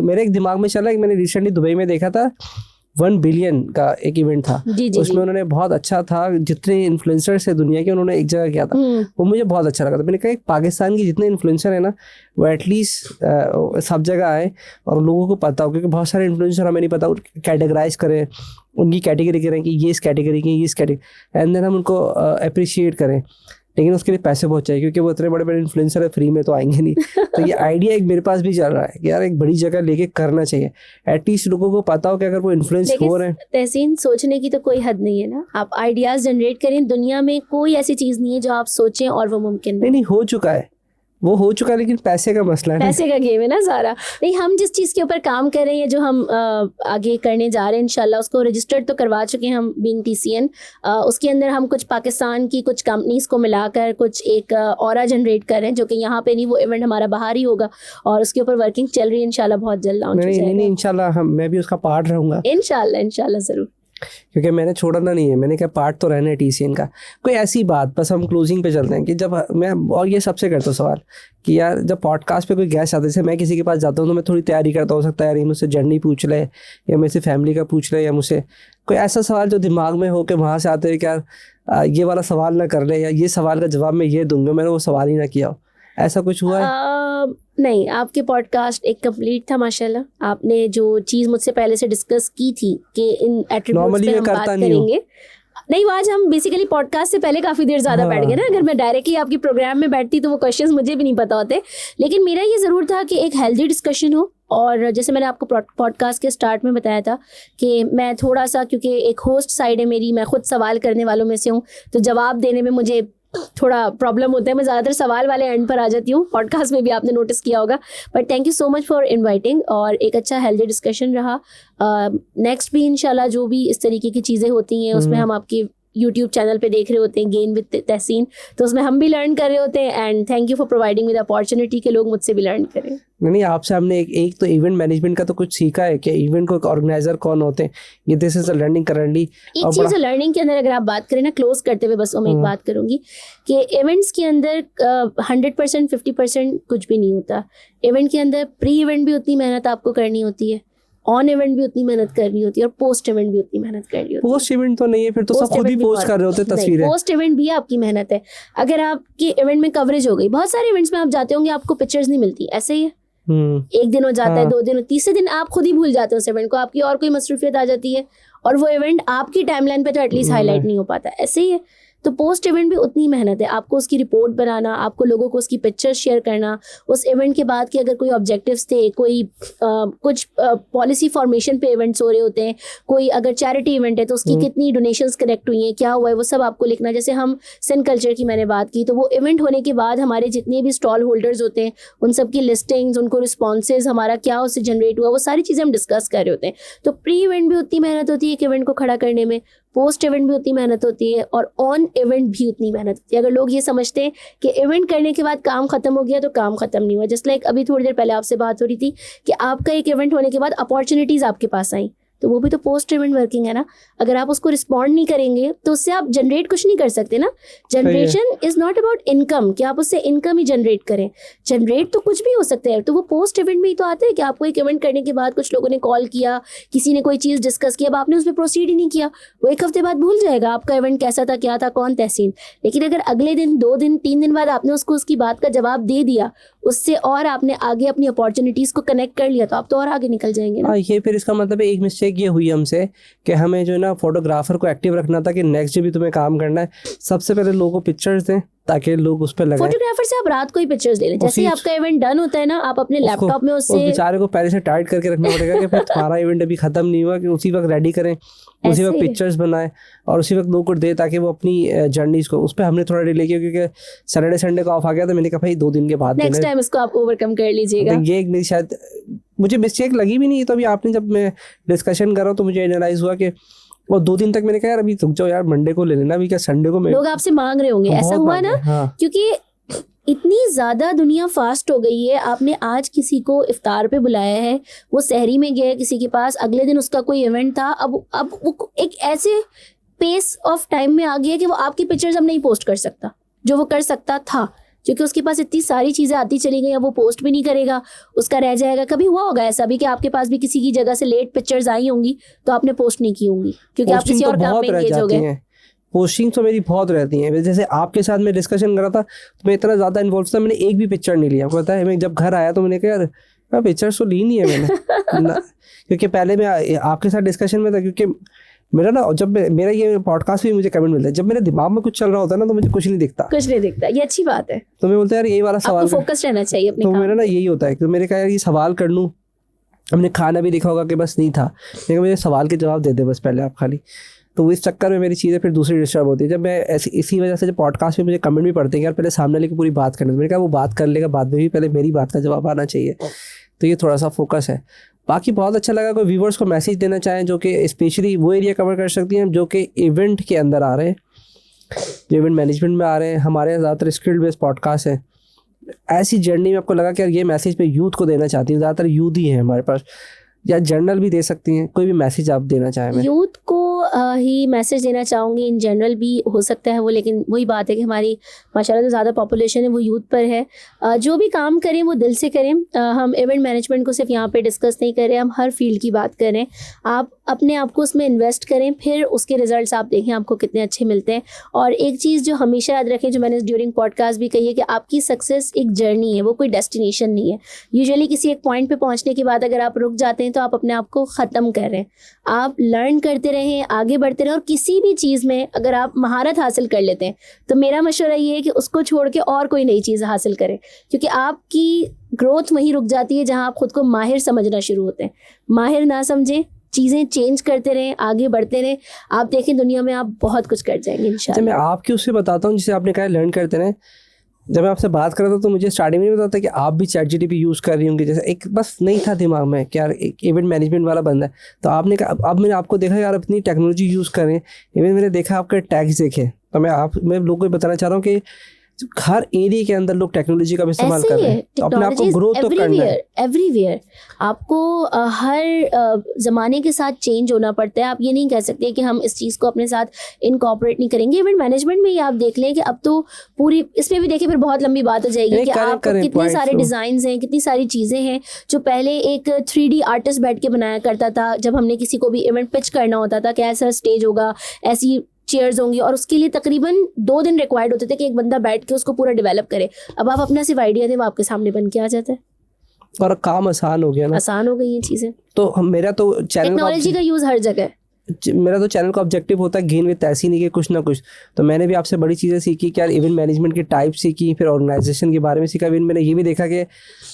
मेरे एक दिमाग में चला कि मैंने रिसेंटली दुबई में देखा था 1 बिलियन का एक इवेंट था। उसमें उन्होंने बहुत अच्छा था, जितने इन्फ्लुएंसर्स है दुनिया के उन्होंने एक जगह किया था, वो मुझे बहुत अच्छा लगा था। मैंने कहा पाकिस्तान की जितने इन्फ्लुएंसर है ना वो एटलीस्ट सब जगह आए और लोगों को पता हो, क्योंकि बहुत सारे इन्फ्लुएंसर हमें नहीं पता, कैटेगराइज करें, उनकी कैटेगरी करें कि ये इस कैटेगरी की, ये इस कैटेगरी, एंड देन हम उनको अप्रिशिएट करें। लेकिन उसके लिए पैसे बहुत चाहिए, क्योंकि वो इतने बड़े बड़े इन्फ्लुएंसर है, फ्री में तो आएंगे नहीं। तो ये आइडिया एक मेरे पास भी चल रहा है कि यार एक बड़ी जगह लेके करना चाहिए, एटलीस्ट लोगों को पता हो कि अगर वो इन्फ्लुएंस हो रहे हैं। तहसीन, सोचने की तो कोई हद नहीं है ना, आप आइडियाज जनरेट करें। दुनिया में कोई ऐसी चीज नहीं है जो आप सोचें और वो मुमकिन नहीं हो चुका है, वो हो चुका है, लेकिन पैसे का मसला है, पैसे का गेम है ना सारा। नहीं, हम जिस चीज़ के ऊपर काम कर रहे हैं, जो हम आगे करने जा रहे हैं इंशाल्लाह, उसको रजिस्टर्ड तो करवा चुके हैं हम बीइंग TCN। उसके अंदर हम कुछ पाकिस्तान की कुछ कंपनीज को मिलाकर कुछ एक ऑरा जनरेट कर रहे हैं, जो कि यहाँ पे नहीं, वो इवेंट हमारा बाहर ही होगा और उसके ऊपर वर्किंग चल रही है। इंशाल्लाह बहुत जल्द लॉन्च हो जाएगा। नहीं इंशाल्लाह मैं भी उसका पार्ट रहूँगा, इंशाल्लाह ज़रूर, क्योंकि मैंने छोड़ना नहीं है। मैंने कहा पार्ट तो रहना है TCN का। कोई ऐसी बात, बस हम क्लोजिंग पे चलते हैं कि जब मैं, और ये सबसे करता हूँ सवाल कि यार जब पॉडकास्ट पे कोई गेस्ट आते हैं, मैं किसी के पास जाता हूँ तो मैं थोड़ी तैयारी करता, हो सकता है यार ये मुझसे जर्नी पूछ ले या मेरे से फैमिली का पूछ ले, या मुझसे कोई ऐसा सवाल जो दिमाग में हो के वहाँ से आते हैं कि यार ये वाला सवाल ना कर ले, या ये सवाल का जवाब मैं ये दूंगा, मैंने वो सवाल ही ना किया हो, ऐसा कुछ हुआ है? नहीं, आपके पॉडकास्ट एक कंप्लीट था माशाल्लाह। आपने जो चीज़ मुझसे पहले से डिस्कस की थी कि इन एट्रीब्यूट्स पे हम बात करेंगे, नहीं, वो आज हम बेसिकली पॉडकास्ट से पहले काफ़ी देर ज़्यादा बैठ गए ना। अगर मैं डायरेक्टली आपकी प्रोग्राम में बैठती तो वो क्वेश्चंस मुझे भी नहीं पता होते। लेकिन मेरा ये ज़रूर था कि एक हेल्दी डिस्कशन हो, और जैसे मैंने आपको पॉडकास्ट के स्टार्ट में बताया था कि मैं थोड़ा सा, क्योंकि एक होस्ट साइड है मेरी, मैं खुद सवाल करने वालों में से हूँ, तो जवाब देने में मुझे थोड़ा प्रॉब्लम होता है। मैं ज़्यादातर सवाल वाले एंड पर आ जाती हूँ, पॉडकास्ट में भी आपने नोटिस किया होगा। But thank you so much for inviting, और एक अच्छा हेल्दी डिस्कशन रहा। नेक्स्ट भी इंशाल्लाह जो भी इस तरीके की चीज़ें होती हैं उसमें हम आपकी YouTube चैनल पे देख रहे होते हैं, गेन विद तहसीन, तो उसमें हम भी लर्न कर रहे होते हैं। And thank you for providing with opportunity कि लोग मुझसे भी लर्न करें। नहीं, आपसे हमने एक तो इवेंट मैनेजमेंट का तो कुछ सीखा है कि इवेंट को ऑर्गेनाइजर कौन होते हैं, ये दिस इज लर्निंग करंटली। एक चीज़ लर्निंग के अंदर अगर आप बात करें ना, क्लोज करते हुए बस मैं एक बात करूंगी कि इवेंट्स के अंदर 100% 50% कुछ भी नहीं होता। इवेंट के अंदर प्री इवेंट भी उतनी मेहनत आपको करनी होती है, ऑन इवेंट भी उतनी मेहनत करनी होती है, और पोस्ट इवेंट भी उतनी मेहनत करनी होती है। पोस्ट इवेंट तो नहीं है, फिर तो सब खुद ही पोस्ट कर रहे होते तस्वीरें। पोस्ट इवेंट भी आपकी मेहनत है। अगर आपकी इवेंट में कवरेज हो गई, बहुत सारे इवेंट्स में आप जाते होंगे, आपको पिक्चर्स नहीं मिलती, ऐसे ही है। एक दिन हो जाता है, 2 दिन, तीसरे दिन आप खुद ही भूल जाते हो उस इवेंट को, आपकी और कोई मसरूफियत आ जाती है, और वो इवेंट आपकी टाइमलाइन पे तो एटलीस्ट हाईलाइट नहीं हो पाता। ऐसे ही है। तो पोस्ट इवेंट भी उतनी मेहनत है, आपको उसकी रिपोर्ट बनाना, आपको लोगों को उसकी पिक्चर्स शेयर करना, उस इवेंट के बाद कि अगर कोई ऑब्जेक्टिव्स थे, कोई कुछ पॉलिसी फॉर्मेशन पे इवेंट्स हो रहे होते हैं, कोई अगर चैरिटी इवेंट है तो उसकी कितनी डोनेशंस कलेक्ट हुई हैं, क्या हुआ है, वो सब आपको लिखना। जैसे हम सिंध कल्चर की मैंने बात की, तो वो इवेंट होने के बाद हमारे जितने भी स्टॉल होल्डर्स होते हैं उन सब की लिस्टिंग्स, उनको रिस्पॉन्सेज, हमारा क्या उससे जनरेट हुआ, वो सारी चीज़ें हम डिस्कस कर रहे होते हैं। तो प्री इवेंट भी उतनी मेहनत होती है एक इवेंट को खड़ा करने में, पोस्ट इवेंट भी उतनी मेहनत होती है, और ऑन इवेंट भी उतनी मेहनत होती है। अगर लोग ये समझते हैं कि इवेंट करने के बाद काम खत्म हो गया, तो काम खत्म नहीं हुआ। जस्ट लाइक अभी थोड़ी देर पहले आपसे बात हो रही थी कि आपका एक इवेंट होने के बाद अपॉर्चुनिटीज़ आपके पास आई, तो वो भी तो पोस्ट इवेंट वर्किंग है ना। अगर आप उसको रिस्पॉन्ड नहीं करेंगे तो उससे आप जनरेट कुछ नहीं कर सकते ना। Generation is not about income कि आप उससे इनकम ही जनरेट करें, जनरेट तो कुछ भी हो सकता है। तो वो पोस्ट इवेंट में ही तो आता है कि आपको एक इवेंट करने के बाद कुछ लोगों ने कॉल किया, किसी ने कोई चीज़ डिस्कस किया, अब आपने उस पर प्रोसीड ही नहीं किया, वो 1 हफ्ते बाद भूल जाएगा आपका इवेंट कैसा था, क्या था, कौन तहसीन। लेकिन अगर अगले दिन, 2 दिन, 3 दिन बाद आपने उसको उसकी बात का जवाब दे दिया, उससे और आपने आगे अपनी अपॉर्चुनिटीज़ को कनेक्ट कर लिया, तो आप तो और आगे निकल जाएंगे ना। ये फिर इसका मतलब है एक मिस्टेक ये हुई हमसे कि हमें जो है ना फोटोग्राफर को एक्टिव रखना था कि नेक्स्ट डे भी तुम्हें काम करना है, सबसे पहले लोगों को पिक्चर्स दें ताकि लोग उस पर लगाएं। फोटोग्राफर से आप रात को ही पिक्चर्स ले लें, जैसे ही आपका इवेंट डन होता है ना, आप अपने लैपटॉप में उससे, बेचारे को पहले से टाइट करके रखना पड़ेगा कि फिर तुम्हारा इवेंट अभी खत्म नहीं हुआ, कि उसी वक्त रेडी करें, उसी वक्त पिक्चर्स बनाए और उसी वक्त लोगों को दे, ताकि वो अपनी जर्नीज को, उस पर हमने थोड़ा डिले किया क्योंकि सैटरडे संडे का ऑफ आ गया, तो मैंने कहा भाई 2 दिन के बाद नेक्स्ट टाइम इसको आप ओवरकम कर लीजिएगा। ये एक मेरी शायद मुझे मिस्टेक लगी भी नहीं, तो अभी आपने जब मैं डिस्कशन कर रहा हूँ तो मुझे एनालाइज हुआ कि और 2 दिन तक मैंने कहा यार अभी रुक जाओ यार, मंडे को ले लेना, अभी क्या संडे को मैं लोग आपसे मांग रहे होंगे, ऐसा बहुत हुआ मांगे, ना? हाँ। क्योंकि इतनी ज़्यादा दुनिया फास्ट हो गई है। आपने आज किसी को इफ्तार पे बुलाया है, वो सहरी में गया किसी के पास, अगले दिन उसका कोई इवेंट था, अब वो एक ऐसे पेस ऑफ टाइम में आ गया कि वो आपकी पिक्चर्स अब नहीं पोस्ट कर सकता जो वो कर सकता था, क्योंकि उसके पास इतनी सारी चीज़ें आती चली गई। अब वो पोस्ट भी नहीं करेगा, उसका रह जाएगा। कभी हुआ होगा ऐसा भी कि आपके पास भी किसी की जगह से लेट पिक्चर्स आई होंगी तो आपने पोस्ट नहीं की होंगी क्योंकि आप किसी और काम में एंगेज हो गए? पोस्टिंग तो मेरी बहुत रहती हैं। जैसे आपके साथ मैं डिस्कशन कर रहा था तो मैं इतना ज़्यादा इन्वॉल्व था, मैंने एक भी पिक्चर नहीं लिया। पता है, मैं जब घर आया तो मैंने कहा यार पिक्चर्स तो ली नहीं है मैंने क्योंकि पहले मैं आपके साथ डिस्कशन में था, क्योंकि मेरा ना जब मेरा ये पॉडकास्ट भी मुझे कमेंट मिलता है, जब मेरे दिमाग में कुछ चल रहा होता है ना तो मुझे कुछ नहीं दिखता। ये अच्छी बात है। तो मैं बोलता यार यही वाला सवाल, फोकस रहना चाहिए अपने तो काम मेरा ना यही होता है। तो मैंने कहा यार ये सवाल कर लूँ, हमने खाना भी देखा होगा कि बस नहीं था, लेकिन मुझे सवाल के जवाब दे दे बस पहले आप खाली। तो इस चक्कर में मेरी चीज़ें फिर दूसरी डिस्टर्ब होती है। जब मैं इसी वजह से जब पॉडकास्ट में मुझे कमेंट भी पढ़ते हैं यार पहले सामने लेके पूरी बात करनी, मैंने कहा वो बात कर लेगा, बाद में भी पहले मेरी बात का जवाब आना चाहिए। तो ये थोड़ा सा फोकस है। बाकी बहुत अच्छा लगा। कोई व्यूवर्स को मैसेज देना चाहें जो कि स्पेशली वो एरिया कवर कर सकती हैं जो कि इवेंट के अंदर आ रहे हैं, जो इवेंट मैनेजमेंट में आ रहे हैं, हमारे यहाँ ज़्यादातर स्किल बेस्ड पॉडकास्ट है। ऐसी जर्नी में आपको लगा कि यार ये मैसेज मैं यूथ को देना चाहती हूँ, ज़्यादातर यूथ ही है हमारे पास, या जर्नल भी दे सकती हैं, कोई भी मैसेज आप देना चाहें? मैं यूथ को ही मैसेज देना चाहूँगी, इन जनरल भी हो सकता है वो, लेकिन वही बात है कि हमारी माशाल्लाह जो ज़्यादा पॉपुलेशन है वो यूथ पर है। जो भी काम करें वो दिल से करें। हम इवेंट मैनेजमेंट को सिर्फ यहाँ पे डिस्कस नहीं कर रहे, हम हर फील्ड की बात कर रहे हैं। आप अपने आप को उसमें इन्वेस्ट करें, फिर उसके रिजल्ट्स आप देखें आपको कितने अच्छे मिलते हैं। और एक चीज़ जो हमेशा याद रखें, जो मैंने ड्यूरिंग पॉडकास्ट भी कही है, कि आपकी सक्सेस एक जर्नी है, वो कोई डेस्टिनेशन नहीं है। यूजुअली किसी एक पॉइंट पे पहुंचने के बाद अगर आप रुक जाते हैं तो आप अपने आप को ख़त्म कर रहे हैं। आप लर्न करते रहें, आगे बढ़ते रहें, और किसी भी चीज़ में अगर आप महारत हासिल कर लेते हैं तो मेरा मशवरा ये है कि उसको छोड़ के और कोई नई चीज़ हासिल करें, क्योंकि आपकी ग्रोथ वहीं रुक जाती है जहाँ आप खुद को माहिर समझना शुरू होते हैं। माहिर ना समझें, चीज़ें चेंज करते रहें, आगे बढ़ते रहें, आप देखें दुनिया में आप बहुत कुछ कर जाएंगे इंशाल्लाह। मैं आपकी उससे बताता हूँ, जिसे आपने कहा लर्न करते रहें। जब मैं आपसे बात कर रहा था तो मुझे स्टार्टिंग में नहीं पता था कि आप भी ChatGPT यूज़ कर रही होंगी। जैसे एक बस नहीं था दिमाग में कि यार एक इवेंट मैनेजमेंट वाला बंदा है, तो आपने कहा, अब मैंने आपको देखा यार अपनी टेक्नोलॉजी यूज़ करें। इवन मैंने देखा आपके टैग्स देखे, तो मैं लोगों को बताना चाह रहा हूँ कि हर एरिया के अंदर लोग टेक्नोलॉजी का इस्तेमाल कर रहे हैं, तो अपने आप को ग्रोथ तो करना है। एवरीवेयर आपको हर ज़माने के साथ चेंज होना पड़ता है। आप ये नहीं कह सकते कि हम इस चीज़ को अपने साथ इनकॉर्पोरेट नहीं करेंगे। इवेंट मैनेजमेंट में ही आप देख लें कि अब तो पूरी, इसमें भी देखिए फिर बहुत लंबी बात हो जाएगी कि आप कितने सारे डिज़ाइंस हैं, कितनी सारी चीज़ें हैं जो पहले एक 3D आर्टिस्ट बैठ के बनाया करता था। जब हमने किसी को भी इवेंट पिच करना होता था कि ऐसा स्टेज होगा, ऐसी चेयर्स होंगी, और उसके लिए तकरीबन 2 दिन रिक्वायर्ड होते थे कि एक बंदा बैठ के उसको पूरा डेवलप करे। अब आप अपना सिर्फ आइडिया दें, वो आपके सामने बन के आ जाता है, और काम आसान हो गया ना, आसान हो गई ये चीज़ें। तो मेरा तो चैनल टेक्नोलॉजी का यूज़ हर जगह है। मेरा तो चैनल का ऑब्जेक्टिव होता है गेन विद ऐसी नहीं कि कुछ ना कुछ। तो मैंने भी आपसे बड़ी चीज़ें सीखी कि यार इवेंट मैनेजमेंट की टाइप सीखी, फिर ऑर्गेनाइजेशन के बारे में सीखा। इवन मैंने ये भी देखा कि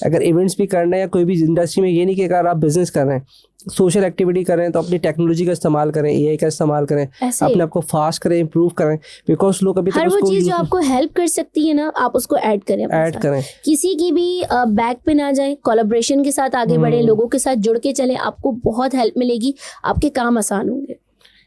अगर इवेंट्स भी करना है या कोई भी इंडस्ट्री में, ये नहीं कि अगर आप बिजनेस कर रहे हैं, सोशल एक्टिविटी कर रहे हैं, तो अपनी टेक्नोलॉजी का इस्तेमाल करें, AI का इस्तेमाल करें, अपने आप को फास्ट करें, इंप्रूव करें, बिकॉज लोग अभी तक हर वो चीज़ जो आपको हेल्प कर सकती है ना, आप उसको ऐड करें। किसी की भी बैक पे ना जाएं, कोलैबोरेशन के साथ आगे बढ़ें, लोगों के साथ जुड़ के चलें, आपको बहुत हेल्प मिलेगी, आपके काम आसान होंगे।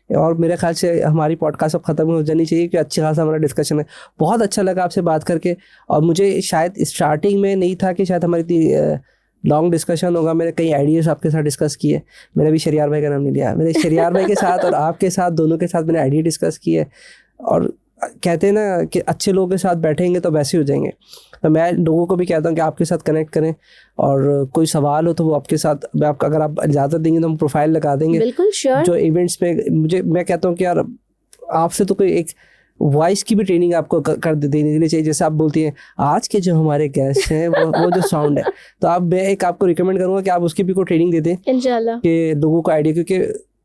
और मेरे ख्याल से हमारी पॉडकास्ट अब ख़त्म हो जानी चाहिए, कि अच्छा खासा हमारा डिस्कशन है। बहुत अच्छा लगा आपसे बात करके, और मुझे शायद स्टार्टिंग में नहीं था कि शायद हमारी लॉन्ग डिस्कशन होगा। मैंने कई आइडियाज़ आपके साथ डिस्कस किए। मैंने भी शरियार भाई का नाम नहीं लिया, मैंने शरियार भाई के साथ और आपके साथ, दोनों के साथ मैंने आइडिया डिस्कस किए। और कहते हैं ना कि अच्छे लोगों के साथ बैठेंगे तो वैसे हो जाएंगे। तो मैं लोगों को भी कहता हूँ कि आपके साथ कनेक्ट करें, और कोई सवाल हो तो वो आपके साथ, आपका अगर आप इजाज़त देंगे तो हम प्रोफाइल लगा देंगे। बिल्कुल श्योर। जो इवेंट्स में मैं कहता हूँ कि यार आपसे तो कोई एक वॉइस की भी ट्रेनिंग आपको कर देनी चाहिए। जैसे आप बोलती हैं आज के जो हमारे गेस्ट हैं वो जो साउंड है, तो आप मैं आपको रिकमेंड करूँगा कि आप उसकी भी कोई ट्रेनिंग दे दें इंशाल्लाह, कि लोगों को आइडिया। क्योंकि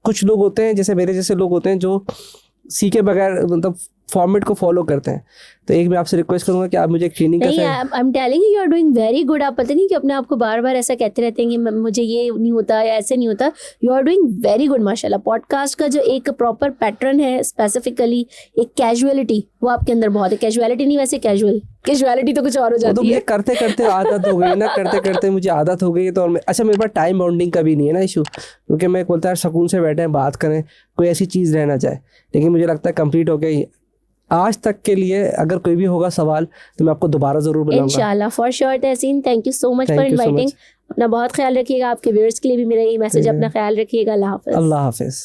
कुछ लोग होते हैं, जैसे मेरे जैसे लोग होते हैं, जो सीखे बगैर मतलब फॉर्मेट को फॉलो करते हैं। तो एक मैं आपसे रिक्वेस्ट करूंगा कि आप मुझे एक ट्रेनिंग नहीं, I am telling you are doing very good. आप पता नहीं कि अपने आप को बार बार ऐसा कहते रहते हैं कि मुझे ये नहीं होता या ऐसे नहीं होता। You are doing very good माशाल्लाह। पॉडकास्ट का जो एक प्रॉपर पैटर्न है, स्पेसिफिकली एक कैजुअलिटी, वो आपके अंदर बहुत है। कैजुअलिटी नहीं, वैसे कैजुअलिटी तो कुछ और हो वो तो जाती मुझे है। करते करते आदत हो गई ना, करते करते मुझे आदत हो गई। तो और अच्छा मेरे पास टाइम बाउंडिंग का भी नहीं है ना इशू, क्योंकि मैं बोलता है सुकून से बैठे हैं बात करें, कोई ऐसी चीज़ रहना चाहे। लेकिन मुझे लगता है कंप्लीट हो गई आज तक के लिए। अगर कोई भी होगा सवाल तो मैं आपको दोबारा ज़रूर बुलाऊंगा इंशाल्लाह, for sure Tahseen. Thank you so much for Thank you so inviting. much. अपना बहुत ख्याल रखिएगा। आपके व्यूअर्स के लिए भी मेरा ये मैसेज, अपना ख्याल रखिएगा। अल्लाह हाफ़िज़। अल्लाह हाफिज़।